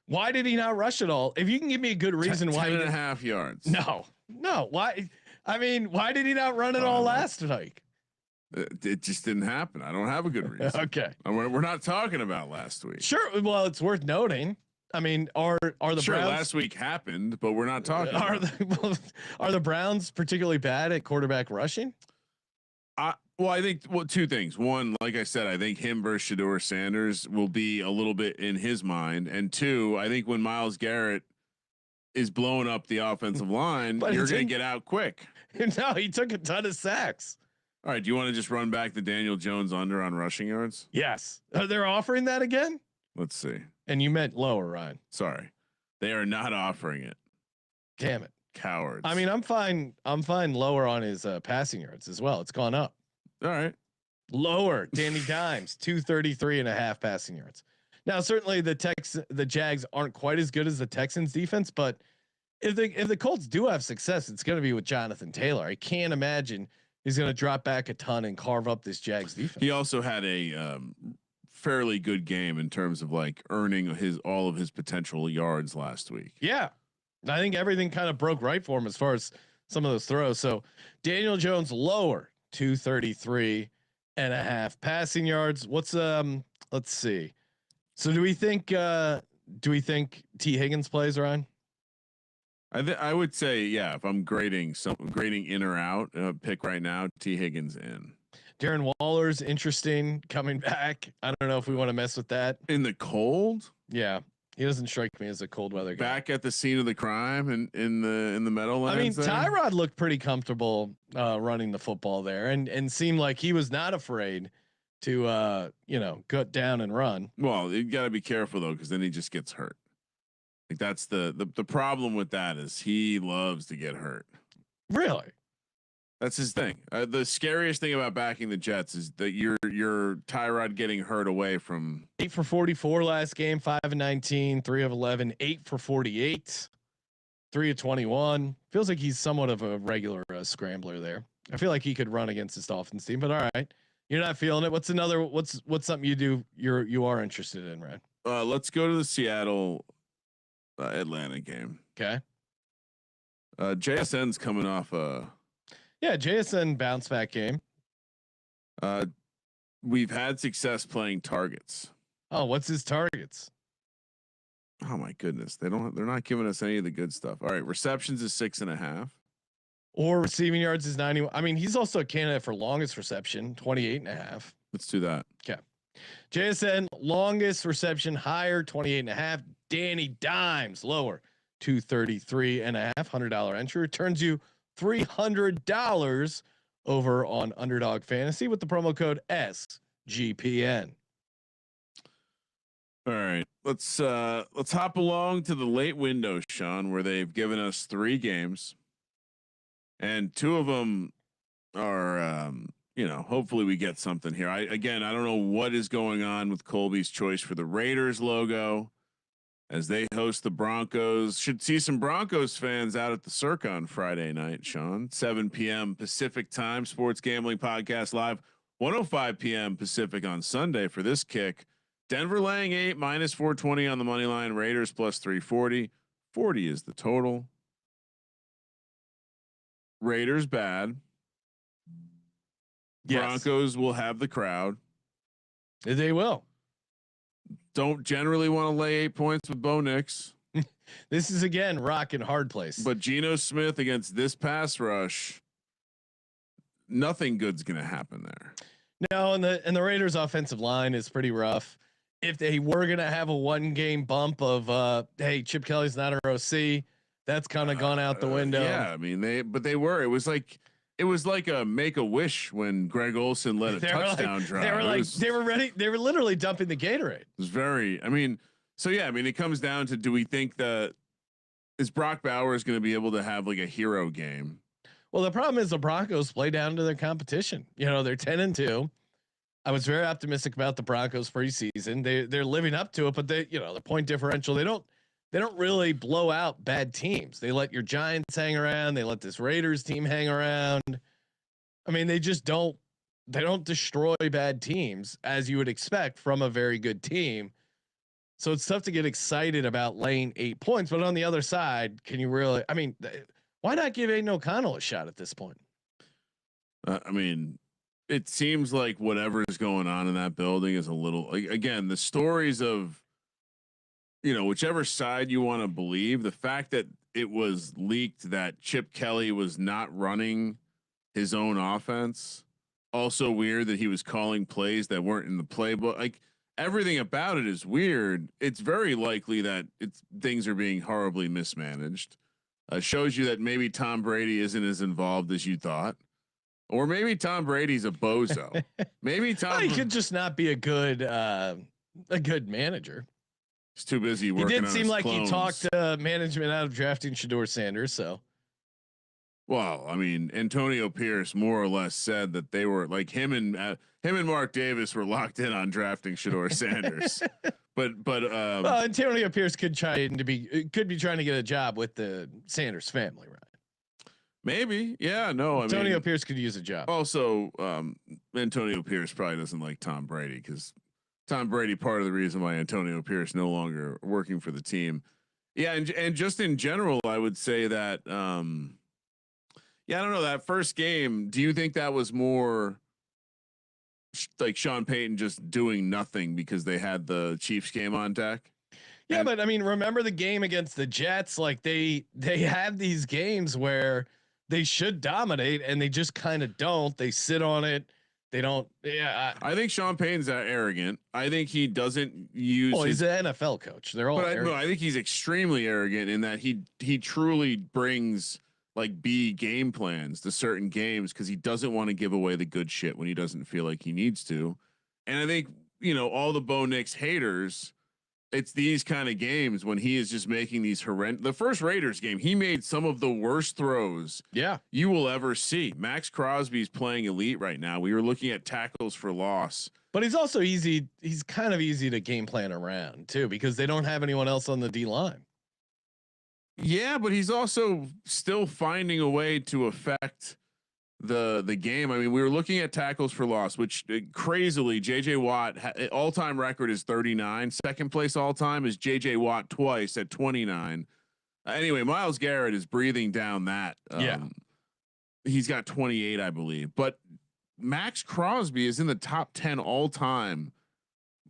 A: Why did he not rush at all? If you can give me a good reason why.
E: 10.5 yards.
A: No. Why? I mean, why did he not run it all last week?
E: It just didn't happen. I don't have a good reason.
A: Okay.
E: We're not talking about last week.
A: Sure. Well, it's worth noting. I mean, are the Browns,
E: last week happened, but we're not talking. Are
A: the Browns particularly bad at quarterback rushing?
E: Well, I think two things. One, like I said, I think him versus Shedeur Sanders will be a little bit in his mind, and two, I think when Myles Garrett is blowing up the offensive line, you're going to get out quick.
A: No, he took a ton of sacks.
E: All right, do you want to just run back the Daniel Jones under on rushing yards?
A: Yes, they're offering that again.
E: Let's see.
A: And you meant lower, Ryan.
E: Sorry, they are not offering it.
A: Damn it,
E: cowards.
A: I mean, I'm fine lower on his passing yards as well. It's gone up.
E: All right.
A: Lower. Danny Dimes, 233.5 passing yards. Now, certainly the Jags aren't quite as good as the Texans defense, but if the Colts do have success, it's going to be with Jonathan Taylor. I can't imagine he's going to drop back a ton and carve up this Jags defense.
E: He also had a fairly good game in terms of like earning all of his potential yards last week.
A: Yeah. I think everything kind of broke right for him as far as some of those throws. So Daniel Jones lower, 233.5 passing yards. What's let's see. So do we think T Higgins plays, Ryan?
E: I would say, yeah, if I'm grading in or out, pick right now, T Higgins in.
A: Darren Waller's interesting coming back. I don't know if we want to mess with that
E: in the cold.
A: Yeah. He doesn't strike me as a cold weather guy.
E: Back at the scene of the crime in the Meadowlands.
A: I mean, Tyrod looked pretty comfortable running the football there, and seemed like he was not afraid to gut down and run.
E: Well, you got to be careful though, because then he just gets hurt. Like that's the problem with that is he loves to get hurt.
A: Really?
E: That's his thing. The scariest thing about backing the Jets is that you're Tyrod getting hurt away from
A: 8 for 44 last game, 5 of 19, 3 of 11, 8 for 48, 3 of 21. Feels like he's somewhat of a regular scrambler there. I feel like he could run against this Dolphins team, but all right, you're not feeling it. What's something you are interested in, Ryan?
E: Let's go to the Seattle Atlanta game.
A: Okay.
E: JSN's coming off
A: Yeah, JSN bounce back game.
E: We've had success playing targets.
A: Oh, what's his targets?
E: Oh my goodness. They're not giving us any of the good stuff. All right. Receptions is 6.5.
A: Or receiving yards is 91. I mean, he's also a candidate for longest reception, 28.5.
E: Let's do that.
A: Okay. JSN longest reception higher, 28.5. Danny Dimes lower, 233.5. $100 entry returns you $300 over on Underdog Fantasy with the promo code SGPN.
E: All right, let's hop along to the late window, Sean, where they've given us 3 games, and 2 of them are hopefully we get something here. I don't know what is going on with Colby's choice for the Raiders logo as they host the Broncos. Should see some Broncos fans out at the Circa on Friday night, Sean. 7 p.m. Pacific time, Sports Gambling Podcast live, 1:05 p.m. Pacific on Sunday for this kick. Denver laying 8, -420 on the money line. Raiders +340. 40 is the total. Raiders bad. Yes. Broncos will have the crowd.
A: They will.
E: Don't generally want to lay 8 points with Bo Nix.
A: This is again rock and hard place.
E: But Geno Smith against this pass rush, nothing good's gonna happen there.
A: No, and the Raiders offensive line is pretty rough. If they were gonna have a 1-game bump of hey, Chip Kelly's not our OC, that's kind of gone out the window.
E: Yeah, I mean they were. It was like a Make-A-Wish when Greg Olsen led a touchdown drive.
A: They were ready. They were literally dumping the Gatorade. It
E: was very. I mean, it comes down to, do we think that is Brock Bowers going to be able to have like a hero game?
A: Well, the problem is the Broncos play down to their competition. They're 10-2. I was very optimistic about the Broncos preseason. They're living up to it, but the point differential, they don't really blow out bad teams. They let your Giants hang around. They let this Raiders team hang around. I mean, they just don't destroy bad teams as you would expect from a very good team. So it's tough to get excited about laying 8 points, but on the other side, can you really, I mean, why not give Aiden O'Connell a shot at this point?
E: I mean, it seems like whatever is going on in that building is a little, again, the stories of, whichever side you want to believe, the fact that it was leaked that Chip Kelly was not running his own offense also weird that he was calling plays that weren't in the playbook. Like everything about it is weird. It's very likely that things are being horribly mismanaged. Shows you that maybe Tom Brady isn't as involved as you thought, or maybe Tom Brady's a bozo. Maybe Tom.
A: He could just not be a good manager.
E: He's too busy working.
A: He did
E: on
A: seem
E: his
A: like
E: clones.
A: he talked management out of drafting Shedeur Sanders. So,
E: well, I mean, Antonio Pierce more or less said that they were like him and Mark Davis were locked in on drafting Shedeur Sanders. But
A: well, Antonio Pierce could be trying to get a job with the Sanders family, right?
E: Maybe, yeah, no.
A: Antonio Pierce could use a job.
E: Also, Antonio Pierce probably doesn't like Tom Brady because Tom Brady part of the reason why Antonio Pierce no longer working for the team. Yeah, and just in general, I would say that. Yeah, I don't know that first game. Do you think that was more like Sean Payton just doing nothing because they had the Chiefs game on deck?
A: Yeah, but I mean, remember the game against the Jets? Like they have these games where they should dominate and they just kind of don't. They sit on it. They don't. Yeah,
E: I think Sean Payton's that arrogant. I think he doesn't use.
A: Well, he's an NFL coach. They're all.
E: But I think he's extremely arrogant in that he truly brings like B game plans to certain games because he doesn't want to give away the good shit when he doesn't feel like he needs to. And I think all the Bo Nix haters. It's these kind of games when he is just making these horrendous. The first Raiders game, he made some of the worst throws you will ever see. Max Crosby's playing elite right now. We were looking at tackles for loss.
A: But he's also easy. He's kind of easy to game plan around too because they don't have anyone else on the D line.
E: Yeah, but he's also still finding a way to affect the game. I mean, we were looking at tackles for loss, which crazily JJ Watt all-time record is 39. Second place all-time is JJ Watt twice at 29. Anyway, Myles Garrett is breathing down that. He's got 28, I believe. But Max Crosby is in the top 10 all-time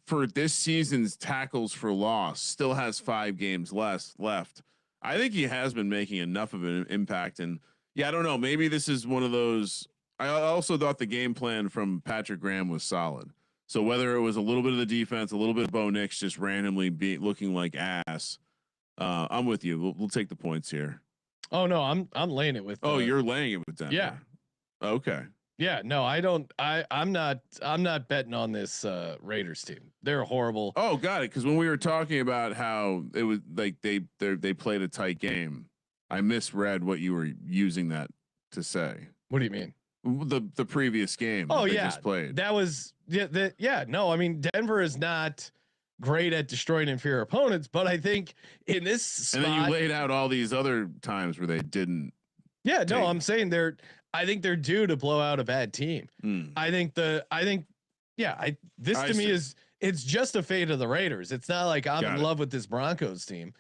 E: for this season's tackles for loss. Still has 5 games left. I think he has been making enough of an impact. And yeah, I don't know. Maybe this is one of those. I also thought the game plan from Patrick Graham was solid. So whether it was a little bit of the defense, a little bit of Bo Nix just randomly looking like ass, I'm with you. We'll take the points here.
A: Oh no, I'm laying it with.
E: You're laying it with Denver.
A: Yeah.
E: Okay.
A: Yeah. No, I don't. I'm not betting on this Raiders team. They're horrible.
E: Oh, got it. Because when we were talking about how it was like they played a tight game. I misread what you were using that to say.
A: What do you mean?
E: The previous game.
A: Oh
E: that they
A: yeah,
E: just played.
A: That was no. I mean, Denver is not great at destroying inferior opponents, but I think in this spot,
E: and then you laid out all these other times where they didn't.
A: Yeah, no, I'm saying I think they're due to blow out a bad team. This to me is it's just a fate of the Raiders. It's not like I'm in love with this Broncos team.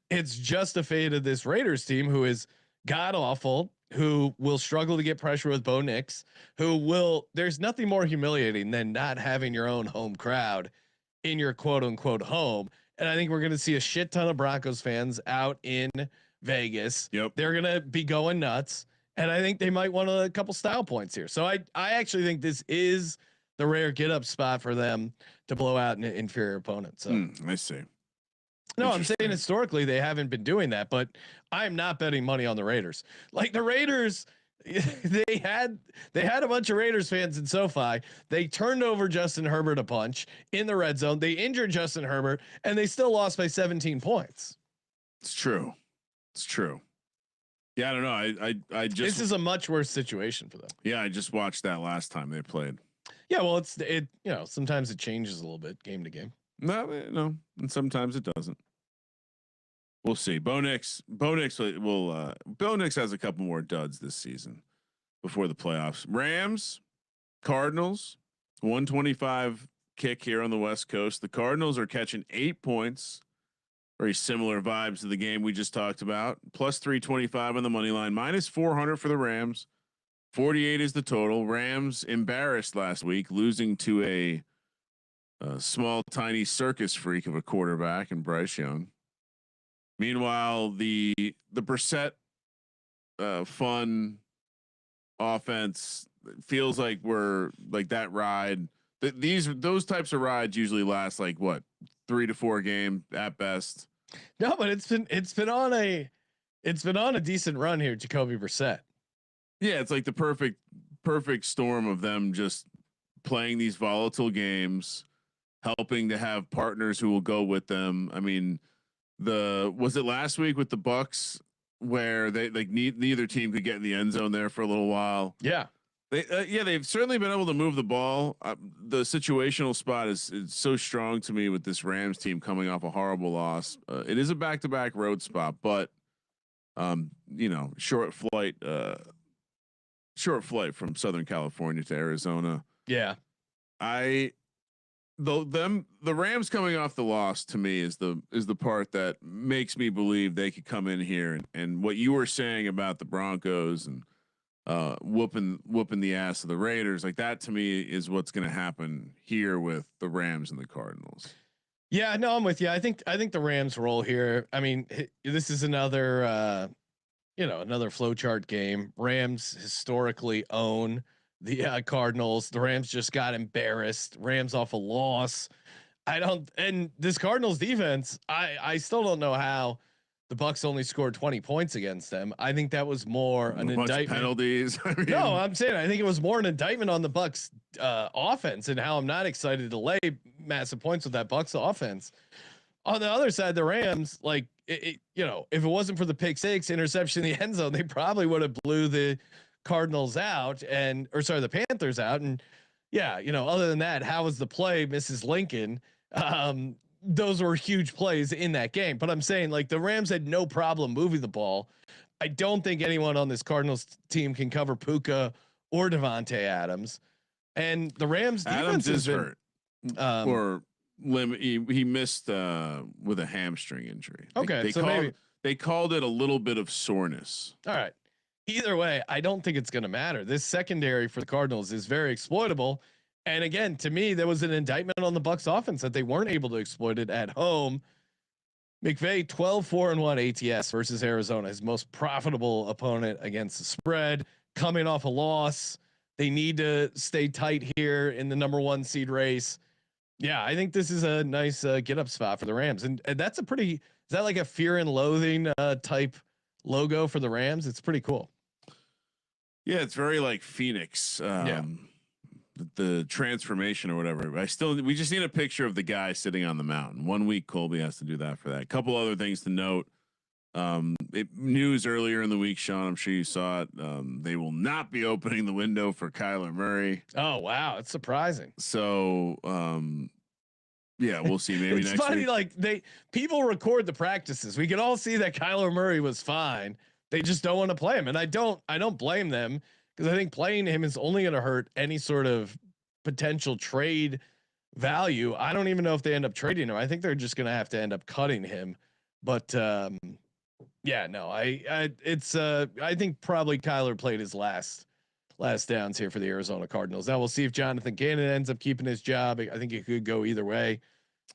A: It's just a fate of this Raiders team who is god awful, who will struggle to get pressure with Bo Nix, there's nothing more humiliating than not having your own home crowd in your quote unquote home. And I think we're going to see a shit ton of Broncos fans out in Vegas.
E: Yep.
A: They're going to be going nuts. And I think they might want a couple style points here. So I actually think this is the rare get up spot for them to blow out an inferior opponent. So
E: I see.
A: No, I'm saying historically they haven't been doing that, but I'm not betting money on the Raiders. Like the Raiders, they had a bunch of Raiders fans in SoFi. They turned over Justin Herbert a punch in the red zone. They injured Justin Herbert, and they still lost by 17 points.
E: It's true. Yeah, I don't know. I just
A: this is a much worse situation for them.
E: Yeah, I just watched that last time they played.
A: Yeah, well, sometimes it changes a little bit game to game.
E: No, and sometimes it doesn't. We'll see. Bo Nix has a couple more duds this season before the playoffs. Rams, Cardinals, 125 kick here on the West Coast. The Cardinals are catching 8 points. Very similar vibes to the game we just talked about. Plus 325 on the money line. Minus 400 for the Rams. 48 is the total. Rams embarrassed last week, losing to a small, tiny circus freak of a quarterback in Bryce Young. Meanwhile, the Brissett fun offense feels like we're like that ride. Those types of rides usually last like what 3 to 4 games at best.
A: No, but it's been on a decent run here, Jacoby Brissett.
E: Yeah, it's like the perfect storm of them just playing these volatile games, helping to have partners who will go with them. I mean, was it last week with the Bucks where they like neither team could get in the end zone there for a little while.
A: Yeah.
E: They've certainly been able to move the ball. The situational spot is so strong to me with this Rams team coming off a horrible loss. It is a back-to-back road spot, but short flight from Southern California to Arizona.
A: Yeah.
E: The Rams coming off the loss to me is the part that makes me believe they could come in here and what you were saying about the Broncos and whooping the ass of the Raiders, like that to me is what's going to happen here with the Rams and the Cardinals.
A: Yeah, no, I'm with you. I think the Rams roll here. I mean, this is another flowchart game. Rams historically own the Cardinals. The Rams just got embarrassed. Rams off a loss. And this Cardinals defense, I still don't know how the Bucks only scored 20 points against them. I think that was more an indictment.
E: Penalties.
A: No, I'm saying I think it was more an indictment on the Bucks offense and how I'm not excited to lay massive points with that Bucks offense. On the other side, the Rams, like if it wasn't for the pick six interception in the end zone, they probably would have blew the Cardinals out the Panthers out. And yeah, other than that, how was the play, Mrs. Lincoln? Those were huge plays in that game, but I'm saying like the Rams had no problem moving the ball. I don't think anyone on this Cardinals team can cover Puka or Devontae Adams, and the Rams
E: Adams is hurt
A: or
E: he missed with a hamstring injury.
A: Okay.
E: They called it a little bit of soreness.
A: All right. Either way, I don't think it's going to matter. This secondary for the Cardinals is very exploitable. And again, to me, there was an indictment on the Bucks offense that they weren't able to exploit it at home. McVay 12-4-1 ATS versus Arizona, his most profitable opponent against the spread, coming off a loss. They need to stay tight here in the number 1 seed race. Yeah, I think this is a nice get up spot for the Rams. And that's is that like a fear and loathing type logo for the Rams? It's pretty cool.
E: Yeah, it's very like Phoenix. The transformation or whatever. We just need a picture of the guy sitting on the mountain. 1 week Colby has to do that for that. A couple other things to note. News earlier in the week, Sean, I'm sure you saw it. They will not be opening the window for Kyler Murray.
A: Oh wow, it's surprising.
E: So yeah, we'll see. Maybe
A: it's
E: next
A: funny,
E: week.
A: like people record the practices. We can all see that Kyler Murray was fine. They just don't want to play him. And I don't blame them. Because I think playing him is only going to hurt any sort of potential trade value. I don't even know if they end up trading him. I think they're just going to have to end up cutting him. But I think probably Kyler played his last downs here for the Arizona Cardinals. Now we'll see if Jonathan Gannon ends up keeping his job. I think it could go either way.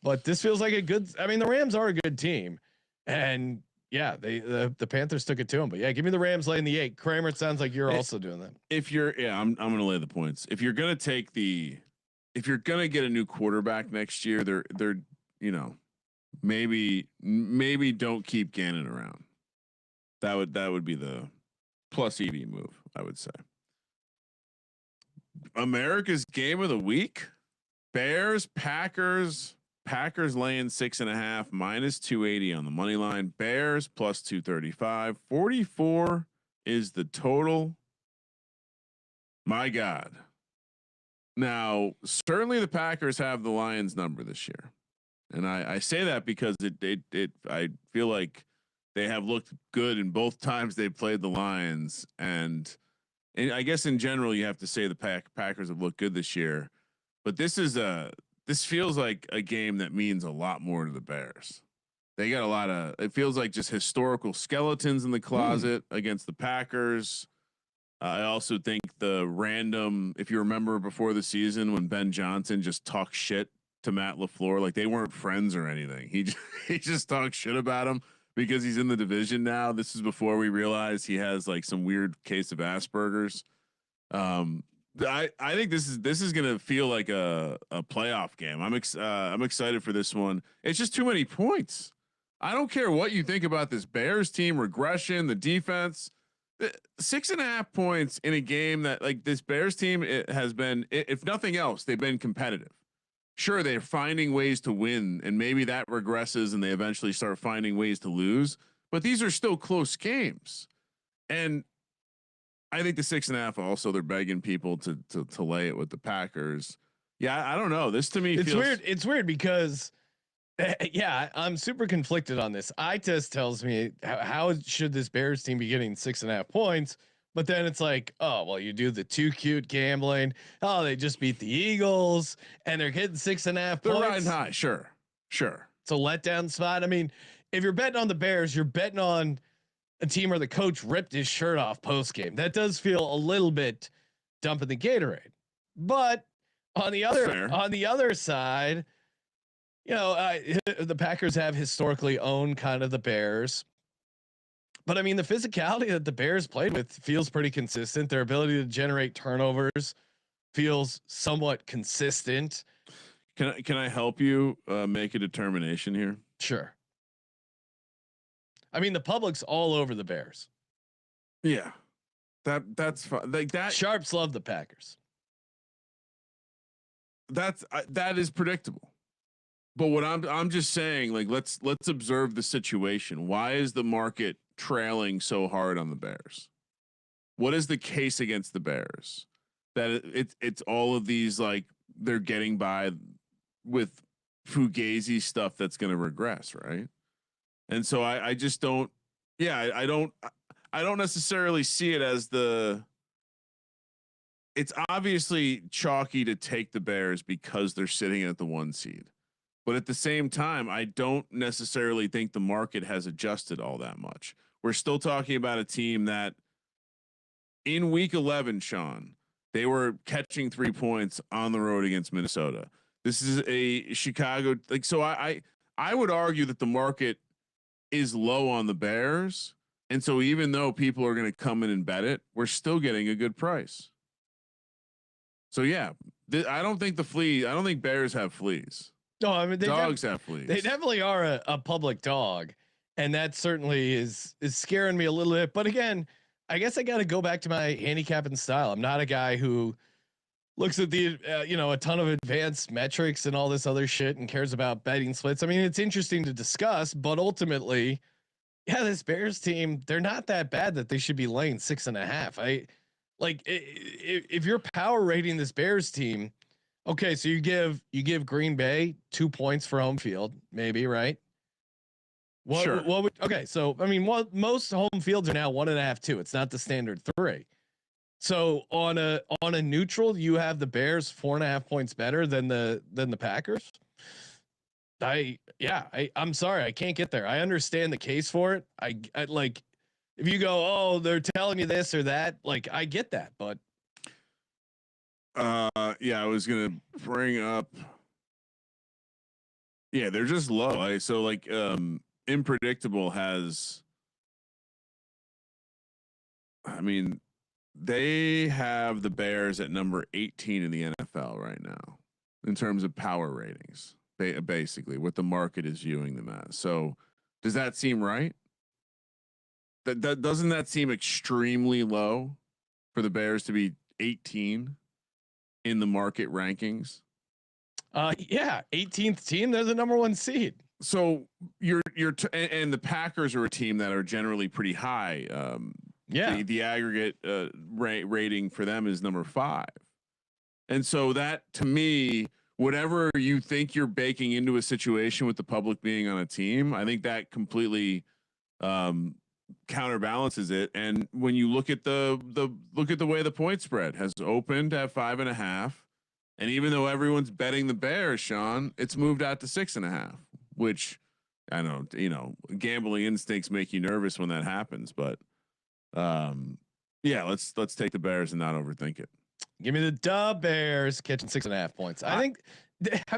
A: But this feels like the Rams are a good team, and yeah, the Panthers took it to him, but yeah, give me the Rams laying the 8. Kramer, it sounds like you're also doing that.
E: I'm going to lay the points. If you're going to get a new quarterback next year, they're maybe don't keep Gannon around. That would be the plus EV move, I would say. America's game of the week: Bears, Packers. Packers laying 6.5 minus 280 on the money line. Bears plus 235. 44 is the total. My God. Now, certainly the Packers have the Lions number this year. And I say that because I feel like they have looked good in both times they played the Lions. And I guess in general, you have to say the Packers have looked good this year. But this feels like a game that means a lot more to the Bears. They got it feels like just historical skeletons in the closet against the Packers. I also think if you remember before the season when Ben Johnson just talked shit to Matt LaFleur, like they weren't friends or anything. He just talked shit about him because he's in the division now. This is before we realized he has like some weird case of Asperger's. I think this is gonna feel like a playoff game. I'm excited for this one. It's just too many points. I don't care what you think about this Bears team regression, the defense. 6.5 points in a game that, like, this Bears team, it has been, if nothing else, they've been competitive. Sure, they're finding ways to win, and maybe that regresses and they eventually start finding ways to lose. But these are still close games, and I think the 6.5 also, they're begging people to lay it with the Packers. Yeah, I don't know. This to me
A: it's
E: feels
A: weird. It's weird because yeah, I'm super conflicted on this. Eye test tells me how should this Bears team be getting 6.5 points, but then it's like, oh well, you do the too cute gambling. Oh, they just beat the Eagles and they're getting 6.5 points.
E: They're riding high. Sure.
A: It's a letdown spot. I mean, if you're betting on the Bears, you're betting on a team where the coach ripped his shirt off post game. That does feel a little bit dumping the Gatorade. But on the other side, you know, the Packers have historically owned kind of the Bears. But I mean, the physicality that the Bears played with feels pretty consistent. Their ability to generate turnovers feels somewhat consistent.
E: Can I help you make a determination here?
A: Sure. I mean, the public's all over the Bears.
E: Yeah, that's fine. Like that.
A: Sharps love the Packers.
E: That is predictable. But what I'm just saying, like, let's observe the situation. Why is the market trailing so hard on the Bears? What is the case against the Bears? That it's all of these, like, they're getting by with fugazi stuff that's going to regress, right? And so I just don't. Yeah, I don't necessarily see it as the. It's obviously chalky to take the Bears because they're sitting at the 1 seed. But at the same time, I don't necessarily think the market has adjusted all that much. We're still talking about a team that in week 11, Sean, they were catching 3 points on the road against Minnesota. This is a Chicago, like, so I would argue that the market is low on the Bears. And so even though people are going to come in and bet it, we're still getting a good price. So yeah, I don't think Bears have fleas.
A: No, I mean,
E: dogs have fleas.
A: They definitely are a public dog, and that certainly is scaring me a little bit. But again, I guess I got to go back to my handicapping style. I'm not a guy who looks at the a ton of advanced metrics and all this other shit and cares about betting splits. I mean, it's interesting to discuss, but ultimately, yeah, this Bears team, they're not that bad that they should be laying 6.5. If you're power rating this Bears team. Okay, so you give Green Bay 2 points for home field, maybe, right?
E: Sure.
A: Okay, so I mean, most home fields are now 1.5, 2. It's not the standard 3. So on a neutral, you have the Bears 4.5 points better than the Packers. I'm sorry, I can't get there. I understand the case for it. I like if you go, oh, they're telling you this or that, like I get that, but.
E: Yeah, I was gonna bring up. Yeah, they're just low. So like, Unpredictable has. I mean, they have the Bears at number 18 in the NFL right now, in terms of power ratings. Basically, what the market is viewing them as. So, does that seem right? That doesn't that seem extremely low for the Bears to be 18? In the market rankings?
A: Yeah, 18th team. They're the number 1 seed.
E: So and the Packers are a team that are generally pretty high. The aggregate rating for them is number 5. And so that, to me, whatever you think you're baking into a situation with the public being on a team, I think that completely counterbalances it. And when you look at the way the point spread has opened at 5.5, and even though everyone's betting the Bears, Sean, it's moved out to 6.5, which I know, gambling instincts make you nervous when that happens, but yeah, let's take the Bears and not overthink it.
A: Give me the Bears catching 6.5 points. I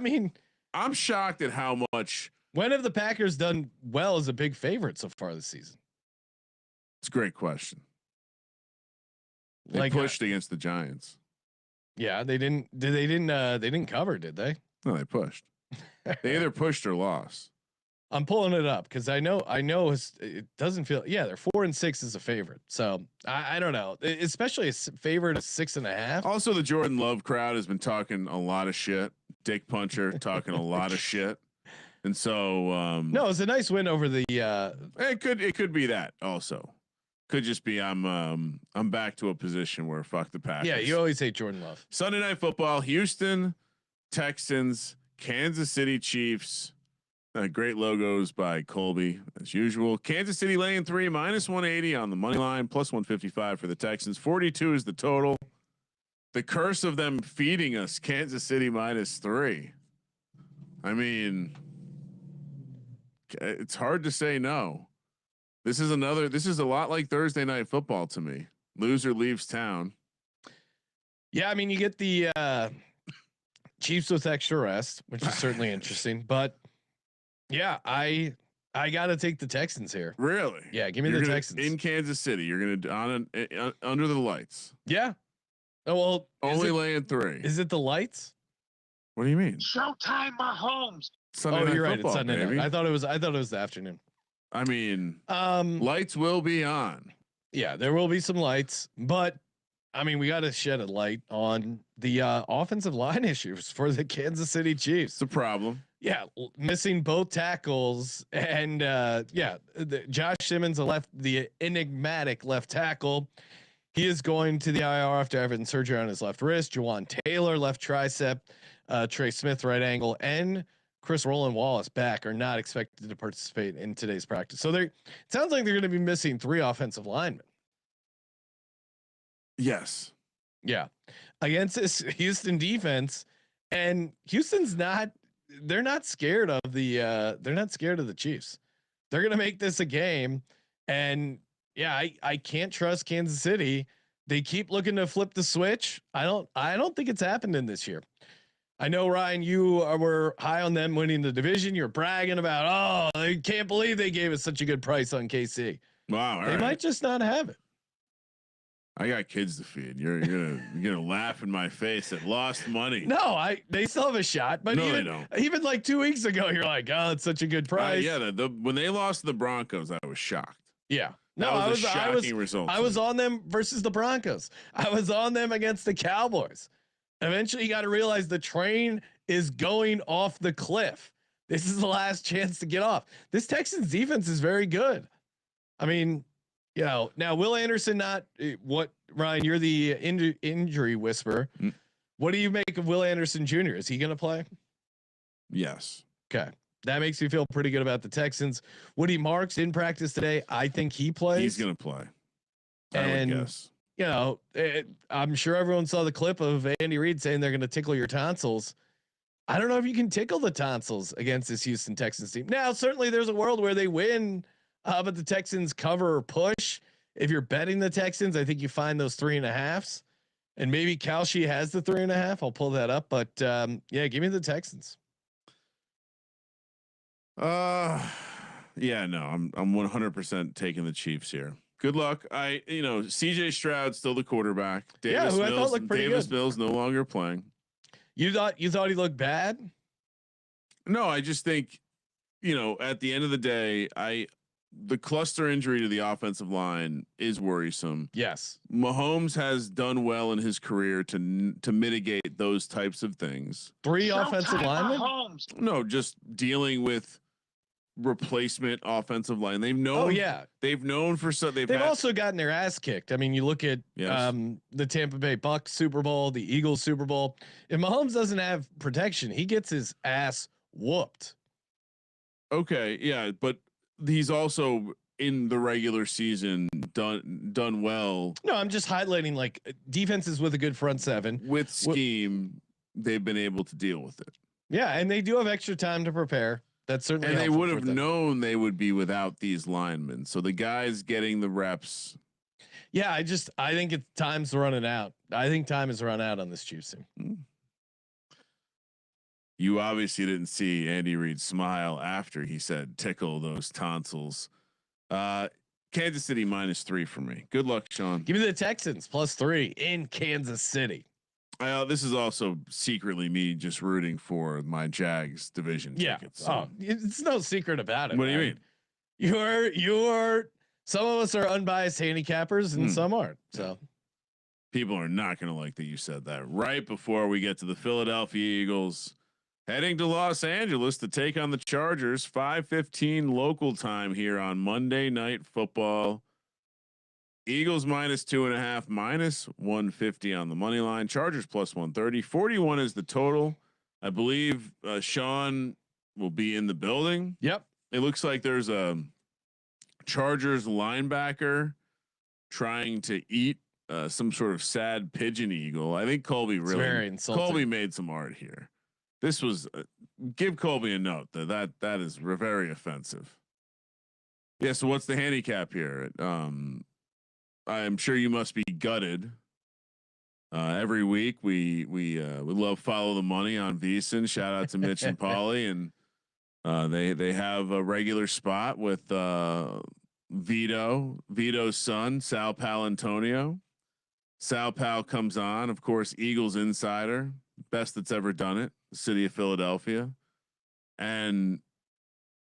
A: mean, I'm
E: shocked at how much.
A: When have the Packers done well as a big favorite so far this season?
E: It's a great question. They pushed against the Giants.
A: Yeah, they didn't. They didn't cover, did they?
E: No, they pushed. They either pushed or lost.
A: I'm pulling it up because I know it doesn't feel. Yeah, they're 4-6 as a favorite. So I don't know, especially a favorite of 6.5.
E: Also, the Jordan Love crowd has been talking a lot of shit. Dick Puncher talking a lot of shit, and so
A: no, it's a nice win over the.
E: It could be that also. Could just be I'm back to a position where fuck the Packers.
A: Yeah, you always hate Jordan Love.
E: Sunday Night Football: Houston Texans, Kansas City Chiefs. Great logos by Colby as usual. Kansas City laying 3 -180 on the money line, +155 for the Texans. 42 is the total. The curse of them feeding us Kansas City -3. I mean, it's hard to say no. This is a lot like Thursday Night Football to me. Loser leaves town.
A: Yeah, I mean, you get the Chiefs with extra rest, which is certainly interesting, but yeah, I got to take the Texans here.
E: Really?
A: Yeah, give me the Texans
E: in Kansas City. You're gonna under the lights.
A: Yeah. Oh well,
E: only laying 3.
A: Is it the lights?
E: What do you mean?
D: Showtime, Mahomes.
E: Sunday night
A: you're right.
E: football,
A: It's Sunday
E: baby.
A: night. I thought it was the afternoon.
E: I mean, lights will be on.
A: Yeah, there will be some lights, but I mean, we got to shed a light on the offensive line issues for the Kansas City Chiefs.
E: It's a problem.
A: Yeah, missing both tackles, and Josh Simmons, the enigmatic left tackle. He is going to the IR after having surgery on his left wrist. Jawan Taylor, left tricep. Trey Smith, right ankle, and Chris Roland Wallace back are not expected to participate in today's practice. So it sounds like they're going to be missing 3 offensive linemen.
E: Yes.
A: Yeah. Against this Houston defense, and Houston's they're not scared of the Chiefs. They're going to make this a game. And yeah, I can't trust Kansas City. They keep looking to flip the switch. I don't think it's happened in this year. I know, Ryan, you were high on them winning the division. You're bragging about, I can't believe they gave us such a good price on KC.
E: Wow.
A: They might just not have it.
E: I got kids to feed. You're gonna laugh in my face at lost money.
A: No, they still have a shot, but
E: no, they don't.
A: Even like 2 weeks ago, you're like, it's such a good price.
E: When they lost to the Broncos, I was shocked.
A: Yeah.
E: That was a shocking result.
A: I was on them versus the Broncos. I was on them against the Cowboys. Eventually, you got to realize the train is going off the cliff. This is the last chance to get off. This Texans defense is very good. I mean, now Will Anderson, Ryan, you're the injury whisperer. What do you make of Will Anderson Jr.? Is he going to play?
E: Yes.
A: Okay. That makes me feel pretty good about the Texans. Woody Marks in practice today. I think he plays.
E: He's going to play. I would guess.
A: I'm sure everyone saw the clip of Andy Reid saying they're going to tickle your tonsils. I don't know if you can tickle the tonsils against this Houston Texans team. Now, certainly there's a world where they win, but the Texans cover or push. If you're betting the Texans, I think you find those 3.5s, and maybe Kalshi has the 3.5. I'll pull that up, but give me the Texans.
E: I'm 100% taking the Chiefs here. Good luck. CJ Stroud still the quarterback. Davis Mills no longer playing.
A: You thought he looked bad?
E: No, I just think, at the end of the day, the cluster injury to the offensive line is worrisome.
A: Yes.
E: Mahomes has done well in his career to mitigate those types of things.
A: 3 offensive linemen?
E: No, just dealing with replacement offensive line. They've known. They've known for so they've
A: also gotten their ass kicked. I mean, you look at the Tampa Bay Bucks Super Bowl, the Eagles Super Bowl. If Mahomes doesn't have protection, he gets his ass whooped.
E: Okay, yeah, but he's also in the regular season done well.
A: No, I'm just highlighting like defenses with a good front seven
E: with scheme. They've been able to deal with it. Yeah,
A: and they do have extra time to prepare. That's certainly,
E: and they would have known they would be without these linemen. So the guys getting the reps.
A: Yeah, I think time's running out. I think time has run out on this Chiefs team.
E: You obviously didn't see Andy Reid smile after he said tickle those tonsils. Kansas City -3 for me. Good luck, Sean.
A: Give me the Texans +3 in Kansas City.
E: This is also secretly me just rooting for my Jags division tickets. So.
A: Oh, it's no secret about it.
E: What do you mean?
A: You're. Some of us are unbiased handicappers, and some aren't. So
E: people are not going to like that you said that right before we get to the Philadelphia Eagles heading to Los Angeles to take on the Chargers. 5:15 local time here on Monday Night Football. Eagles -2.5, -150 on the money line. Chargers +130. 41 is the total. I believe Sean will be in the building.
A: Yep.
E: It looks like there's a Chargers linebacker trying to eat some sort of sad pigeon eagle. I think Colby Colby made some art here. This was give Colby a note that is very offensive. Yeah. So what's the handicap here? I'm sure you must be gutted. Every week we love follow the money on VSiN. Shout out to Mitch and Polly, and they have a regular spot with Vito's son, Sal Palantonio. Sal Pal comes on, of course, Eagles insider, best that's ever done it, the city of Philadelphia, and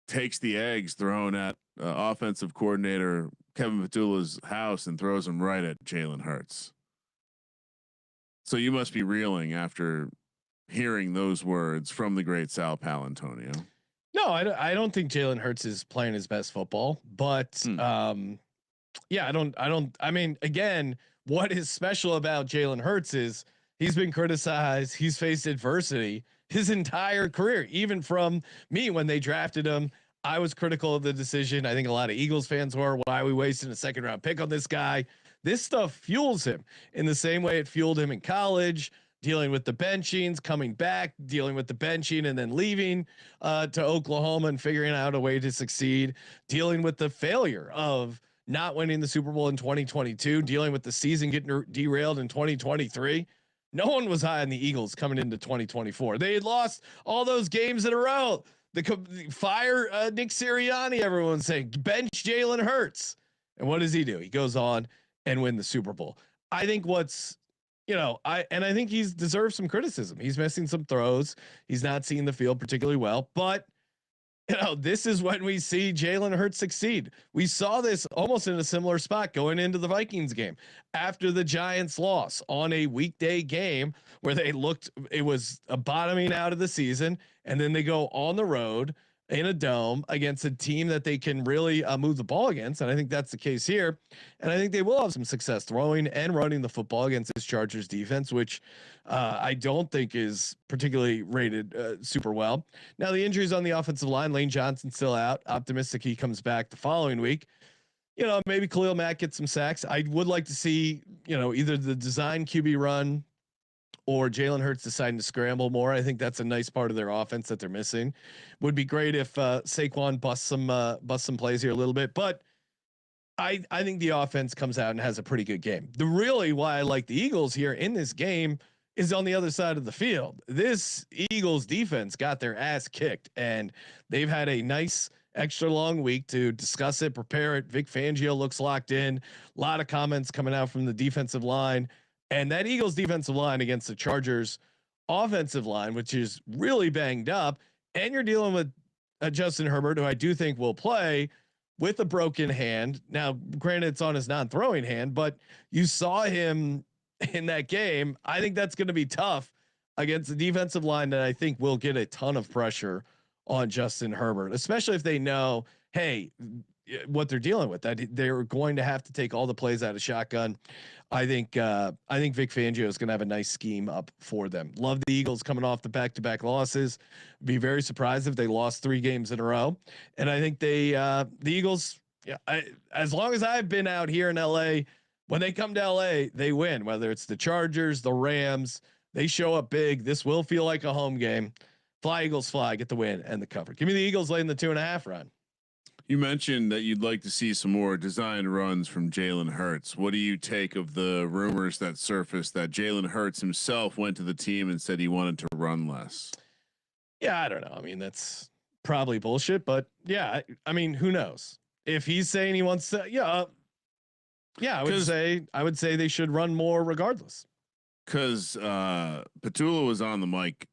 E: takes the eggs thrown at offensive coordinator Kevin Fatula's house and throws them right at Jalen Hurts. So you must be reeling after hearing those words from the great Sal Palantonio.
A: No, I don't think Jalen Hurts is playing his best football, but yeah, I mean, again, what is special about Jalen Hurts is he's been criticized. He's faced adversity his entire career, even from me when they drafted him. I was critical of the decision. I think a lot of Eagles fans were. Why are we wasting a second round pick on this guy? This stuff fuels him in the same way it fueled him in college, dealing with the benchings, coming back, dealing with the benching, and then leaving to Oklahoma and figuring out a way to succeed, dealing with the failure of not winning the Super Bowl in 2022, dealing with the season getting derailed in 2023. No one was high on the Eagles coming into 2024. They had lost all those games in a row. The fire Nick Sirianni, everyone's saying bench Jalen Hurts. And what does he do? He goes on and win the Super Bowl. I think I think he's deserved some criticism. He's missing some throws. He's not seeing the field particularly well, but this is when we see Jalen Hurts succeed. We saw this almost in a similar spot going into the Vikings game after the Giants loss on a weekday game where it was a bottoming out of the season. And then they go on the road in a dome against a team that they can really move the ball against. And I think that's the case here. And I think they will have some success throwing and running the football against this Chargers defense, which I don't think is particularly rated super well. Now the injuries on the offensive line, Lane Johnson still out. Optimistic he comes back the following week. Maybe Khalil Mack gets some sacks. I would like to see, either the design QB run or Jalen Hurts deciding to scramble more. I think that's a nice part of their offense that they're missing. Would be great if Saquon busts some plays here a little bit, but I think the offense comes out and has a pretty good game. Why I like the Eagles here in this game is on the other side of the field. This Eagles defense got their ass kicked, and they've had a nice extra long week to discuss it, prepare it. Vic Fangio looks locked in. A lot of comments coming out from the defensive line. And that Eagles defensive line against the Chargers offensive line, which is really banged up, and you're dealing with Justin Herbert, who I do think will play with a broken hand. Now, granted, it's on his non-throwing hand, but you saw him in that game. I think that's going to be tough against the defensive line that I think will get a ton of pressure on Justin Herbert, especially if they know, hey, what they're dealing with, that they're going to have to take all the plays out of shotgun. I think Vic Fangio is going to have a nice scheme up for them. Love the Eagles coming off the back-to-back losses. Be very surprised if they lost 3 games in a row. And I think the Eagles, as long as I've been out here in LA, when they come to LA, they win, whether it's the Chargers, the Rams, they show up big. This will feel like a home game. Fly Eagles fly, get the win and the cover. Give me the Eagles laying the 2.5 run.
E: You mentioned that you'd like to see some more designed runs from Jalen Hurts. What do you take of the rumors that surfaced that Jalen Hurts himself went to the team and said he wanted to run less?
A: Yeah, I don't know. I mean, that's probably bullshit, but yeah, I mean, who knows? If he's saying he wants to, I would say they should run more regardless.
E: Because Petula was on the mic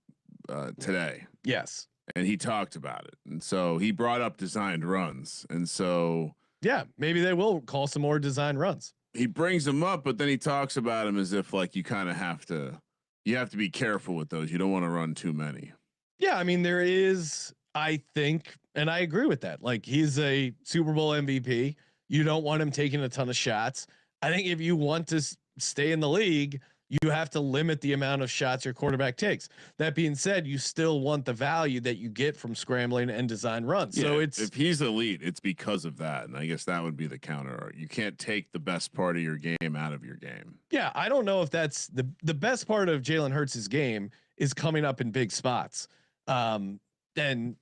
E: today.
A: Yes.
E: And he talked about it. And so he brought up designed runs. And so
A: yeah, maybe they will call some more design runs.
E: He brings them up, but then he talks about them as if like you have to be careful with those. You don't want to run too many.
A: Yeah, I mean there is, I think, and I agree with that. Like he's a Super Bowl MVP. You don't want him taking a ton of shots. I think if you want to stay in the league, you have to limit the amount of shots your quarterback takes. That being said, you still want the value that you get from scrambling and design runs.
E: Yeah,
A: so it's
E: if he's elite, it's because of that. And I guess that would be the counter. You can't take the best part of your game out of your game.
A: Yeah, I don't know if that's the best part of Jalen Hurts' game is coming up in big spots. And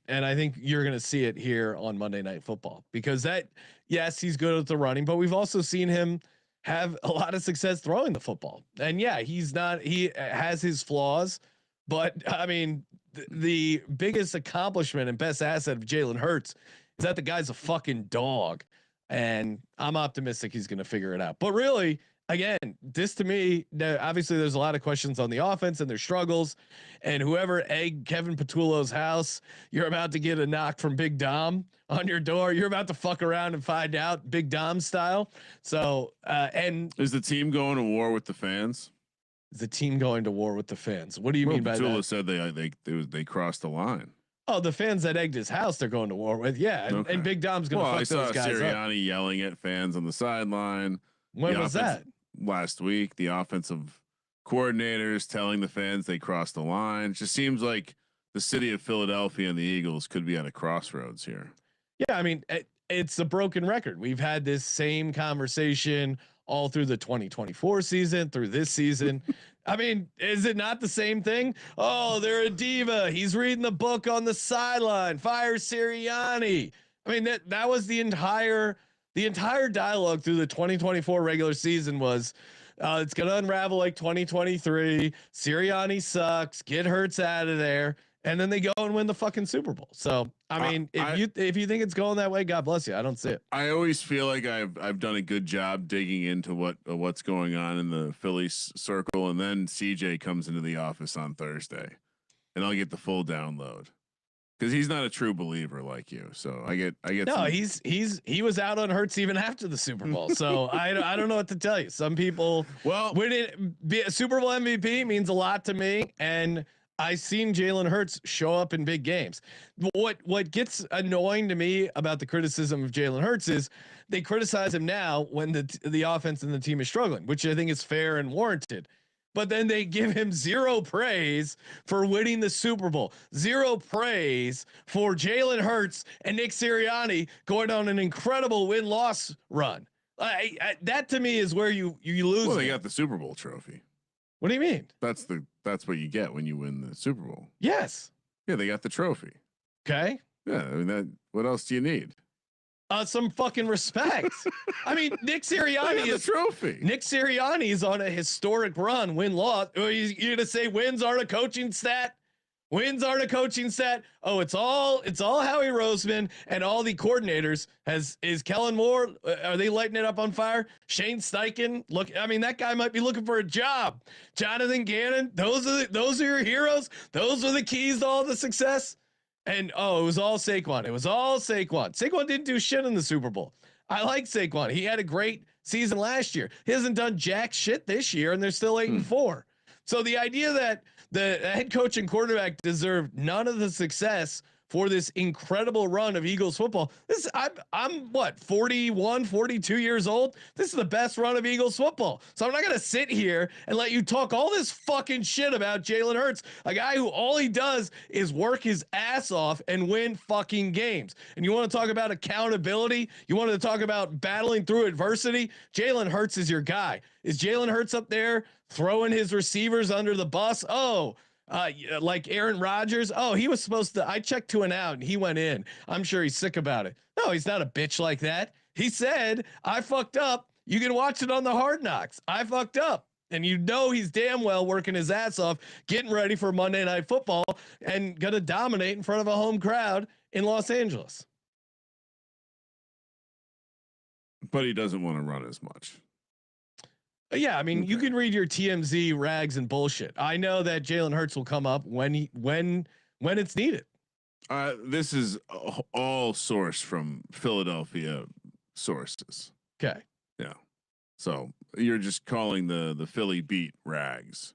A: I think you're going to see it here on Monday Night Football because yes, he's good at the running, but we've also seen him have a lot of success throwing the football. And yeah, he has his flaws, but I mean, the biggest accomplishment and best asset of Jalen Hurts is that the guy's a fucking dog. And I'm optimistic he's going to figure it out. But really, again, this to me, obviously there's a lot of questions on the offense and their struggles, and whoever egged Kevin Petullo's house, you're about to get a knock from Big Dom on your door. You're about to fuck around and find out, Big Dom style. So, and
E: is the team going to war with the fans?
A: Is the team going to war with the fans? What do you mean by
E: Petullo
A: that?
E: Said they crossed the line.
A: Oh, the fans that egged his house, they're going to war with. Yeah, and Big Dom's going to fuck those guys
E: Sirianni
A: up.
E: Yelling at fans on the sideline.
A: When was that?
E: Last week. The offensive coordinators telling the fans they crossed the line. It just seems like the city of Philadelphia and the Eagles could be at a crossroads here.
A: Yeah, I mean, it's a broken record. We've had this same conversation all through the 2024 season, through this season. I mean, is it not the same thing? Oh, they're a diva. He's reading the book on the sideline. Fire Sirianni. I mean, that was the entire dialogue through the 2024 regular season was it's going to unravel like 2023. Sirianni sucks. Get Hurts out of there. And then they go and win the fucking Super Bowl. So, I mean, if you think it's going that way, God bless you. I don't see it.
E: I always feel like I've done a good job digging into what's going on in the Phillies circle, and then CJ comes into the office on Thursday, and I'll get the full download because he's not a true believer like you. So I get.
A: No, he was out on Hurts even after the Super Bowl. So I don't know what to tell you. Some people, be a Super Bowl MVP means a lot to me, and I've seen Jalen Hurts show up in big games. What gets annoying to me about the criticism of Jalen Hurts is they criticize him now when the offense and the team is struggling, which I think is fair and warranted. But then they give him zero praise for winning the Super Bowl, zero praise for Jalen Hurts and Nick Sirianni going on an incredible win-loss run. That to me is where you lose.
E: Well, they got the Super Bowl trophy.
A: What do you mean?
E: That's what you get when you win the Super Bowl.
A: Yes.
E: Yeah, they got the trophy.
A: Okay.
E: Yeah, I mean what else do you need?
A: Some fucking respect. I mean, Nick Sirianni
E: is the trophy. Nick
A: Sirianni is on a historic run, win-loss. You're gonna say wins aren't a coaching stat? Wins aren't a coaching stat. Oh, it's all Howie Roseman and all the coordinators. Is Kellen Moore? Are they lighting it up on fire? Shane Steichen. Look, I mean, that guy might be looking for a job. Jonathan Gannon. Those are your heroes. Those are the keys to all the success. And it was all Saquon. It was all Saquon. Saquon didn't do shit in the Super Bowl. I like Saquon. He had a great season last year. He hasn't done jack shit this year, and they're still 8-4. So the idea that the head coach and quarterback deserve none of the success for this incredible run of Eagles football. I'm 41, 42 years old. This is the best run of Eagles football. So I'm not going to sit here and let you talk all this fucking shit about Jalen Hurts, a guy who all he does is work his ass off and win fucking games. And you want to talk about accountability? You want to talk about battling through adversity? Jalen Hurts is your guy. Is Jalen Hurts up there throwing his receivers under the bus? Like Aaron Rodgers. Oh, he was supposed to. I checked 2 and out, and he went in. I'm sure he's sick about it. No, he's not a bitch like that. He said, "I fucked up." You can watch it on the Hard Knocks. I fucked up, and he's damn well working his ass off, getting ready for Monday Night Football, and gonna dominate in front of a home crowd in Los Angeles.
E: But he doesn't want to run as much.
A: Yeah, I mean, you can read your TMZ rags and bullshit. I know that Jalen Hurts will come up when it's needed.
E: This is all sourced from Philadelphia sources.
A: Okay.
E: Yeah. So you're just calling the Philly beat rags.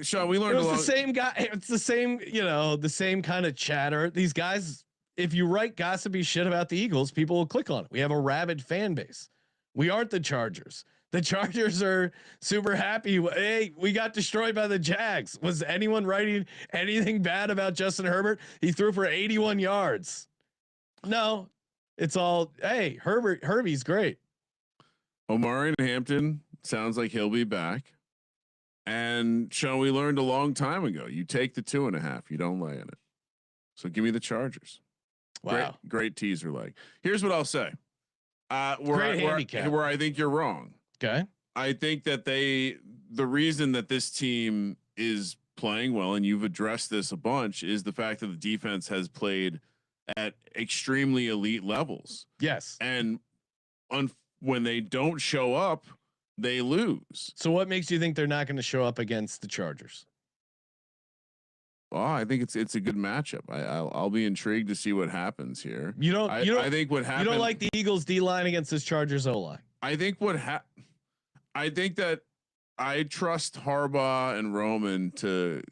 E: Sean, we learned
A: the same guy. It's the same, the same kind of chatter. These guys, if you write gossipy shit about the Eagles, people will click on it. We have a rabid fan base. We aren't the Chargers. The Chargers are super happy. Hey, we got destroyed by the Jags. Was anyone writing anything bad about Justin Herbert? He threw for 81 yards. No, it's all, hey, Herbie's great.
E: Omari and Hampton sounds like he'll be back. And Sean, we learned a long time ago, you take the 2.5, you don't lay in it. So give me the Chargers.
A: Wow.
E: Great teaser leg. Here's what I'll say.
A: Where
E: I think you're wrong.
A: Okay.
E: I think that the reason that this team is playing well, and you've addressed this a bunch, is the fact that the defense has played at extremely elite levels.
A: Yes.
E: And when they don't show up, they lose.
A: So what makes you think they're not going to show up against the Chargers?
E: Oh, I think it's a good matchup. I'll be intrigued to see what happens here. I think what happened.
A: You don't like the Eagles D line against this Chargers O line.
E: I think I think that I trust Harbaugh and Roman to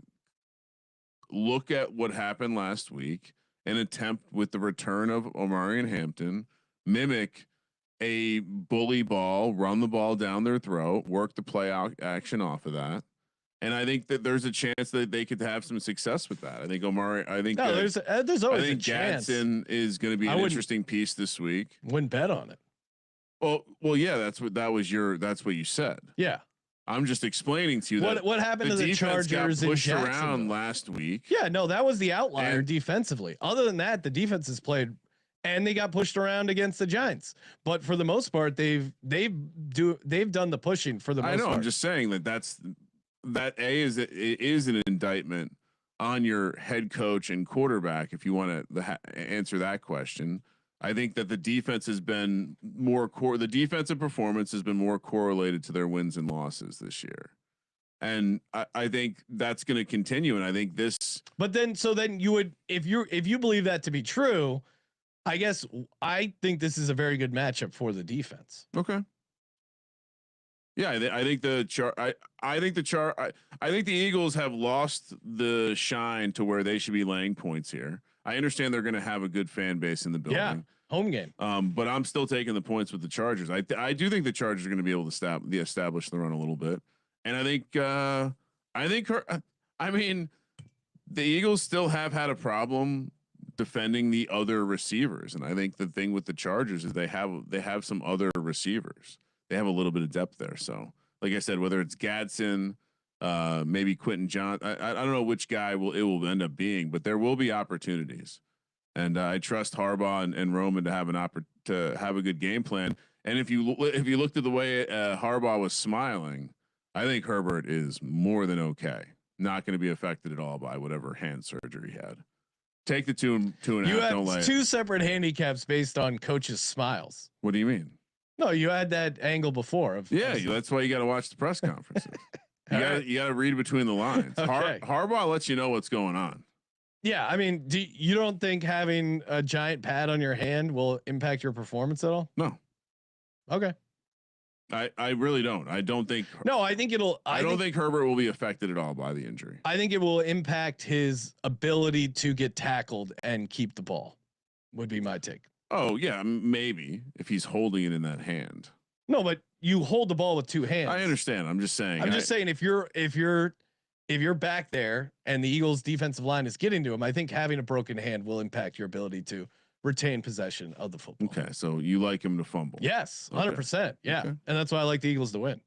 E: look at what happened last week and attempt, with the return of Omari and Hampton, mimic a bully ball, run the ball down their throat, work the play action off of that. And I think that there's a chance that they could have some success with that. I think Omari.
A: There's always a chance.
E: Gadsden is going to be an interesting piece this week.
A: Wouldn't bet on it.
E: Well, yeah, that's what you said.
A: Yeah,
E: I'm just explaining to you
A: what happened to the Chargers
E: got pushed
A: in
E: around last week.
A: Yeah, no, that was the outlier defensively. Other than that, the defense has played, and they got pushed around against the Giants. But for the most part, they've done the pushing for the most part.
E: I'm just saying that is an indictment on your head coach and quarterback. If you want to answer that question, I think that the defense has been the defensive performance has been more correlated to their wins and losses this year. And I think that's going to continue. And I think this,
A: but then you would, if you believe that to be true, I think this is a very good matchup for the defense.
E: Okay. Yeah, I think I think the Eagles have lost the shine to where they should be laying points here. I understand they're going to have a good fan base in the building.
A: Yeah, home game.
E: But I'm still taking the points with the Chargers. I do think the Chargers are going to be able to establish the run a little bit. And I mean, the Eagles still have had a problem defending the other receivers. And I think the thing with the Chargers is they have some other receivers. They have a little bit of depth there. So like I said, whether it's Gadsden, maybe Quentin John, I don't know which guy it will end up being, but there will be opportunities. And I trust Harbaugh and Roman to have a good game plan. And if you looked at the way Harbaugh was smiling, I think Herbert is more than okay. Not going to be affected at all by whatever hand surgery he had. Take the 2.5.
A: You have two separate handicaps based on coaches' smiles.
E: What do you mean?
A: No, you had that angle before.
E: That's why you got to watch the press conferences. You got to read between the lines. Okay. Harbaugh lets you know what's going on.
A: Yeah, I mean, you don't think having a giant pad on your hand will impact your performance at all?
E: No.
A: Okay.
E: I really don't. I don't think.
A: No, I think it'll.
E: I don't think Herbert will be affected at all by the injury.
A: I think it will impact his ability to get tackled and keep the ball. Would be my take.
E: Oh yeah, maybe if he's holding it in that hand.
A: No, but you hold the ball with two hands.
E: I understand. I'm just saying.
A: I'm just saying if you're back there and the Eagles defensive line is getting to him, I think having a broken hand will impact your ability to retain possession of the football.
E: Okay, so you like him to fumble?
A: Yes, 100%. Yeah, and that's why I like the Eagles to win.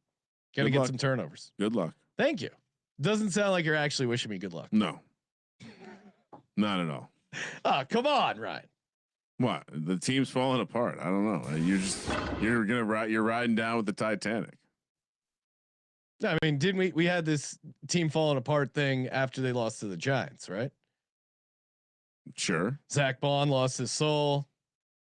A: Got to get some turnovers.
E: Good luck.
A: Thank you. Doesn't sound like you're actually wishing me good luck.
E: No, not at all.
A: Oh, come on, Ryan.
E: What? The team's falling apart. I don't know. You're riding down with the Titanic.
A: I mean, didn't we had this team falling apart thing after they lost to the Giants, right?
E: Sure.
A: Zach Bond lost his soul.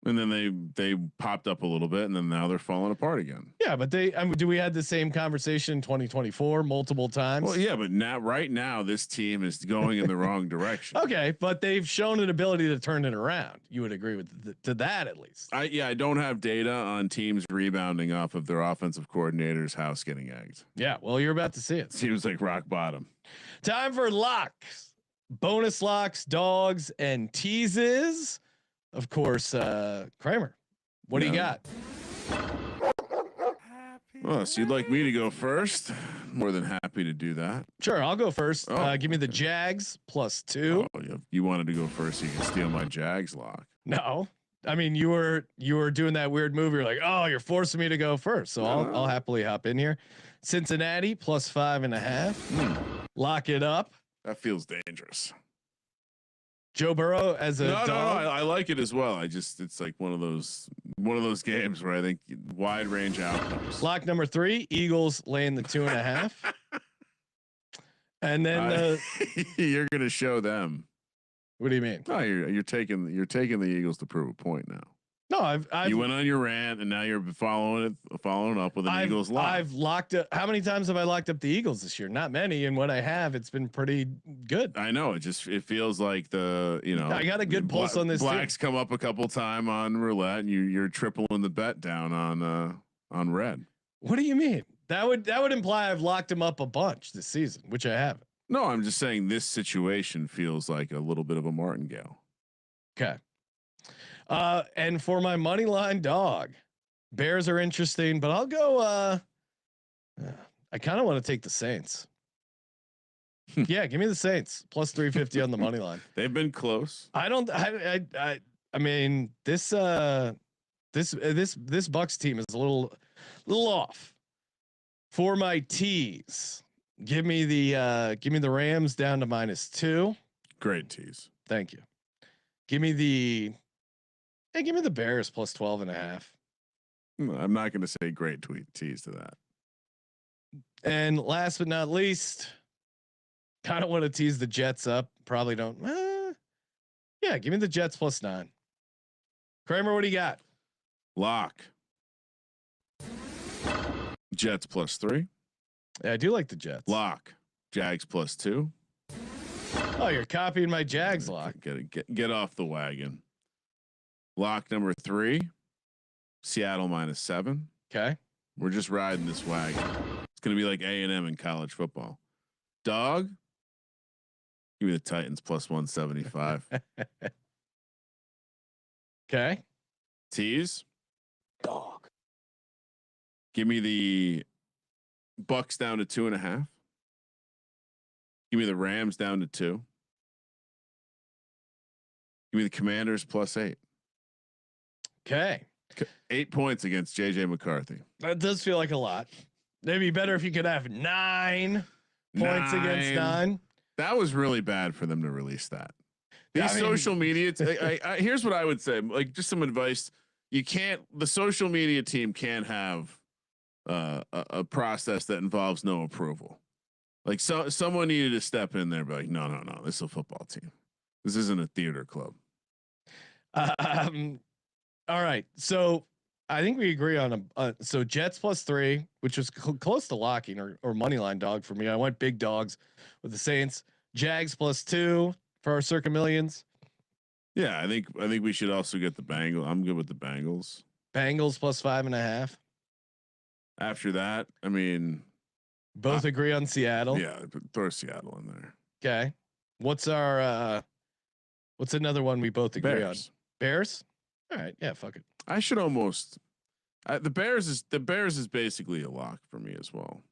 E: And then they popped up a little bit, and then now they're falling apart again.
A: Yeah, but do we had the same conversation in 2024 multiple times?
E: Well, yeah, but right now this team is going in the wrong direction.
A: Okay, but they've shown an ability to turn it around. You would agree with to that at least.
E: I don't have data on teams rebounding off of their offensive coordinator's house getting egged.
A: Yeah, well, you're about to see it.
E: Seems like rock bottom.
A: Time for locks, bonus locks, dogs, and teases. Of course, Kramer, what do you got?
E: Oh, so you'd like me to go first? More than happy to do that.
A: Sure, I'll go first. Give me the Jags +2.
E: Oh, you wanted to go first, so you can steal my Jags lock.
A: No, I mean you were doing that weird move. You're like, oh, you're forcing me to go first, so I'll happily hop in here. Cincinnati +5.5. Lock it up.
E: That feels dangerous.
A: Joe Burrow as a dog.
E: No, I like it as well. It's like one of those games where I think wide range outcomes.
A: Lock number 3, Eagles laying the 2.5. And then
E: you're gonna show them.
A: What do you mean?
E: No, you're taking the Eagles to prove a point now.
A: No,
E: you went on your rant and now you're following up with an Eagles lock.
A: I've locked up. How many times have I locked up the Eagles this year? Not many, and when I have, it's been pretty good.
E: I know it feels like I
A: got a good pulse on this.
E: Blacks come up a couple time on roulette, and you're tripling the bet down on red.
A: What do you mean? That would imply I've locked him up a bunch this season, which I haven't.
E: No, I'm just saying this situation feels like a little bit of a martingale.
A: Okay. And for my money line dog, Bears are interesting, but I'll go. I kind of want to take the Saints. Yeah, give me the Saints +350 on the money line.
E: They've been close.
A: I mean this Bucks team is a little off. For my tease, give me the Rams down to -2.
E: Great tease.
A: Thank you. Give me the Bears +12.5.
E: I'm not going to say great tease to that.
A: And last but not least, kind of want to tease the Jets up. Probably don't. Yeah, give me the Jets +9. Kramer, what do you got?
E: Lock. Jets +3.
A: Yeah, I do like the Jets.
E: Lock. Jags +2.
A: Oh, you're copying my Jags lock.
E: Get off the wagon. Lock number 3. Seattle -7.
A: Okay.
E: We're just riding this wagon. It's going to be like A&M in college football. Dog. Give me the Titans +175.
A: Okay.
E: Tease.
A: Dog.
E: Give me the Bucks down to 2.5. Give me the Rams down to 2. Give me the Commanders +8.
A: Okay.
E: 8 points against JJ McCarthy.
A: That does feel like a lot. It'd be better if you could have 9 points against 9.
E: That was really bad for them to release that. These social media. Here's what I would say. Like, just some advice. The social media team can't have a process that involves no approval. Like, someone needed to step in there, and be like, no, this is a football team. This isn't a theater club.
A: All right, so I think we agree on so Jets +3, which was close to locking or money line dog for me. I went big dogs with the Saints. Jags +2 for our Circa Millions.
E: Yeah, I think we should also get the Bengals. I'm good with the Bengals.
A: Bengals +5.5.
E: After that, I mean,
A: both agree on Seattle.
E: Yeah, throw Seattle in there.
A: Okay. What's another one we both agree on? Bears? All right. Yeah, fuck it.
E: I should almost the Bears is basically a lock for me as well.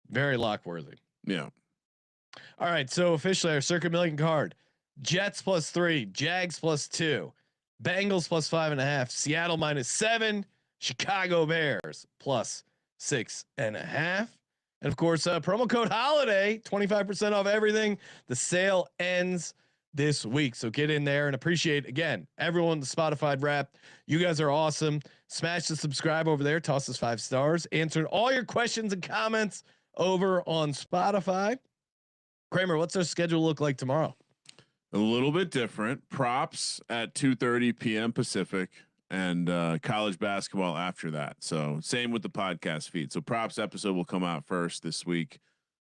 A: Very lock worthy.
E: Yeah.
A: All right. So officially our Circa Million card. Jets +3, Jags +2, Bengals +5.5, Seattle -7, Chicago Bears +6.5. And of course, promo code HOLIDAY, 25% off everything. The sale ends this week. So get in there, and appreciate, again, everyone, the Spotify rap. You guys are awesome. Smash the subscribe over there. Toss us 5 stars. Answering all your questions and comments over on Spotify. Kramer, what's our schedule look like tomorrow?
E: A little bit different. Props at 2:30 p.m. Pacific, and college basketball after that. So same with the podcast feed. So props episode will come out first this week.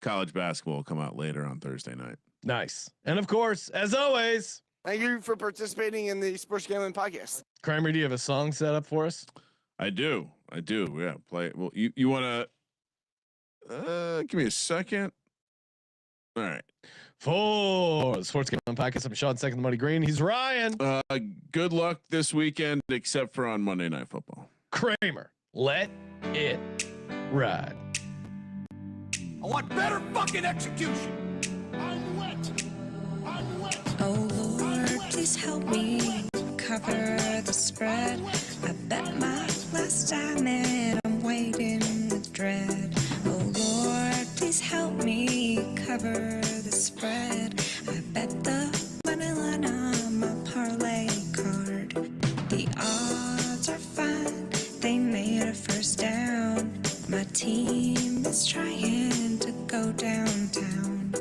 E: College basketball will come out later on Thursday night.
A: Nice. And of course, as always,
F: thank you for participating in the Sports Gambling Podcast.
A: Kramer, do you have a song set up for us?
E: I do. Yeah, play it. Well, you want to give me a second? All right.
A: For the Sports Gambling Podcast, I'm Sean, second the money green. He's Ryan.
E: Good luck this weekend, except for on Monday Night Football.
A: Kramer, let it ride.
D: I want better fucking execution. I'm wet.
G: Oh Lord, please help me cover the spread. I bet my last time and I'm waiting with dread. Oh Lord, please help me cover the spread. I bet the money line on my parlay card. The odds are fine, they made a first down. My team is trying to go downtown.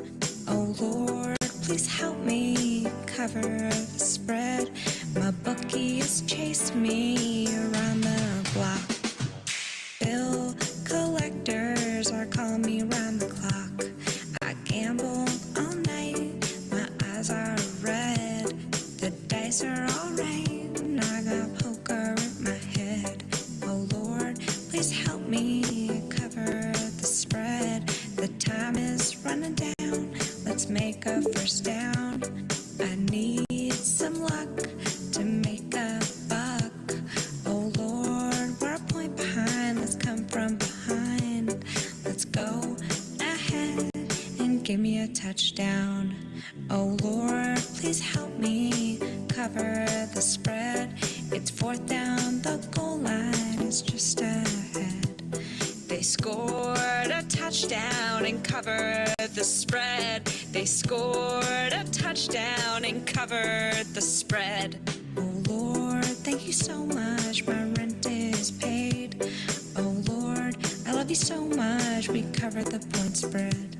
G: Oh Lord, please help me cover the spread. My bookie has chased me around the block. Bill collectors are calling me around the clock. I gamble all night, my eyes are red. The dice are all right, I got poker in my head. Oh Lord, please help me cover the spread. The time is running down, let's make a first down. I need some luck to make a buck. Oh Lord, we're a point behind, let's come from behind. Let's go ahead and give me a touchdown. Oh Lord, please help me cover the spread. It's fourth down, the goal line is just ahead. They scored a touchdown and covered the spread. They scored a touchdown and covered the spread. Oh Lord, thank you so much, my rent is paid. Oh Lord, I love you so much, we covered the point spread.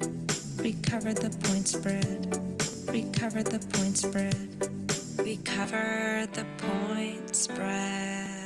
G: We covered the point spread. We covered the point spread. We covered the point spread.